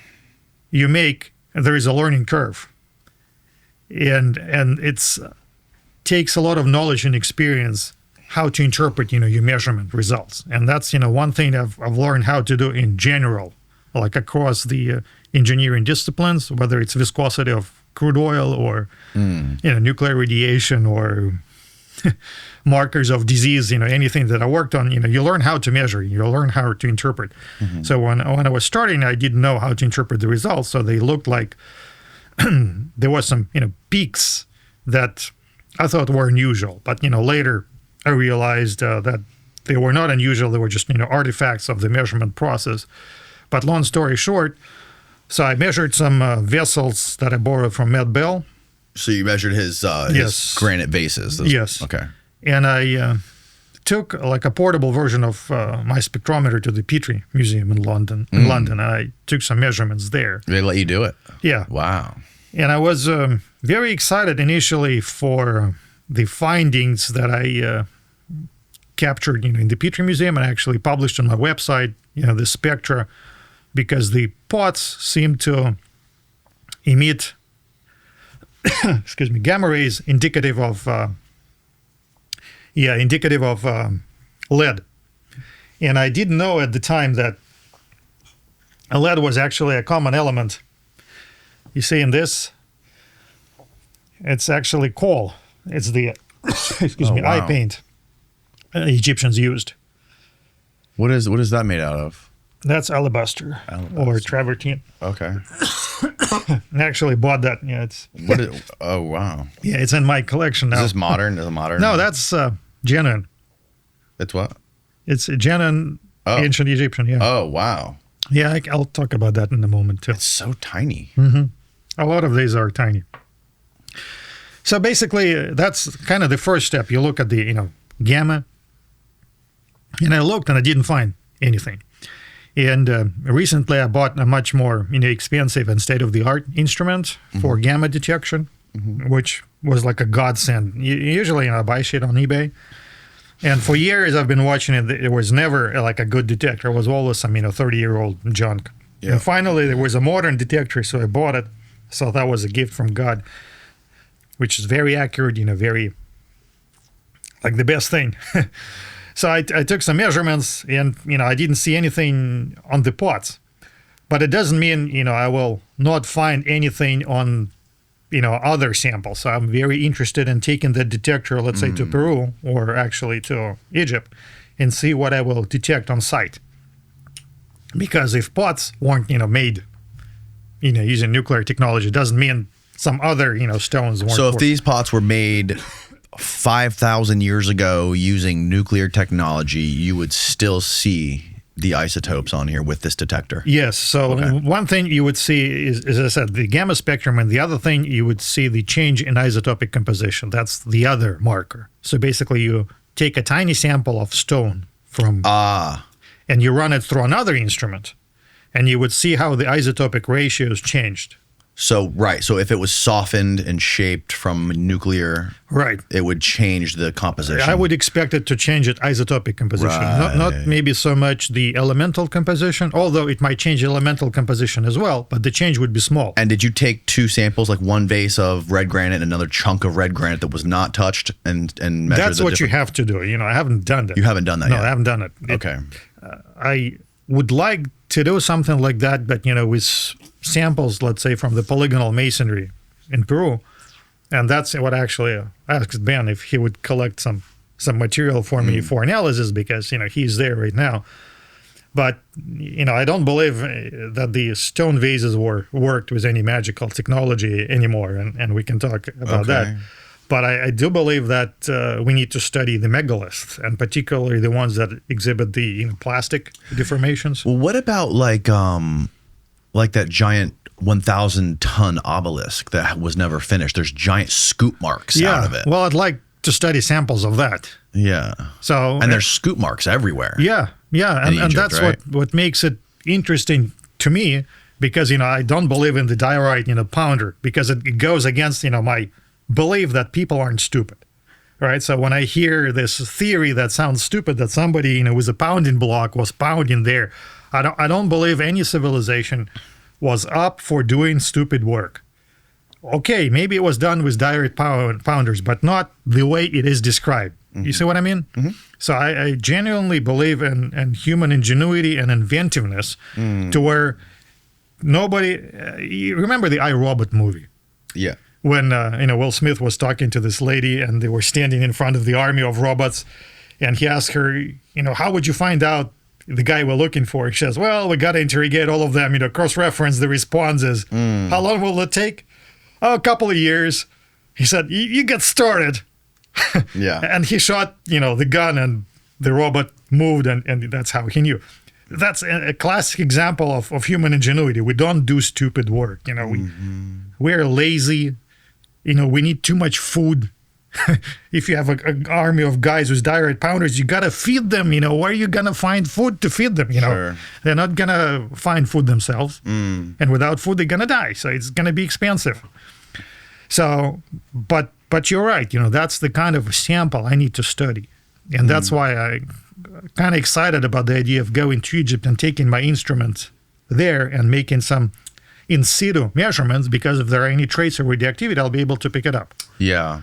you make, there is a learning curve. And it's takes a lot of knowledge and experience how to interpret, your measurement results. And that's, one thing I've learned how to do in general, like across the engineering disciplines, whether it's viscosity of crude oil or, nuclear radiation or markers of disease, anything that I worked on, you learn how to measure, you learn how to interpret. So when I was starting, I didn't know how to interpret the results. So they looked like there was some, peaks that I thought were unusual. But, later I realized that they were not unusual. They were just, artifacts of the measurement process. But long story short, so I measured some vessels that I borrowed from Matt Bell. So you measured his granite vases? Yes. Okay. And I took like a portable version of my spectrometer to the Petrie Museum in London. And I took some measurements there. They let you do it? Yeah. Wow. And I was very excited initially for the findings that I captured, in the Petrie Museum, and I actually published on my website, the spectra, because the pots seem to emit, gamma rays indicative of lead. And I didn't know at the time that lead was actually a common element. You see in this, it's actually coal. It's the, eye paint Egyptians used. What is that made out of? That's alabaster. Or travertine. Okay. I actually bought that. Yeah, oh, wow. Yeah, it's in my collection now. Is this modern? Is it modern? No, that's genuine. It's what? It's genuine ancient Egyptian, yeah. Oh, wow. Yeah, I'll talk about that in a moment, too. It's so tiny. A lot of these are tiny. So basically, that's kind of the first step. You look at the, gamma. And I looked and I didn't find anything. And recently I bought a much more expensive and state-of-the-art instrument for gamma detection, which was like a godsend. Usually I buy shit on eBay. And for years I've been watching it. It was never like a good detector. It was always some 30-year-old junk. Yeah. And finally there was a modern detector, so I bought it. So that was a gift from God, which is very accurate, very like the best thing. So I took some measurements, and I didn't see anything on the pots, but it doesn't mean I will not find anything on other samples. So I'm very interested in taking the detector, let's say, to Peru or actually to Egypt, and see what I will detect on site. Because if pots weren't made using nuclear technology, doesn't mean some other stones weren't. So if these pots were made 5,000 years ago using nuclear technology, you would still see the isotopes on here with this detector. Yes. So one thing you would see is, as I said, the gamma spectrum, and the other thing you would see the change in isotopic composition. That's the other marker. So basically, you take a tiny sample of stone from and you run it through another instrument, and you would see how the isotopic ratios changed. So if it was softened and shaped from nuclear, it would change the composition. I would expect it to change its isotopic composition, not maybe so much the elemental composition, although it might change elemental composition as well, but the change would be small. And did you take two samples, like one vase of red granite and another chunk of red granite that was not touched, and measure That's what you have to do. I haven't done that. You haven't done that yet? No, I haven't done it. Okay. I would like to do something like that, but with samples, let's say, from the polygonal masonry in Peru, and that's what I actually asked Ben if he would collect some material for me for analysis, because he's there right now. But I don't believe that the stone vases worked with any magical technology anymore, and we can talk about that. But I do believe that we need to study the megaliths, and particularly the ones that exhibit the plastic deformations. Well, what about like that giant 1,000-ton obelisk that was never finished? There's giant scoop marks out of it. Well, I'd like to study samples of that. Yeah. So and there's scoop marks everywhere. Yeah, and Egypt, that's right? what makes it interesting to me, because I don't believe in the diorite pounder, because it goes against my believe that people aren't stupid, right? So when I hear this theory that sounds stupid, that somebody with a pounding block was pounding there, I don't believe any civilization was up for doing stupid work. Okay, maybe it was done with diorite pounders, but not the way it is described. You see what I mean? So I genuinely believe in human ingenuity and inventiveness to where nobody. You remember the iRobot movie? Yeah. When Will Smith was talking to this lady, and they were standing in front of the army of robots, and he asked her, how would you find out the guy we're looking for? She says, well, we got to interrogate all of them, cross-reference the responses. How long will it take? Oh, a couple of years. He said, you get started. Yeah. And he shot, the gun, and the robot moved, and that's how he knew. That's a classic example of human ingenuity. We don't do stupid work. We're lazy. We need too much food. If you have an army of guys with diorite pounders, you got to feed them. Where are you going to find food to feed them? Sure. They're not going to find food themselves. And without food, they're going to die. So it's going to be expensive. So, but you're right. That's the kind of sample I need to study. And that's why I'm kind of excited about the idea of going to Egypt and taking my instruments there and making some in situ measurements, because if there are any trace of radioactivity, I'll be able to pick it up. Yeah.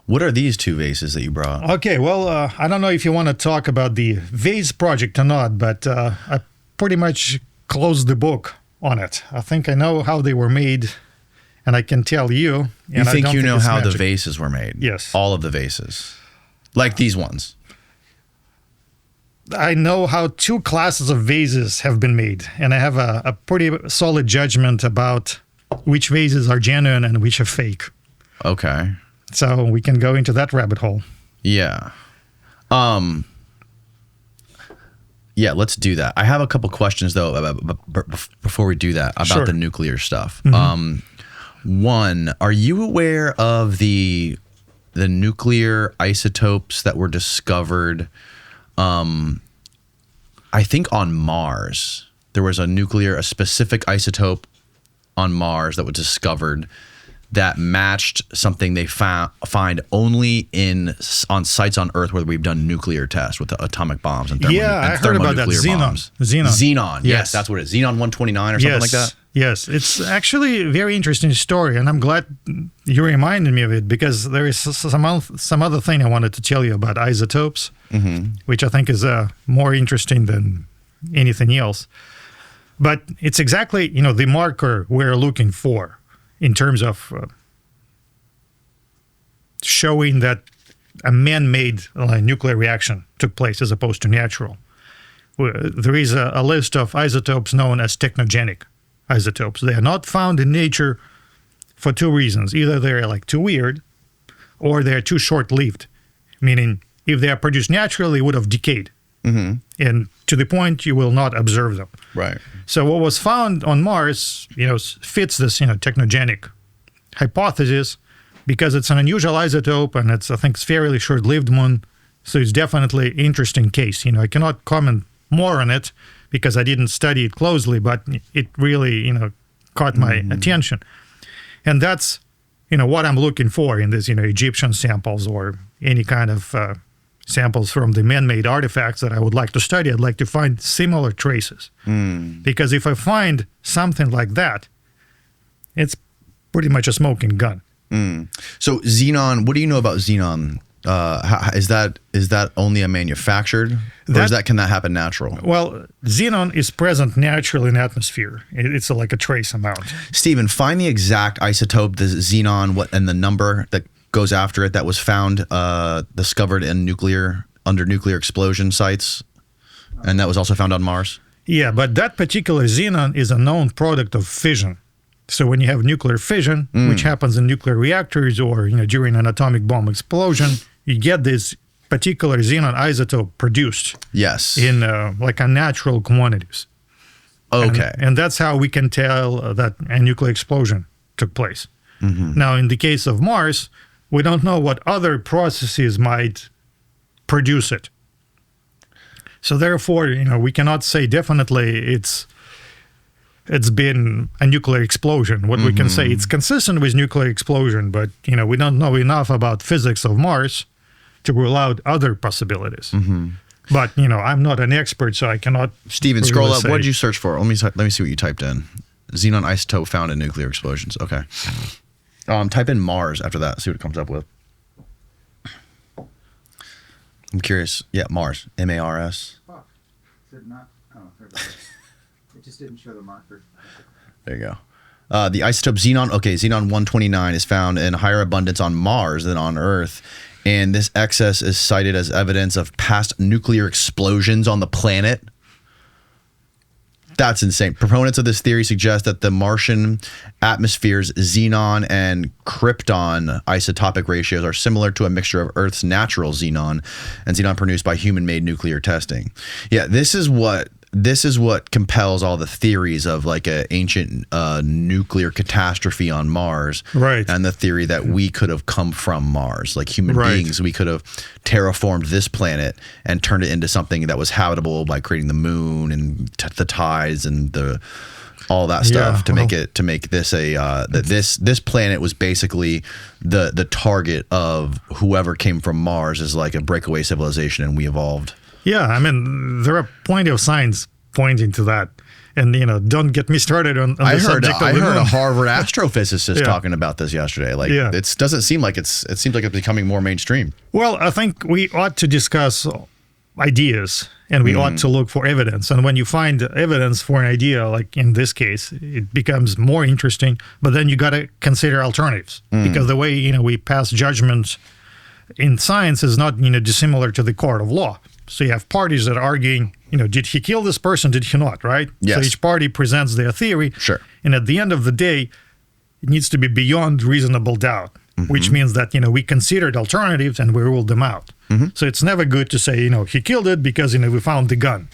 What are these two vases that you brought? Okay, well, I don't know if you want to talk about the vase project or not, but I pretty much closed the book on it. I think I know how they were made, and I can tell you. You think you know how the vases were made? Yes. All of the vases. Like these ones. I know how two classes of vases have been made, and I have a pretty solid judgment about which vases are genuine and which are fake. Okay. So we can go into that rabbit hole. Yeah. Yeah, let's do that. I have a couple questions, though, before we do that, about the nuclear stuff. One, are you aware of the nuclear isotopes that were discovered, I think on Mars? There was a specific isotope on Mars that was discovered that matched something they find only on sites on Earth where we've done nuclear tests with the atomic bombs and I heard about that. Xenon. Xenon. Yes, that's what it is. Xenon 129 or something like that. Yes, it's actually a very interesting story, and I'm glad you reminded me of it because there is some other thing I wanted to tell you about isotopes, which I think is more interesting than anything else. But it's exactly, the marker we're looking for in terms of showing that a man-made nuclear reaction took place as opposed to natural. There is a list of isotopes known as technogenic isotopes. They are not found in nature for two reasons. Either they're too weird or they're too short-lived, meaning if they are produced naturally, they would have decayed. And to the point you will not observe them. Right. So what was found on Mars, fits this, technogenic hypothesis because it's an unusual isotope and I think it's fairly short-lived one. So it's definitely an interesting case. I cannot comment more on it because I didn't study it closely, but it really, caught my attention. And that's, what I'm looking for in these, Egyptian samples or any kind of samples from the man-made artifacts that I would like to study. I'd like to find similar traces. Because if I find something like that, it's pretty much a smoking gun. So xenon, what do you know about xenon? Is that only a manufactured, or can that happen natural? Well, xenon is present naturally in the atmosphere. It's like a trace amount. Stephen, find the exact isotope, the xenon, and the number that goes after it that was found, discovered in under nuclear explosion sites, and that was also found on Mars. Yeah, but that particular xenon is a known product of fission. So when you have nuclear fission, which happens in nuclear reactors or during an atomic bomb explosion, you get this particular xenon isotope produced. Yes. In unnatural quantities. Okay. And that's how we can tell that a nuclear explosion took place. Now, in the case of Mars, we don't know what other processes might produce it. So therefore, we cannot say definitely it's been a nuclear explosion. What we can say, it's consistent with nuclear explosion, but we don't know enough about physics of Mars to rule out other possibilities. But I'm not an expert, so I cannot. Stephen, scroll up. What did you search for? Let me see what you typed in. Xenon isotope found in nuclear explosions. Okay. Type in Mars after that. See what it comes up with. I'm curious. Yeah, Mars. M-A-R-S. Fuck. Is it not? Oh, there it is. It just didn't show the marker. There you go. The isotope xenon, xenon 129 is found in higher abundance on Mars than on Earth. And this excess is cited as evidence of past nuclear explosions on the planet. That's insane. Proponents of this theory suggest that the Martian atmosphere's xenon and krypton isotopic ratios are similar to a mixture of Earth's natural xenon and xenon produced by human-made nuclear testing. Yeah, this is what compels all the theories of an ancient nuclear catastrophe on Mars, right? And the theory that we could have come from Mars, like human beings, we could have terraformed this planet and turned it into something that was habitable by creating the moon and the tides and all that stuff to make this this planet was basically the target of whoever came from Mars as like a breakaway civilization, and we evolved. Yeah, I mean, there are plenty of signs pointing to that. And, don't get me started on the subject of the moon. I heard a Harvard astrophysicist talking about this yesterday. It doesn't seem like it seems like it's becoming more mainstream. Well, I think we ought to discuss ideas and we ought to look for evidence. And when you find evidence for an idea, like in this case, it becomes more interesting. But then you got to consider alternatives because the way, we pass judgments in science is not, dissimilar to the court of law. So you have parties that are arguing, did he kill this person? Did he not? Right? Yes. So each party presents their theory. Sure. And at the end of the day, it needs to be beyond reasonable doubt, which means that, we considered alternatives and we ruled them out. So it's never good to say, he killed it because, we found the gun.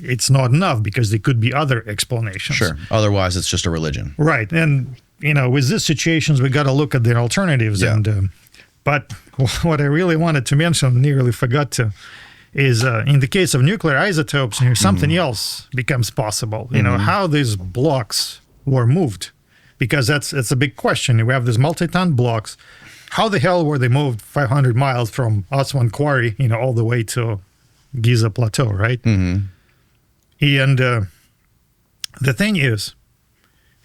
It's not enough because there could be other explanations. Sure. Otherwise, it's just a religion. Right. And, with these situations, we got to look at the alternatives. Yeah. And but what I really wanted to mention, nearly forgot to, is in the case of nuclear isotopes, something else becomes possible. How these blocks were moved, because that's a big question. We have these multi-ton blocks. How the hell were they moved 500 miles from Aswan Quarry, all the way to Giza Plateau, right? And the thing is,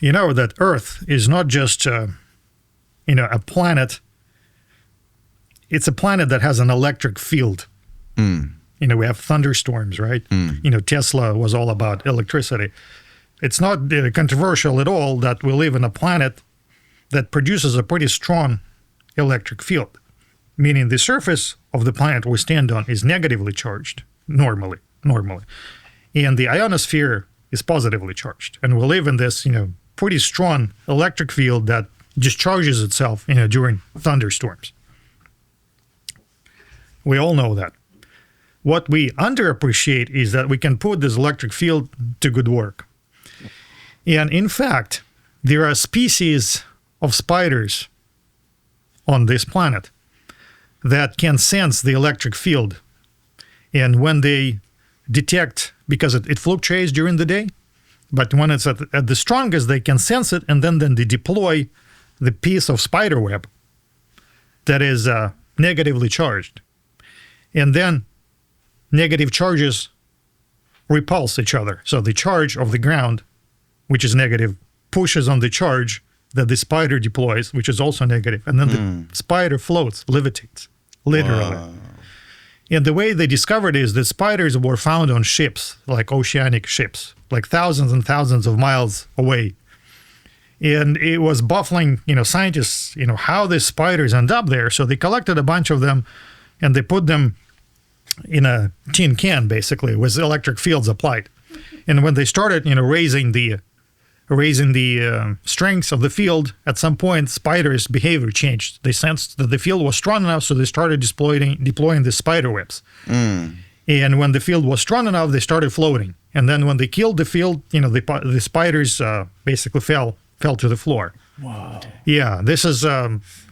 You know that Earth is not just, a planet. It's a planet that has an electric field. We have thunderstorms, right? Tesla was all about electricity. It's not controversial at all that we live in a planet that produces a pretty strong electric field, meaning the surface of the planet we stand on is negatively charged normally. And the ionosphere is positively charged. And we live in this, pretty strong electric field that discharges itself, during thunderstorms. We all know that. What we underappreciate is that we can put this electric field to good work. And in fact, there are species of spiders on this planet that can sense the electric field. And when they detect, because it fluctuates during the day, but when it's at the strongest, they can sense it, and then they deploy the piece of spider web that is negatively charged. And then negative charges repulse each other. So the charge of the ground, which is negative, pushes on the charge that the spider deploys, which is also negative. And then the spider floats, levitates, literally. Wow. And the way they discovered is that spiders were found on ships, like oceanic ships, like thousands and thousands of miles away. And it was baffling, scientists, how the spiders end up there. So they collected a bunch of them and they put them in a tin can, basically, with electric fields applied. And when they started, raising the strengths of the field, at some point, spiders' behavior changed. They sensed that the field was strong enough, so they started deploying the spider webs. And when the field was strong enough, they started floating. And then when they killed the field, the spiders basically fell to the floor. Wow. Yeah, this is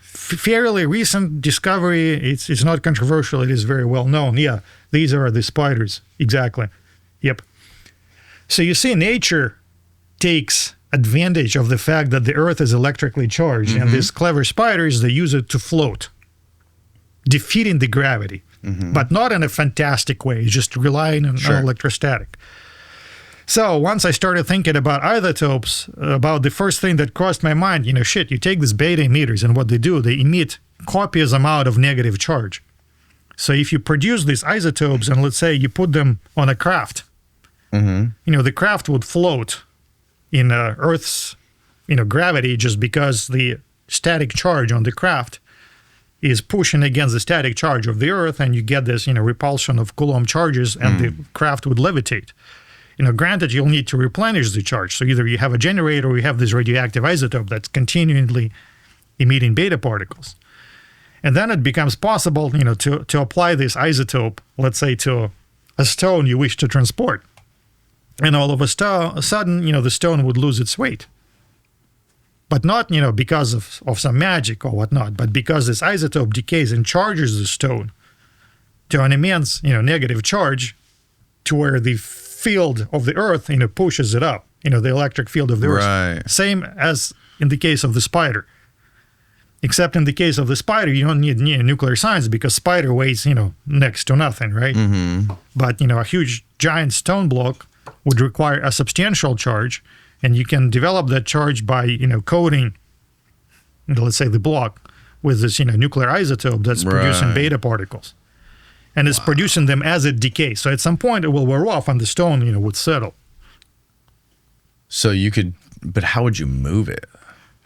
fairly recent discovery. It's not controversial. It is very well known. Yeah, these are the spiders. Exactly. Yep. So you see, nature takes advantage of the fact that the Earth is electrically charged, and these clever spiders, they use it to float, defeating the gravity, but not in a fantastic way, just relying on electrostatic. So once I started thinking about isotopes, about the first thing that crossed my mind, you take these beta emitters, and what they do, they emit copious amount of negative charge. So if you produce these isotopes, and let's say you put them on a craft, the craft would float in Earth's, gravity, just because the static charge on the craft is pushing against the static charge of the Earth, and you get this, repulsion of Coulomb charges, and the craft would levitate. Granted, you'll need to replenish the charge. So either you have a generator or you have this radioactive isotope that's continually emitting beta particles. And then it becomes possible, to apply this isotope, let's say, to a stone you wish to transport. And all of a sudden, the stone would lose its weight. But not, because of some magic or whatnot, but because this isotope decays and charges the stone to an immense, negative charge, to where the field of the Earth, pushes it up, the electric field of the Earth. Same as in the case of the spider. Except in the case of the spider, you don't need nuclear science, because spider weighs, next to nothing, right? But, a huge giant stone block would require a substantial charge, and you can develop that charge by, coating, let's say, the block with this, nuclear isotope that's producing beta particles. And it's producing them as it decays. So at some point, it will wear off, and the stone, would settle. So you could, but how would you move it?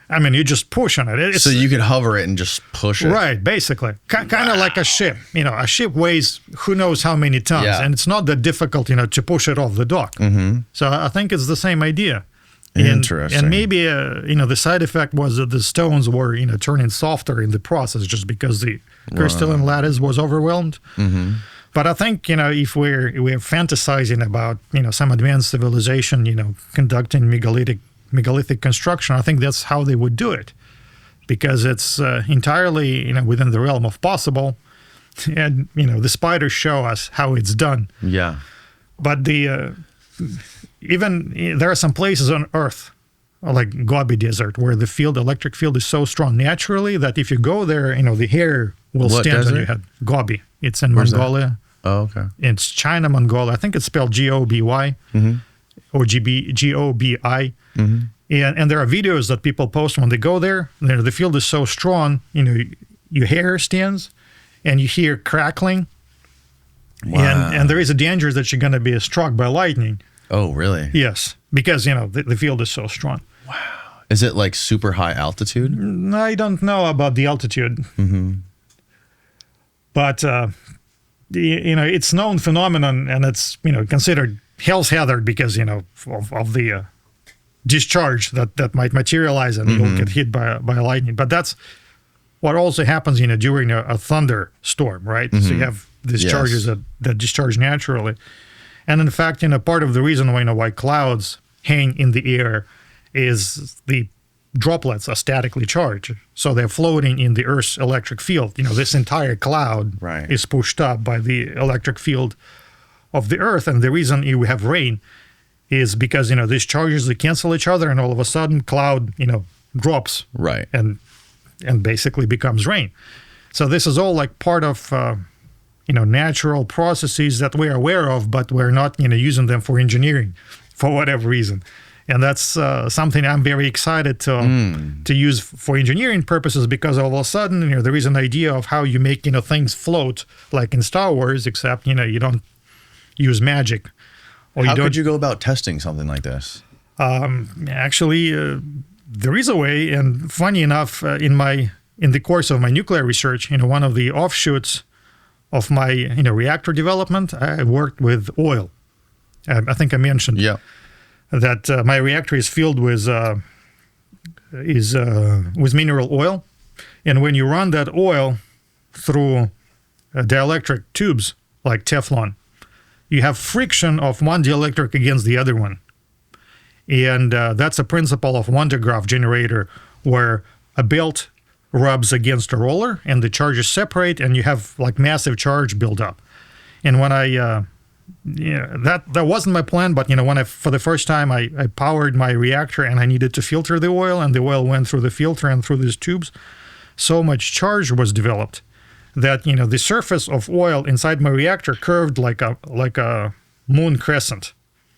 I mean, you just push on it. So you could hover it and just push it? Right, basically. Kind of like a ship. A ship weighs who knows how many tons, and it's not that difficult, to push it off the dock. So I think it's the same idea. Interesting. And maybe, the side effect was that the stones were, turning softer in the process, just because the crystalline lattice was overwhelmed. But I think, if we're fantasizing about, some advanced civilization, conducting megalithic construction, I think that's how they would do it, because it's entirely, within the realm of possible. And, the spiders show us how it's done. Yeah. But even there are some places on Earth, like Gobi Desert, where the electric field is so strong naturally that if you go there, the hair will stand on your head. Gobi. It's in Mongolia. Oh, okay. It's China, Mongolia. I think it's spelled Goby or Gobi. And there are videos that people post when they go there. The field is so strong, your hair stands and you hear crackling. Wow. And there is a danger that you're going to be struck by lightning. Oh, really? Yes, because, the field is so strong. Is it like super high altitude? I don't know about the altitude. Mm-hmm. But, it's known phenomenon, and it's, considered hell's hazard because, of the discharge that might materialize and you'll get hit by lightning. But that's what also happens, during a thunderstorm, right? So you have these charges that discharge naturally. And in fact, part of the reason why clouds hang in the air is the droplets are statically charged. So they're floating in the Earth's electric field. This entire cloud is pushed up by the electric field of the Earth. And the reason you have rain is because, these charges, they cancel each other, and all of a sudden cloud, drops. Right. And basically becomes rain. So this is all like part of, natural processes that we're aware of, but we're not, using them for engineering for whatever reason. And that's something I'm very excited to use for engineering purposes, because all of a sudden, there is an idea of how you make, things float like in Star Wars, except, you don't use magic. Or How could you go about testing something like this? Actually, there is a way, and funny enough, in the course of my nuclear research, one of the offshoots of my reactor development, I worked with oil. I think I mentioned that my reactor is filled with mineral oil, and when you run that oil through dielectric tubes like Teflon, you have friction of one dielectric against the other one. And that's a principle of Van de Graaff generator, where a belt rubs against a roller and the charges separate and you have like massive charge build up. And when that wasn't my plan, but when for the first time I powered my reactor and I needed to filter the oil, and the oil went through the filter and through these tubes, so much charge was developed that the surface of oil inside my reactor curved like a moon crescent.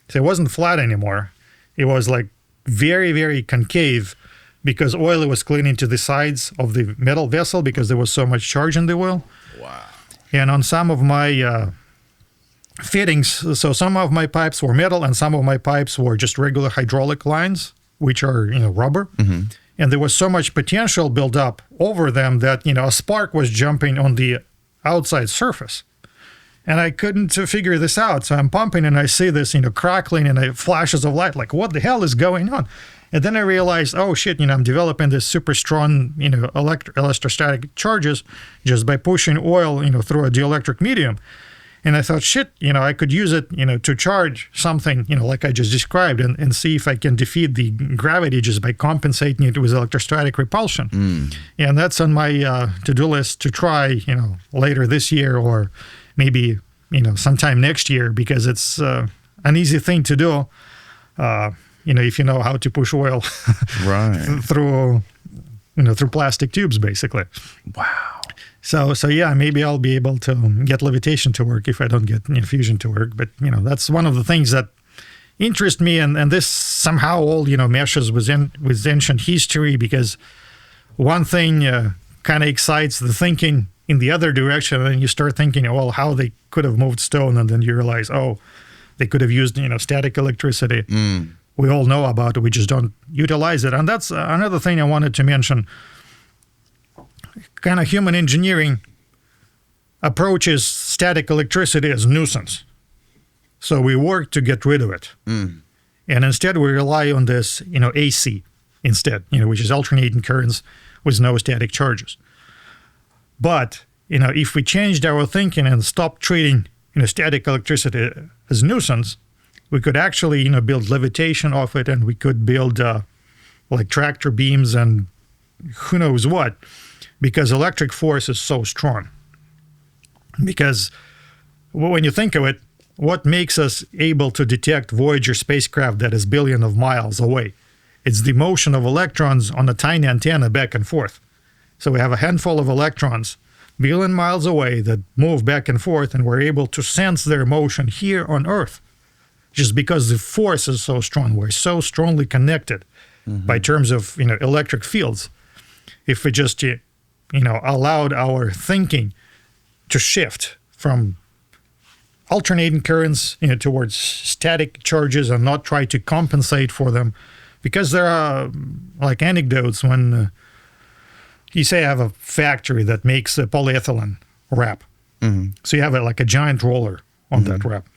So it wasn't flat anymore. It was like very, very concave, because oil was cleaning to the sides of the metal vessel because there was so much charge in the oil. Wow. And on some of my fittings, so some of my pipes were metal and some of my pipes were just regular hydraulic lines, which are rubber. Mm-hmm. And there was so much potential built up over them that a spark was jumping on the outside surface. And I couldn't figure this out. So I'm pumping and I see this, crackling and flashes of light, like, what the hell is going on? And then I realized, oh shit, I'm developing this super strong, electrostatic charges just by pushing oil, through a dielectric medium. And I thought, shit, I could use it, to charge something, like I just described, and see if I can defeat the gravity just by compensating it with electrostatic repulsion. And that's on my to-do list to try, later this year, or maybe, sometime next year, because it's an easy thing to do, if you know how to push oil through plastic tubes, basically. Wow. So yeah, maybe I'll be able to get levitation to work if I don't get fusion to work. But, that's one of the things that interest me. And this somehow all, meshes with ancient history, because one thing kind of excites the thinking in the other direction. And then you start thinking, well, how they could have moved stone. And then you realize, oh, they could have used, static electricity. We all know about it. We just don't utilize it. And that's another thing I wanted to mention. Kind of human engineering approaches static electricity as nuisance. So we work to get rid of it. And instead we rely on this, AC instead, which is alternating currents with no static charges. But, if we changed our thinking and stopped treating, static electricity as nuisance, we could actually, build levitation off it, and we could build like tractor beams and who knows what, because electric force is so strong. Because when you think of it, what makes us able to detect Voyager spacecraft that is billions of miles away? It's the motion of electrons on a tiny antenna back and forth. So we have a handful of electrons billion miles away that move back and forth, and we're able to sense their motion here on Earth. Just because the force is so strong, we're so strongly connected by terms of electric fields. If we just allowed our thinking to shift from alternating currents towards static charges and not try to compensate for them, because there are like anecdotes when you say I have a factory that makes a polyethylene wrap. So you have like a giant roller on that wrap.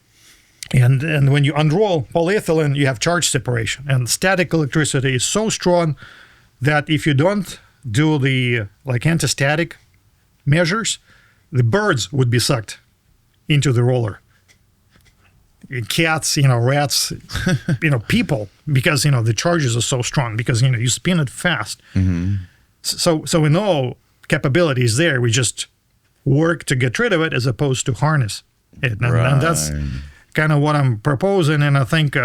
And when you unroll polyethylene, you have charge separation. And static electricity is so strong that if you don't do the like anti-static measures, the birds would be sucked into the roller. Cats, rats, people, because the charges are so strong, because you spin it fast. So we know capability is there. We just work to get rid of it as opposed to harness it. And that's kind of what I'm proposing. And I think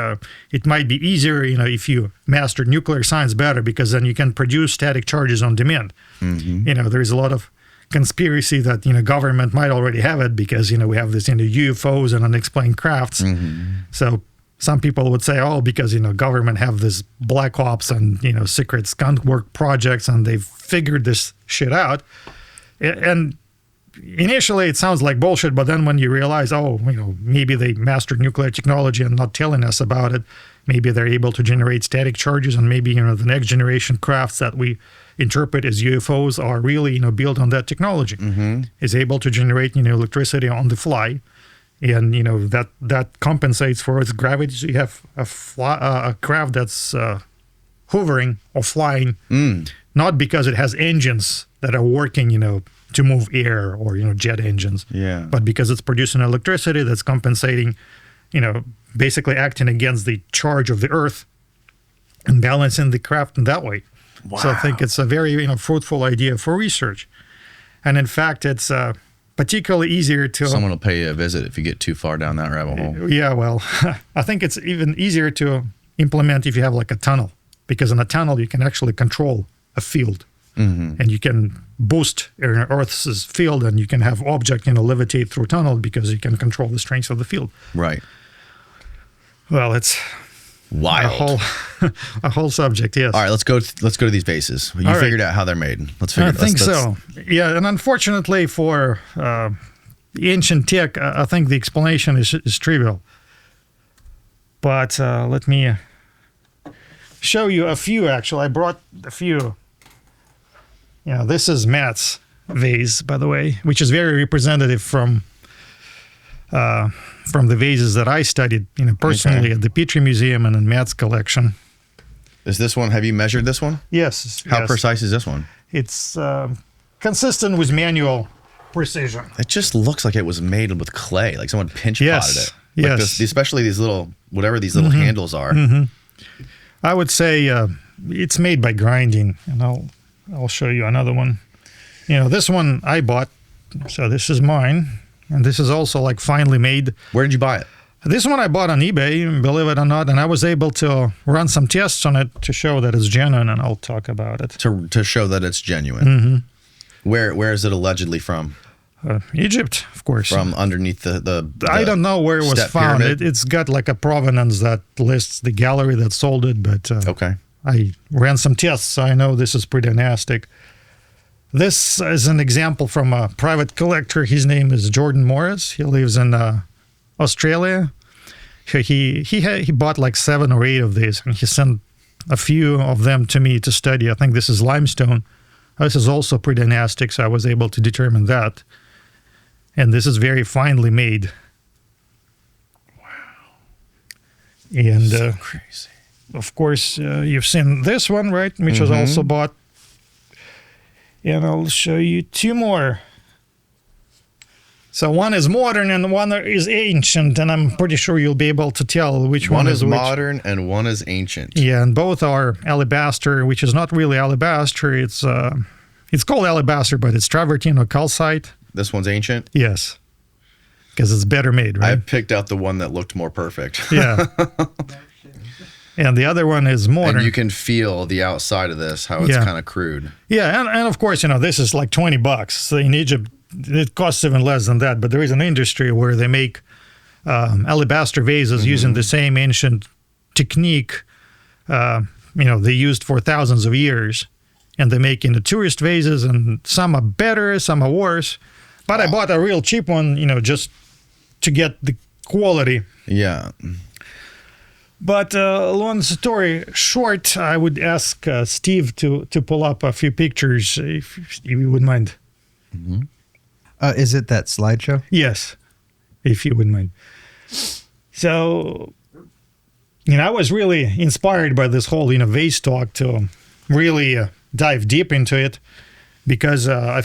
it might be easier, if you master nuclear science better, because then you can produce static charges on demand. There's a lot of conspiracy that government might already have it, because we have this UFOs and unexplained crafts. So some people would say, because government have this black ops and secret skunk work projects, and they've figured this shit out. And initially it sounds like bullshit, but then when you realize, maybe they mastered nuclear technology and not telling us about it, maybe they're able to generate static charges, and maybe the next generation crafts that we interpret as UFOs are really built on that technology, is able to generate electricity on the fly, and that compensates for its gravity. So you have a craft that's hovering or flying, not because it has engines that are working to move air or jet engines, but because it's producing electricity that's compensating, basically acting against the charge of the earth and balancing the craft in that way. Wow. So I think it's a very fruitful idea for research. And in fact, it's particularly easier to... Someone will pay you a visit if you get too far down that rabbit hole. Yeah, well, I think it's even easier to implement if you have like a tunnel, because in a tunnel you can actually control a field. And you can boost Earth's field, and you can have object levitate through tunnel because you can control the strength of the field. Right. Well, it's... Wild. A whole subject, yes. All right, let's go to these vases. You figured out how they're made. Let's figure. I think so. Yeah, and unfortunately for the ancient tech, I think the explanation is trivial. But let me show you a few. Actually, I brought a few. This is Matt's vase, by the way, which is very representative from the vases that I studied, personally at the Petrie Museum and in Matt's collection. Is this one, have you measured this one? Yes. How precise is this one? It's consistent with manual precision. It just looks like it was made with clay, like someone pinch potted it. Like yes. Especially these little, whatever these little handles are. I would say it's made by grinding, and I'll show you another one. This one I bought, so this is mine. And this is also like finely made. Where did you buy it? This one I bought on eBay, believe it or not, and I was able to run some tests on it to show that it's genuine, and I'll talk about it. To show that it's genuine. Where is it allegedly from? Egypt, of course. From underneath the I don't know where it was found. It's got like a provenance that lists the gallery that sold it, but okay. I ran some tests, so I know this is predynastic. This is an example from a private collector. His name is Jordan Morris. He lives in Australia. He bought like 7 or 8 of these, and he sent a few of them to me to study. I think this is limestone. This is also predynastic, so I was able to determine that. And this is very finely made. Wow. And so crazy. Of course, you've seen this one, right? Which was also bought. And I'll show you 2 more. So one is modern and one is ancient, and I'm pretty sure you'll be able to tell which one is which. One is modern and one is ancient. Yeah, and both are alabaster, which is not really alabaster. It's called alabaster, but it's travertine or calcite. This one's ancient? Yes, because it's better made, right? I picked out the one that looked more perfect. Yeah. And the other one is modern. And you can feel the outside of this, how it's kind of crude. Yeah, and of course, this is like $20. So in Egypt, it costs even less than that. But there is an industry where they make alabaster vases using the same ancient technique they used for thousands of years, and they make tourist vases, and some are better, some are worse. But I bought a real cheap one, just to get the quality. Yeah. But long story short, I would ask Steve to pull up a few pictures, if you would mind. Is it that slideshow? Yes, if you would mind. So, I was really inspired by this whole vase talk to really dive deep into it, because I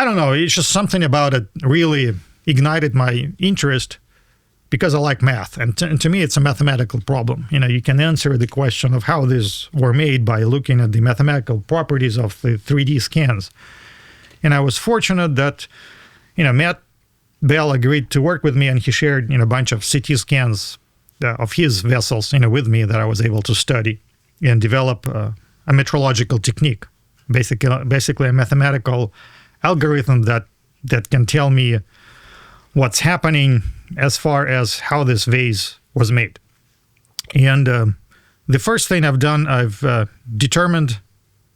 don't know, it's just something about it really ignited my interest, because I like math. And to me, it's a mathematical problem. You can answer the question of how these were made by looking at the mathematical properties of the 3D scans. And I was fortunate that, Matt Bell agreed to work with me, and he shared, a bunch of CT scans of his vessels, with me, that I was able to study and develop a metrological technique, basically a mathematical algorithm that can tell me what's happening as far as how this vase was made. And the first thing I've done, I've determined,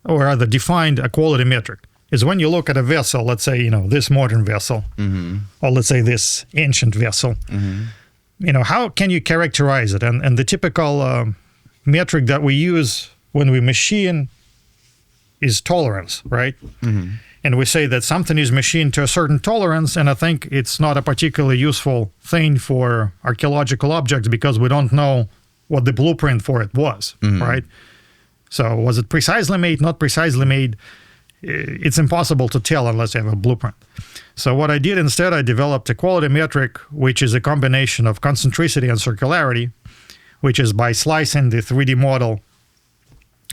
or rather defined, a quality metric. Is when you look at a vessel, let's say, this modern vessel, or let's say this ancient vessel, how can you characterize it? And the typical metric that we use when we machine is tolerance, right? And we say that something is machined to a certain tolerance, and I think it's not a particularly useful thing for archaeological objects, because we don't know what the blueprint for it was, right? So was it precisely made, not precisely made? It's impossible to tell unless you have a blueprint. So what I did instead, I developed a quality metric, which is a combination of concentricity and circularity, which is by slicing the 3D model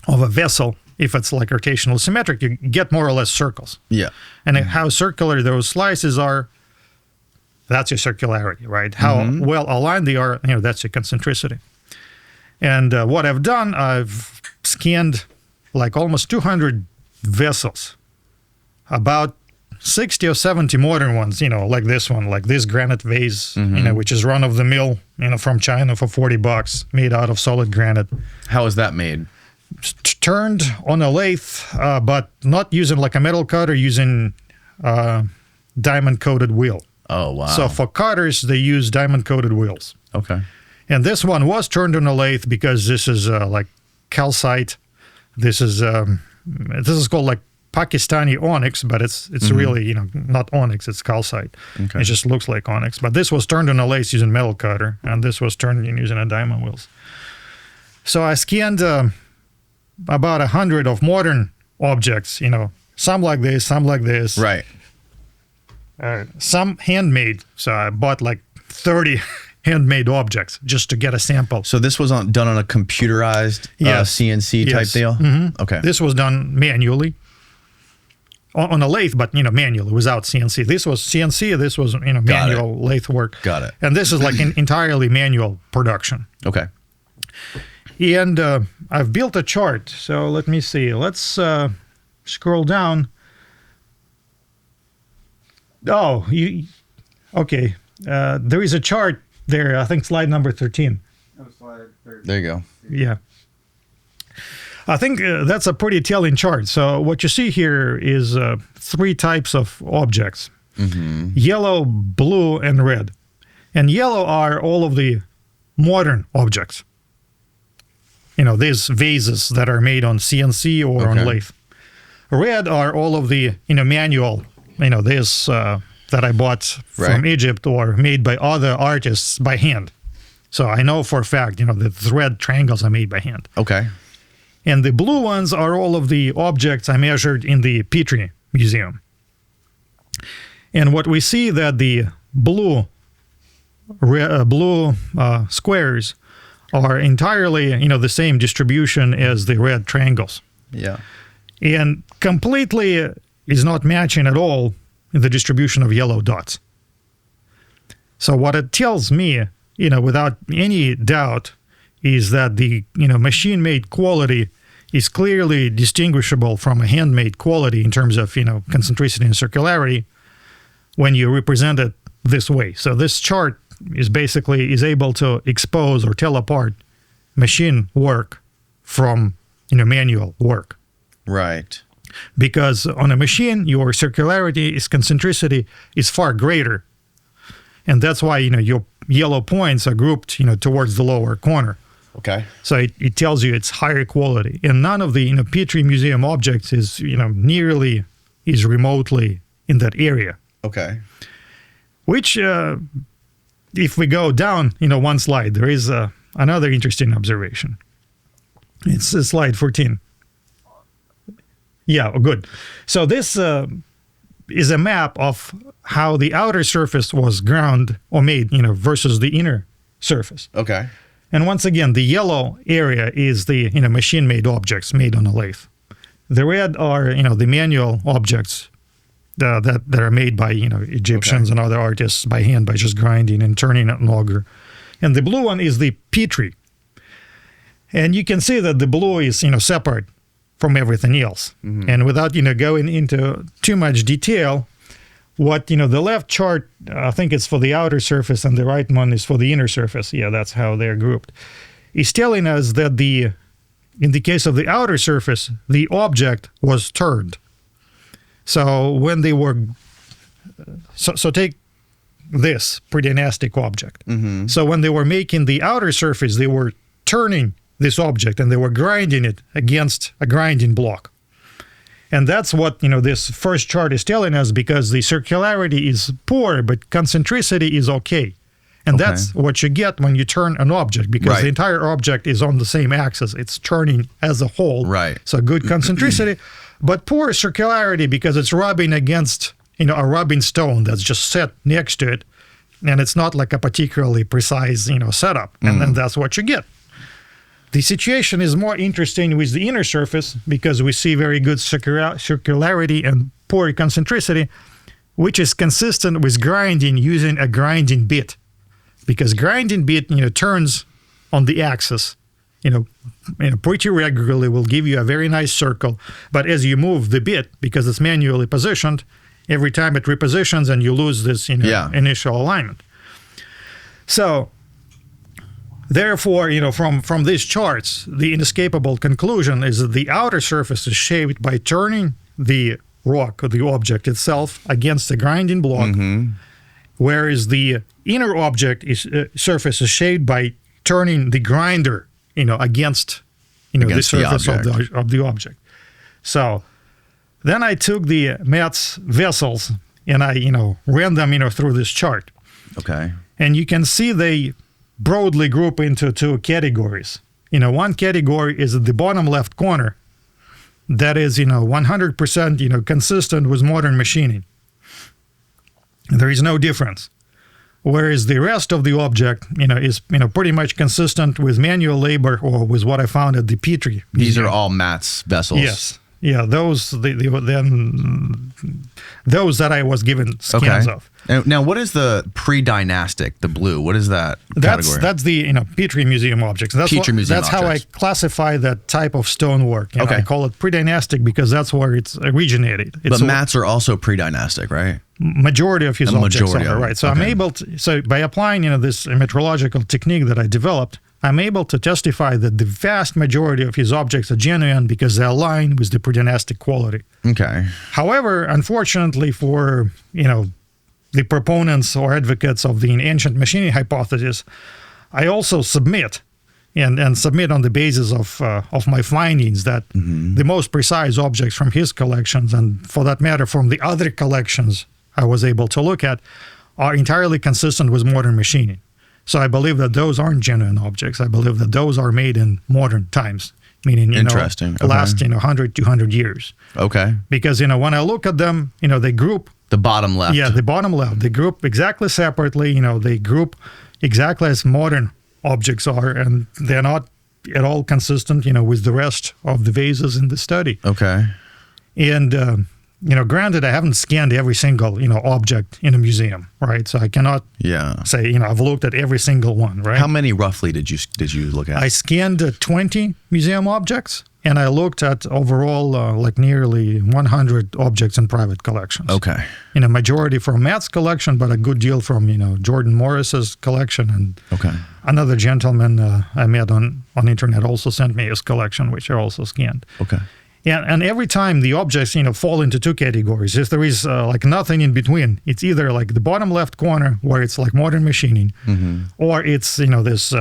of a vessel. If it's like rotational symmetric, you get more or less circles. Yeah. And how circular those slices are, that's your circularity, right? How well aligned they are, that's your concentricity. And what I've done, I've scanned like almost 200 vessels, about 60 or 70 modern ones, like this one, like this granite vase, which is run of the mill, from China for $40, made out of solid granite. How is that made? Turned on a lathe, but not using like a metal cutter, using diamond coated wheel. Oh, wow. So for cutters, they use diamond coated wheels. Okay. And this one was turned on a lathe because this is like calcite. This is called like Pakistani onyx, but it's really, not onyx, it's calcite. Okay. It just looks like onyx. But this was turned on a lathe using metal cutter, and this was turned using a diamond wheels. So I scanned about 100 of modern objects, some like this, some like this. Right. Some handmade. So I bought like 30 handmade objects just to get a sample. So this was done on a computerized CNC type deal? Okay. This was done manually on a lathe, but manually without CNC. This was CNC. This was manual lathe work. Got it. And this is like an entirely manual production. Okay. And I've built a chart. So let me see. Let's scroll down. Oh, okay. There is a chart there. I think slide number 13. Oh, slide 13. There you go. Yeah. I think that's a pretty telling chart. So what you see here is 3 types of objects. Yellow, blue, and red. And yellow are all of the modern objects. These vases that are made on CNC or on lathe. Red are all of the, manual, this that I bought from Egypt or made by other artists by hand. So I know for a fact, the thread triangles are made by hand. Okay. And the blue ones are all of the objects I measured in the Petrie Museum. And what we see that the blue squares are entirely, the same distribution as the red triangles. Yeah. And completely is not matching at all in the distribution of yellow dots. So what it tells me, without any doubt, is that the, machine-made quality is clearly distinguishable from a handmade quality in terms of, concentricity and circularity when you represent it this way. So this chart is able to expose or tell apart machine work from manual work. Right. Because on a machine, your circularity is concentricity is far greater. And that's why, your yellow points are grouped, towards the lower corner. Okay. So it tells you it's higher quality. And none of the, Petri museum objects is, nearly is remotely in that area. Okay. Which, if we go down, one slide, there is another interesting observation. It's slide 14. Yeah, good. So this is a map of how the outer surface was ground or made, versus the inner surface. Okay. And once again, the yellow area is the, machine-made objects made on a lathe. The red are, the manual objects that are made by, Egyptians and other artists by hand, by just grinding and turning an auger. And the blue one is the Petri. And you can see that the blue is, separate from everything else. Mm-hmm. And without, going into too much detail, what, the left chart, I think it's for the outer surface and the right one is for the inner surface. Yeah, that's how they're grouped. Is telling us that in the case of the outer surface, the object was turned. So when they were, so take this predynastic object. Mm-hmm. So when they were making the outer surface, they were turning this object and they were grinding it against a grinding block. And that's what, this first chart is telling us, because the circularity is poor, but concentricity is okay. And that's what you get when you turn an object, because the entire object is on the same axis. It's turning as a whole. Right. So good concentricity, but poor circularity because it's rubbing against, a rubbing stone that's just set next to it. And it's not like a particularly precise, setup. And then that's what you get. The situation is more interesting with the inner surface because we see very good circularity and poor concentricity, which is consistent with grinding using a grinding bit. Because grinding bit, turns on the axis, pretty regularly, will give you a very nice circle. But as you move the bit, because it's manually positioned, every time it repositions and you lose this initial alignment. So therefore, from these charts, the inescapable conclusion is that the outer surface is shaped by turning the rock or the object itself against the grinding block, whereas the inner object surface is shaped by turning the grinder, against, the surface of the object. So then I took the Metz vessels and I, ran them, through this chart. Okay. And you can see they broadly group into two categories. One category is at the bottom left corner. That is, 100%, consistent with modern machining. There is no difference. Whereas the rest of the object, is, pretty much consistent with manual labor or with what I found at the Petri. These are all Matt's vessels. Yes. Yeah, those those that I was given scans of. Now, what is the predynastic, the blue? What is that category? That's the Petri museum objects. That's how I classify that type of stonework. I call it predynastic because that's where it's originated. But Matt's are also predynastic, right? Majority of his objects are, right. So I'm able to, so by applying this metrological technique that I developed, I'm able to testify that the vast majority of his objects are genuine because they align with the predynastic quality. Okay. However, unfortunately for, the proponents or advocates of the ancient machining hypothesis, I also submit and submit on the basis of my findings that the most precise objects from his collections, and for that matter from the other collections I was able to look at, are entirely consistent with modern machining. So I believe that those aren't genuine objects. I believe that those are made in modern times, meaning, last, 100, 200 years. Okay. Because, when I look at them, they group. The bottom left. Yeah, the bottom left. They group exactly separately, they group exactly as modern objects are, and they're not at all consistent, with the rest of the vases in the study. Okay. And, granted, I haven't scanned every single, object in a museum, right? So I cannot say, I've looked at every single one, right? How many roughly did you look at? I scanned 20 museum objects, and I looked at overall like nearly 100 objects in private collections. Okay. Majority from Matt's collection, but a good deal from Jordan Morris's collection, and Okay. another gentleman I met on internet also sent me his collection, which I also scanned. Okay. And every time the objects fall into two categories. If there is like nothing in between, it's either like the bottom left corner where it's like modern machining, or it's this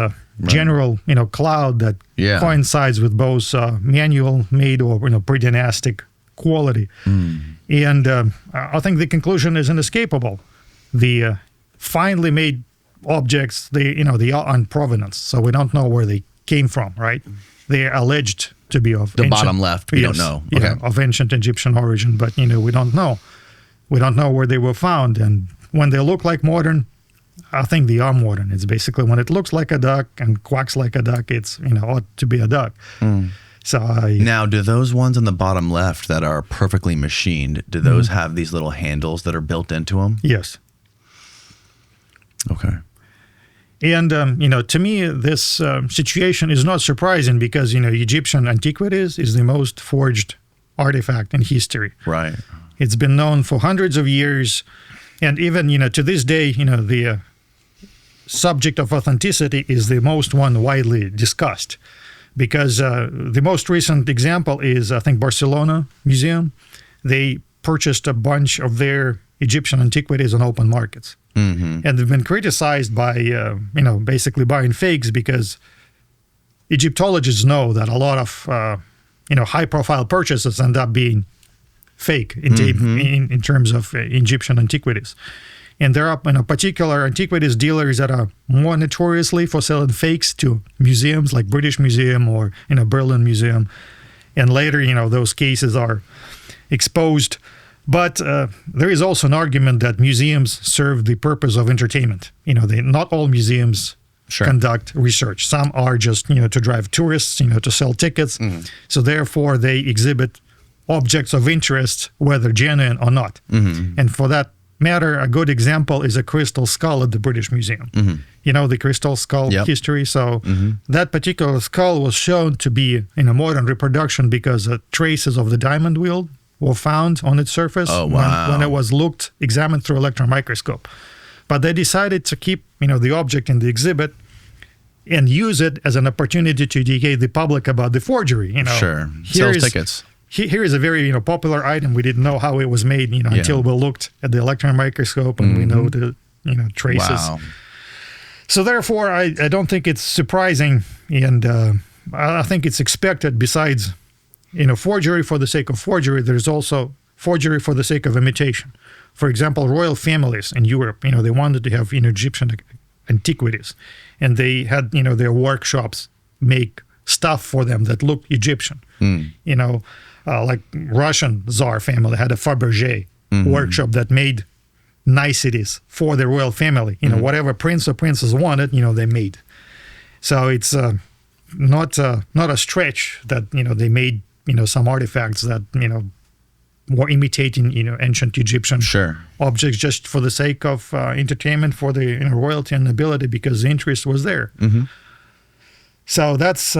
general cloud that Yeah. coincides with both manual made or predynastic quality. And I think the conclusion is inescapable. The finely made objects, they are on provenance, so we don't know where they came from, right? They are alleged to be of The ancient, bottom left, we don't know. yeah, Okay. of ancient Egyptian origin, but we don't know. We don't know where they were found, and when they look like modern, I think they are modern. It's basically when it looks like a duck and quacks like a duck, it's ought to be a duck. So Now, do those ones on the bottom left that are perfectly machined, do those have these little handles that are built into them? yes. Okay. And, to me, this situation is not surprising because, Egyptian antiquities is the most forged artifact in history. Right. It's been known for hundreds of years. And even, to this day, the subject of authenticity is the most one widely discussed. Because the most recent example is, I think, Barcelona Museum. They purchased a bunch of their Egyptian antiquities on open markets. And they've been criticized by, basically buying fakes because Egyptologists know that a lot of, high-profile purchases end up being fake in terms of Egyptian antiquities. And there are particular antiquities dealers that are more notoriously for selling fakes to museums like British Museum or Berlin Museum. And later, those cases are exposed. But there is also an argument that museums serve the purpose of entertainment. Not all museums conduct research. Some are just, to drive tourists, to sell tickets. So therefore, they exhibit objects of interest, whether genuine or not. And for that matter, a good example is a crystal skull at the British Museum. The crystal skull history. So that particular skull was shown to be in a modern reproduction because traces of the diamond wheel were found on its surface when it was examined through electron microscope. But they decided to keep, the object in the exhibit and use it as an opportunity to educate the public about the forgery. Sure. Sells tickets. Here is a very popular item. We didn't know how it was made until we looked at the electron microscope and we know the traces. Wow. So therefore, I don't think it's surprising, and I think it's expected. Besides, forgery for the sake of forgery, there's also forgery for the sake of imitation. For example, royal families in Europe, they wanted to have Egyptian antiquities, and they had their workshops make stuff for them that looked Egyptian. Like Russian Tsar family had a Fabergé workshop that made niceties for the royal family. Whatever prince or princess wanted, they made. So it's not a stretch that they made some artifacts that were imitating ancient Egyptian objects just for the sake of entertainment for the royalty and nobility because the interest was there. So that's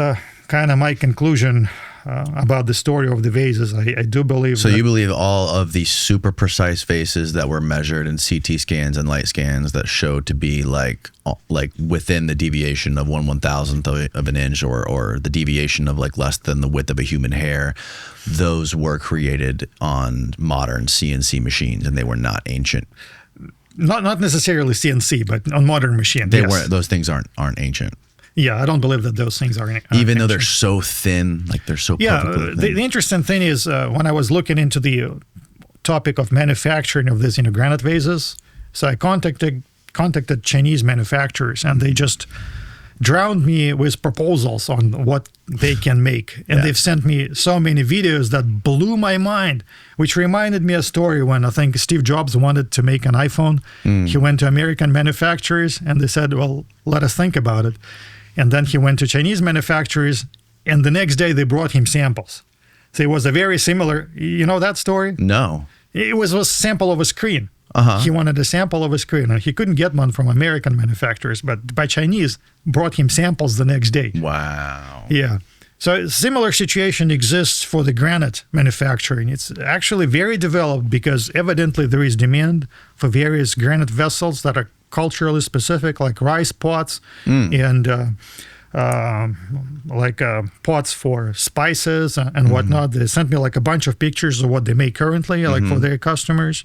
kind of my conclusion about the story of the vases. I do believe. So you believe all of the super precise vases that were measured in CT scans and light scans that showed to be like within the deviation of 1/1000th of an inch or the deviation of like less than the width of a human hair, those were created on modern CNC machines and they were not ancient. Not necessarily CNC, but on modern machines. They weren't. Those things aren't ancient. Yeah, I don't believe that those things are even though they're so thin, like they're so perfectly thin. The interesting thing is when I was looking into the topic of manufacturing of these granite vases, so I contacted Chinese manufacturers and they just drowned me with proposals on what they can make. And they've sent me so many videos that blew my mind, which reminded me a story when I think Steve Jobs wanted to make an iPhone. He went to American manufacturers and they said, well, let us think about it. And then he went to Chinese manufacturers, and the next day they brought him samples. So it was a very similar, you know that story? No. It was a sample of a screen. He wanted a sample of a screen, and he couldn't get one from American manufacturers, but by Chinese brought him samples the next day. Wow. Yeah. So a similar situation exists for the granite manufacturing. It's actually very developed because evidently there is demand for various granite vessels that are culturally specific, like rice pots and pots for spices and whatnot. They sent me like a bunch of pictures of what they make currently, like for their customers.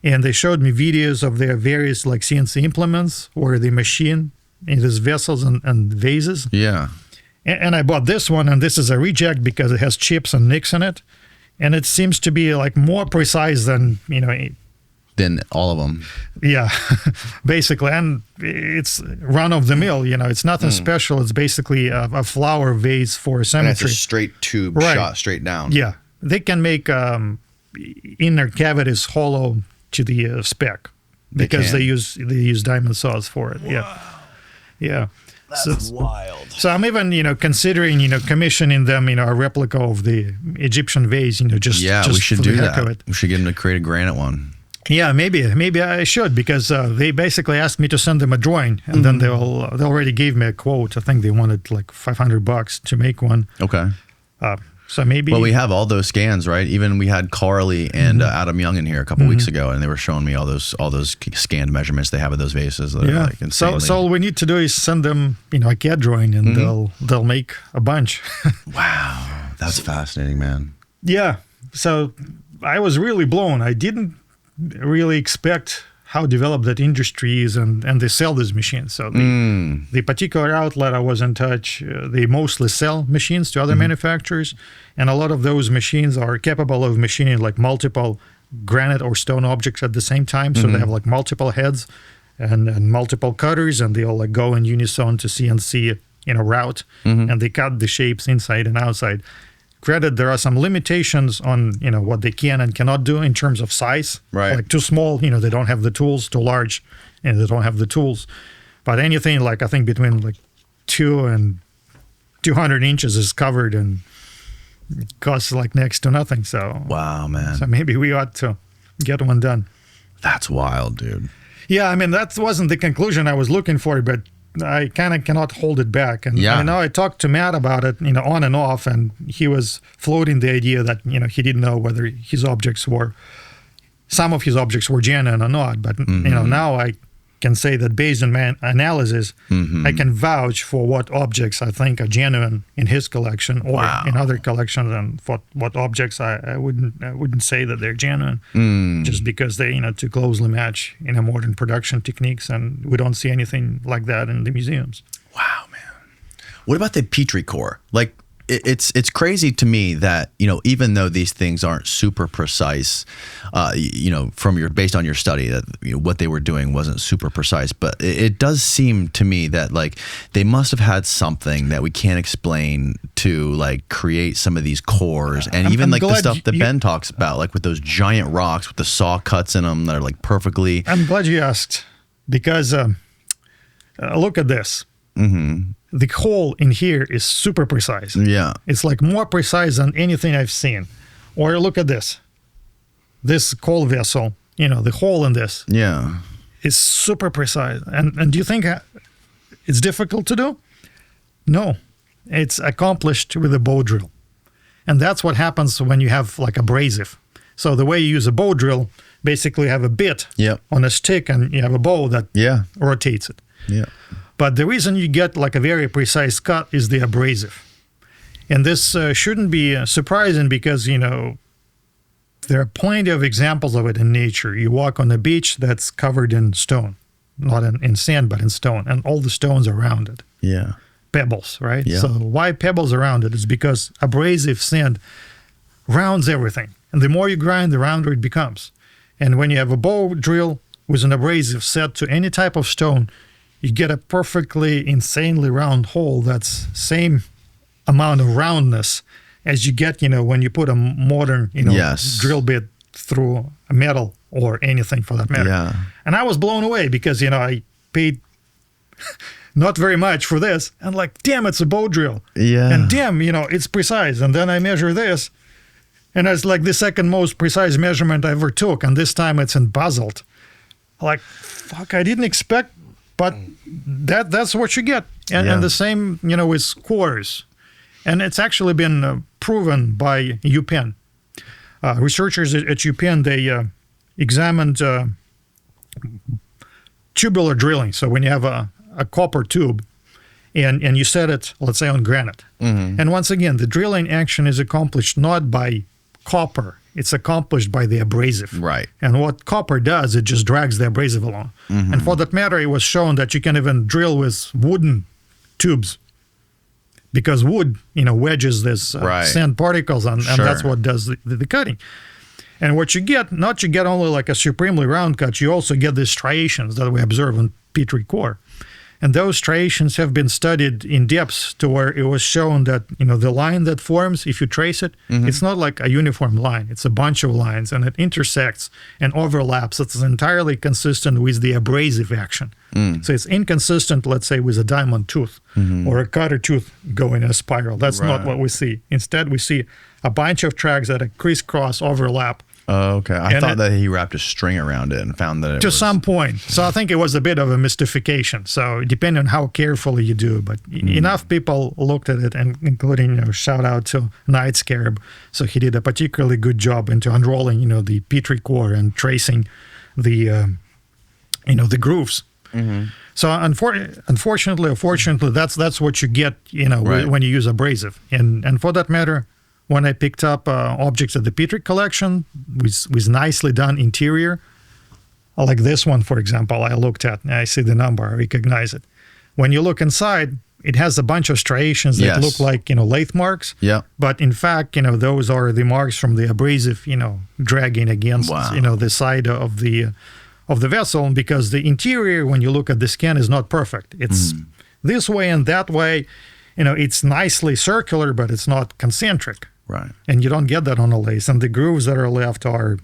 And they showed me videos of their various like CNC implements where they machine in these vessels and vases. Yeah. And I bought this one, and this is a reject because it has chips and nicks in it. And it seems to be like more precise than, Than all of them. yeah, basically. And it's run of the mill, it's nothing special. It's basically a flower vase for And it's cemetery. a straight tube Right. shot straight down. Yeah. They can make inner cavities hollow to the spec because can. they use diamond saws for it. Yeah. Yeah. That's wild. So I'm even, considering, commissioning them, a replica of the Egyptian vase, just We should for do the heck of that. it. We should get them to create a granite one. Yeah, maybe I should, because they basically asked me to send them a drawing, and then they already gave me a quote. I think they wanted like $500 to make one. Okay. So maybe. Well, we have all those scans, right? Even we had Carly and Adam Young in here a couple weeks ago, and they were showing me all those scanned measurements they have of those vases. That are like so insanely. all we need to do is send them, a CAD drawing, and they'll make a bunch. Wow, that's fascinating, man. Yeah. So I was really blown. I didn't really expect how developed that industry is, and they sell these machines. So the particular outlet I was in touch, they mostly sell machines to other manufacturers, and a lot of those machines are capable of machining like multiple granite or stone objects at the same time. So they have like multiple heads and multiple cutters, and they all like go in unison to CNC in a route, and they cut the shapes inside and outside. Granted, there are some limitations on what they can and cannot do in terms of size. Right. Like too small, they don't have the tools. Too large, and they don't have the tools. But anything like I think between like 2 and 200 inches is covered and costs like next to nothing. So Wow, man. so maybe we ought to get one done. That's wild, dude. Yeah, I mean that wasn't the conclusion I was looking for, but I kind of cannot hold it back. And Yeah. I know I talked to Matt about it, on and off, and he was floating the idea that, he didn't know whether some of his objects were genuine or not. But, now I can say that based on my analysis, I can vouch for what objects I think are genuine in his collection or in other collections, and for what objects I wouldn't say that they're genuine, just because they too closely match modern production techniques, and we don't see anything like that in the museums. Wow, man. What about the Petri core? Like, it's crazy to me that even though these things aren't super precise, based on your study, that what they were doing wasn't super precise, but it does seem to me that like they must have had something that we can't explain to like create some of these cores, and I'm the glad stuff that Ben talks about, like with those giant rocks with the saw cuts in them that are like perfectly. I'm glad you asked, because look at this. The hole in here is super precise. Yeah. It's like more precise than anything I've seen. Or look at this coal vessel, the hole in this Yeah. is super precise. And do you think it's difficult to do? No, it's accomplished with a bow drill. And that's what happens when you have like abrasive. So the way you use a bow drill, basically you have a bit on a stick, and you have a bow that rotates it. Yeah. But the reason you get like a very precise cut is the abrasive. And this shouldn't be surprising, because, there are plenty of examples of it in nature. You walk on a beach that's covered in stone, not in sand, but in stone, and all the stones are rounded. Yeah. Pebbles, right? Yeah. So why pebbles are rounded is because abrasive sand rounds everything. And the more you grind, the rounder it becomes. And when you have a bow drill with an abrasive set to any type of stone, you get a perfectly insanely round hole that's same amount of roundness as you get, when you put a modern, drill bit through a metal or anything for that matter. Yeah. And I was blown away because, I paid not very much for this, and like, damn, it's a bow drill. Yeah. And damn, it's precise. And then I measure this, and it's like the second most precise measurement I ever took. And this time it's in basalt. Like, fuck, I didn't expect. But that's what you get. And the same, with quarters. And it's actually been proven by UPenn. Researchers at UPenn, they examined tubular drilling. So when you have a copper tube and you set it, let's say, on granite. And once again, the drilling action is accomplished not by copper. It's accomplished by the abrasive. Right. And what copper does, it just drags the abrasive along. And for that matter, it was shown that you can even drill with wooden tubes because wood, wedges this sand particles, and that's what does the cutting. And what you get, not you get only like a supremely round cut, you also get these striations that we observe in Petri core. And those striations have been studied in depth to where it was shown that, the line that forms, if you trace it, it's not like a uniform line. It's a bunch of lines, and it intersects and overlaps. It's entirely consistent with the abrasive action. So it's inconsistent, let's say, with a diamond tooth or a cutter tooth going in a spiral. That's not what we see. Instead, we see a bunch of tracks that crisscross, overlap. Oh, okay. I thought that he wrapped a string around it and found that it was... some point. So I think it was a bit of a mystification. So depending on how carefully you do, but enough people looked at it, and including, shout out to Night Scarab. So he did a particularly good job into unrolling, the Petri core and tracing the, the grooves. So unfortunately or fortunately, that's what you get, when you use abrasive. And for that matter, when I picked up objects at the Petri collection with nicely done interior, like this one, for example, I looked at, and I see the number, I recognize it. When you look inside, it has a bunch of striations that look like, lathe marks. Yeah. But in fact, those are the marks from the abrasive, dragging against, the side of the vessel, because the interior, when you look at the scan, is not perfect. It's this way and that way. It's nicely circular, but it's not concentric. Right. And you don't get that on a lathe. And the grooves that are left are,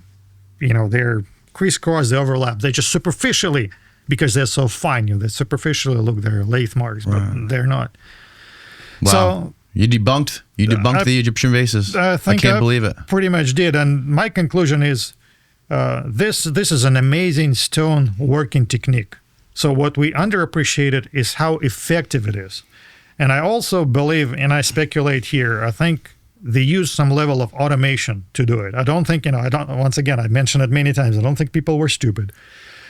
they're crisscross, they overlap. They just superficially, because they're so fine, they superficially look, they're lathe marks, but they're not. Wow. So You debunked the Egyptian vases. I can't believe it. Pretty much did. And my conclusion is this is an amazing stone working technique. So what we underappreciated is how effective it is. And I also believe, and I speculate here, I think they use some level of automation to do it. I don't think, once again, I mentioned it many times, I don't think people were stupid.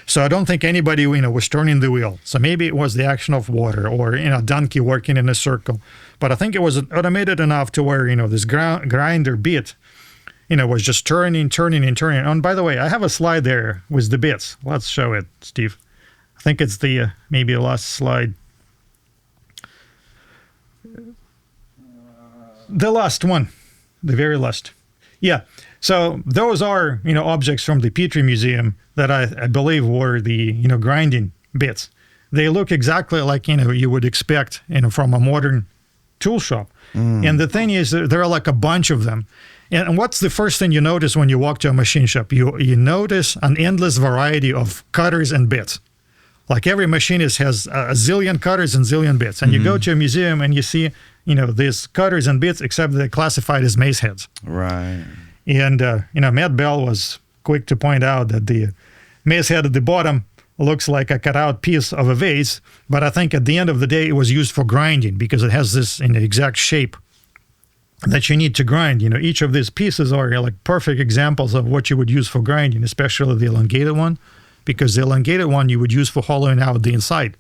So I don't think anybody, was turning the wheel. So maybe it was the action of water or, a donkey working in a circle. But I think it was automated enough to where, this grinder bit, was just turning. And by the way, I have a slide there with the bits. Let's show it, Steve. I think it's the maybe last slide. The last one, the very last. Yeah. So those are, objects from the Petri Museum that I believe were the, grinding bits. They look exactly like, you would expect, from a modern tool shop. And the thing is, there are like a bunch of them. And what's the first thing you notice when you walk to a machine shop? You notice an endless variety of cutters and bits. Like every machinist has a zillion cutters and zillion bits. And you go to a museum and you see, these cutters and bits, except they're classified as mace heads. Right. And, Matt Bell was quick to point out that the mace head at the bottom looks like a cutout piece of a vase. But I think at the end of the day, it was used for grinding because it has this exact shape that you need to grind. Each of these pieces are like perfect examples of what you would use for grinding, especially the elongated one, because the elongated one you would use for hollowing out the inside.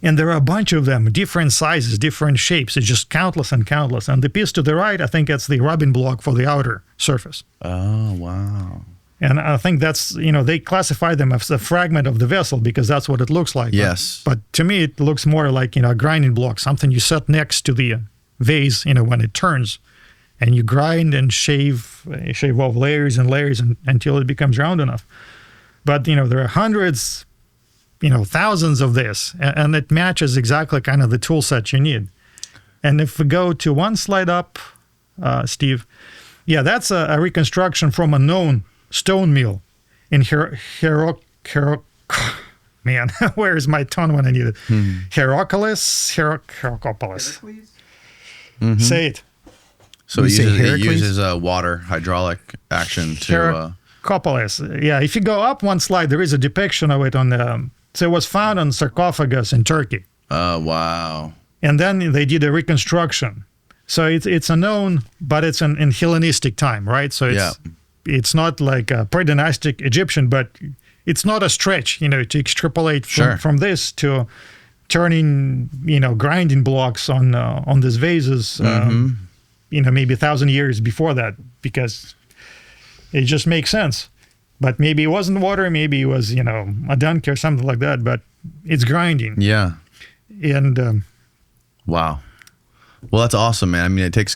And there are a bunch of them, different sizes, different shapes. It's just countless and countless. And the piece to the right, I think that's the rubbing block for the outer surface. Oh, wow. And I think that's, they classify them as a fragment of the vessel because that's what it looks like. Yes. But to me, it looks more like, a grinding block, something you set next to the vase, when it turns. And you grind and shave off layers and layers until it becomes round enough. But, there are hundreds, thousands of this, and it matches exactly kind of the tool set you need. And if we go to one slide up, Steve, that's a reconstruction from a known stone mill in man, where is my tongue when I need it? Hierocpolis. Say it. So it uses water, hydraulic action to... Hierocpolis. Yeah, if you go up one slide, there is a depiction of it on the... So it was found on sarcophagus in Turkey. Oh, wow. And then they did a reconstruction. So it's unknown, but it's in Hellenistic time, right? So it's not like a predynastic Egyptian, but it's not a stretch, to extrapolate from this to turning, grinding blocks on these vases, maybe 1,000 years before that, because it just makes sense. But maybe it wasn't water, maybe it was, a dunk or something like that, but it's grinding. Yeah. And wow. Well, that's awesome, man. I mean, it takes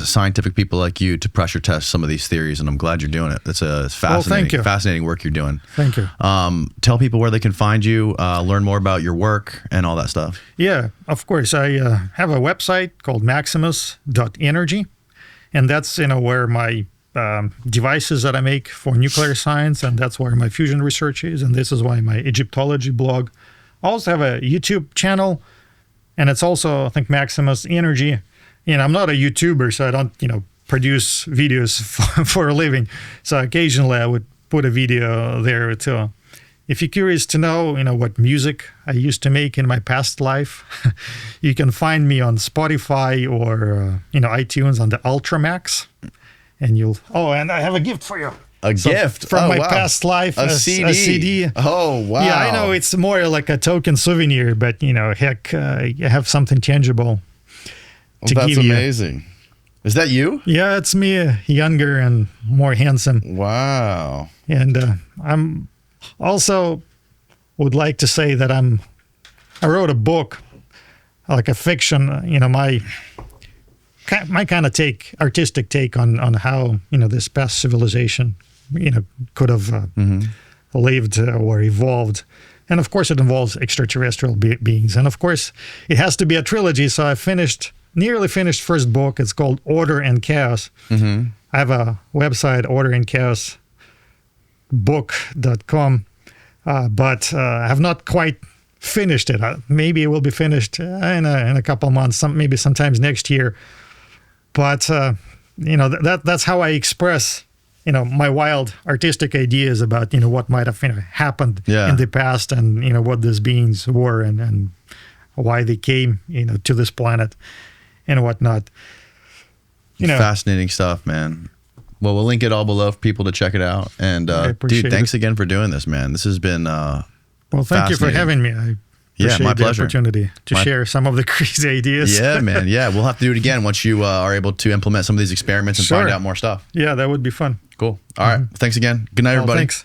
scientific people like you to pressure test some of these theories, and I'm glad you're doing it. It's fascinating, fascinating work you're doing. Thank you. Tell people where they can find you, learn more about your work, and all that stuff. Yeah, of course. I have a website called Maximus.energy, and that's where my devices that I make for nuclear science, and that's where my fusion research is, and this is why my Egyptology blog. I also have a YouTube channel. And it's also, I think, Maximus Energy. I'm not a YouTuber, so I don't, produce videos for a living. So occasionally I would put a video there too. If you're curious to know, what music I used to make in my past life, you can find me on Spotify or, iTunes on the Ultramax. And and I have a gift for you. A gift from my past life, a CD. Oh, wow. Yeah, I know it's more like a token souvenir, but heck, you have something tangible to give you. That's amazing. Is that you? Yeah, it's me, younger and more handsome. Wow. And I'm also would like to say that I wrote a book, like a fiction. My kind of artistic take on how this past civilization could have lived or evolved. And of course it involves extraterrestrial beings. And of course it has to be a trilogy. So I nearly finished first book. It's called Order and Chaos. I have a website, orderandchaosbook.com, but I have not quite finished it. Maybe it will be finished in a couple of months, maybe sometimes next year. But that's how I express my wild artistic ideas about what might have happened in the past, and what these beings were, and why they came to this planet and whatnot. Fascinating stuff, man. Well, we'll link it all below for people to check it out. And dude, thanks again for doing this, man. This has been well, thank you for having me. I appreciate my the pleasure. Opportunity to share some of the crazy ideas. Yeah, man. Yeah, we'll have to do it again once you are able to implement some of these experiments and find out more stuff. Yeah, that would be fun. Cool. All right. Thanks again. Good night, everybody. Thanks.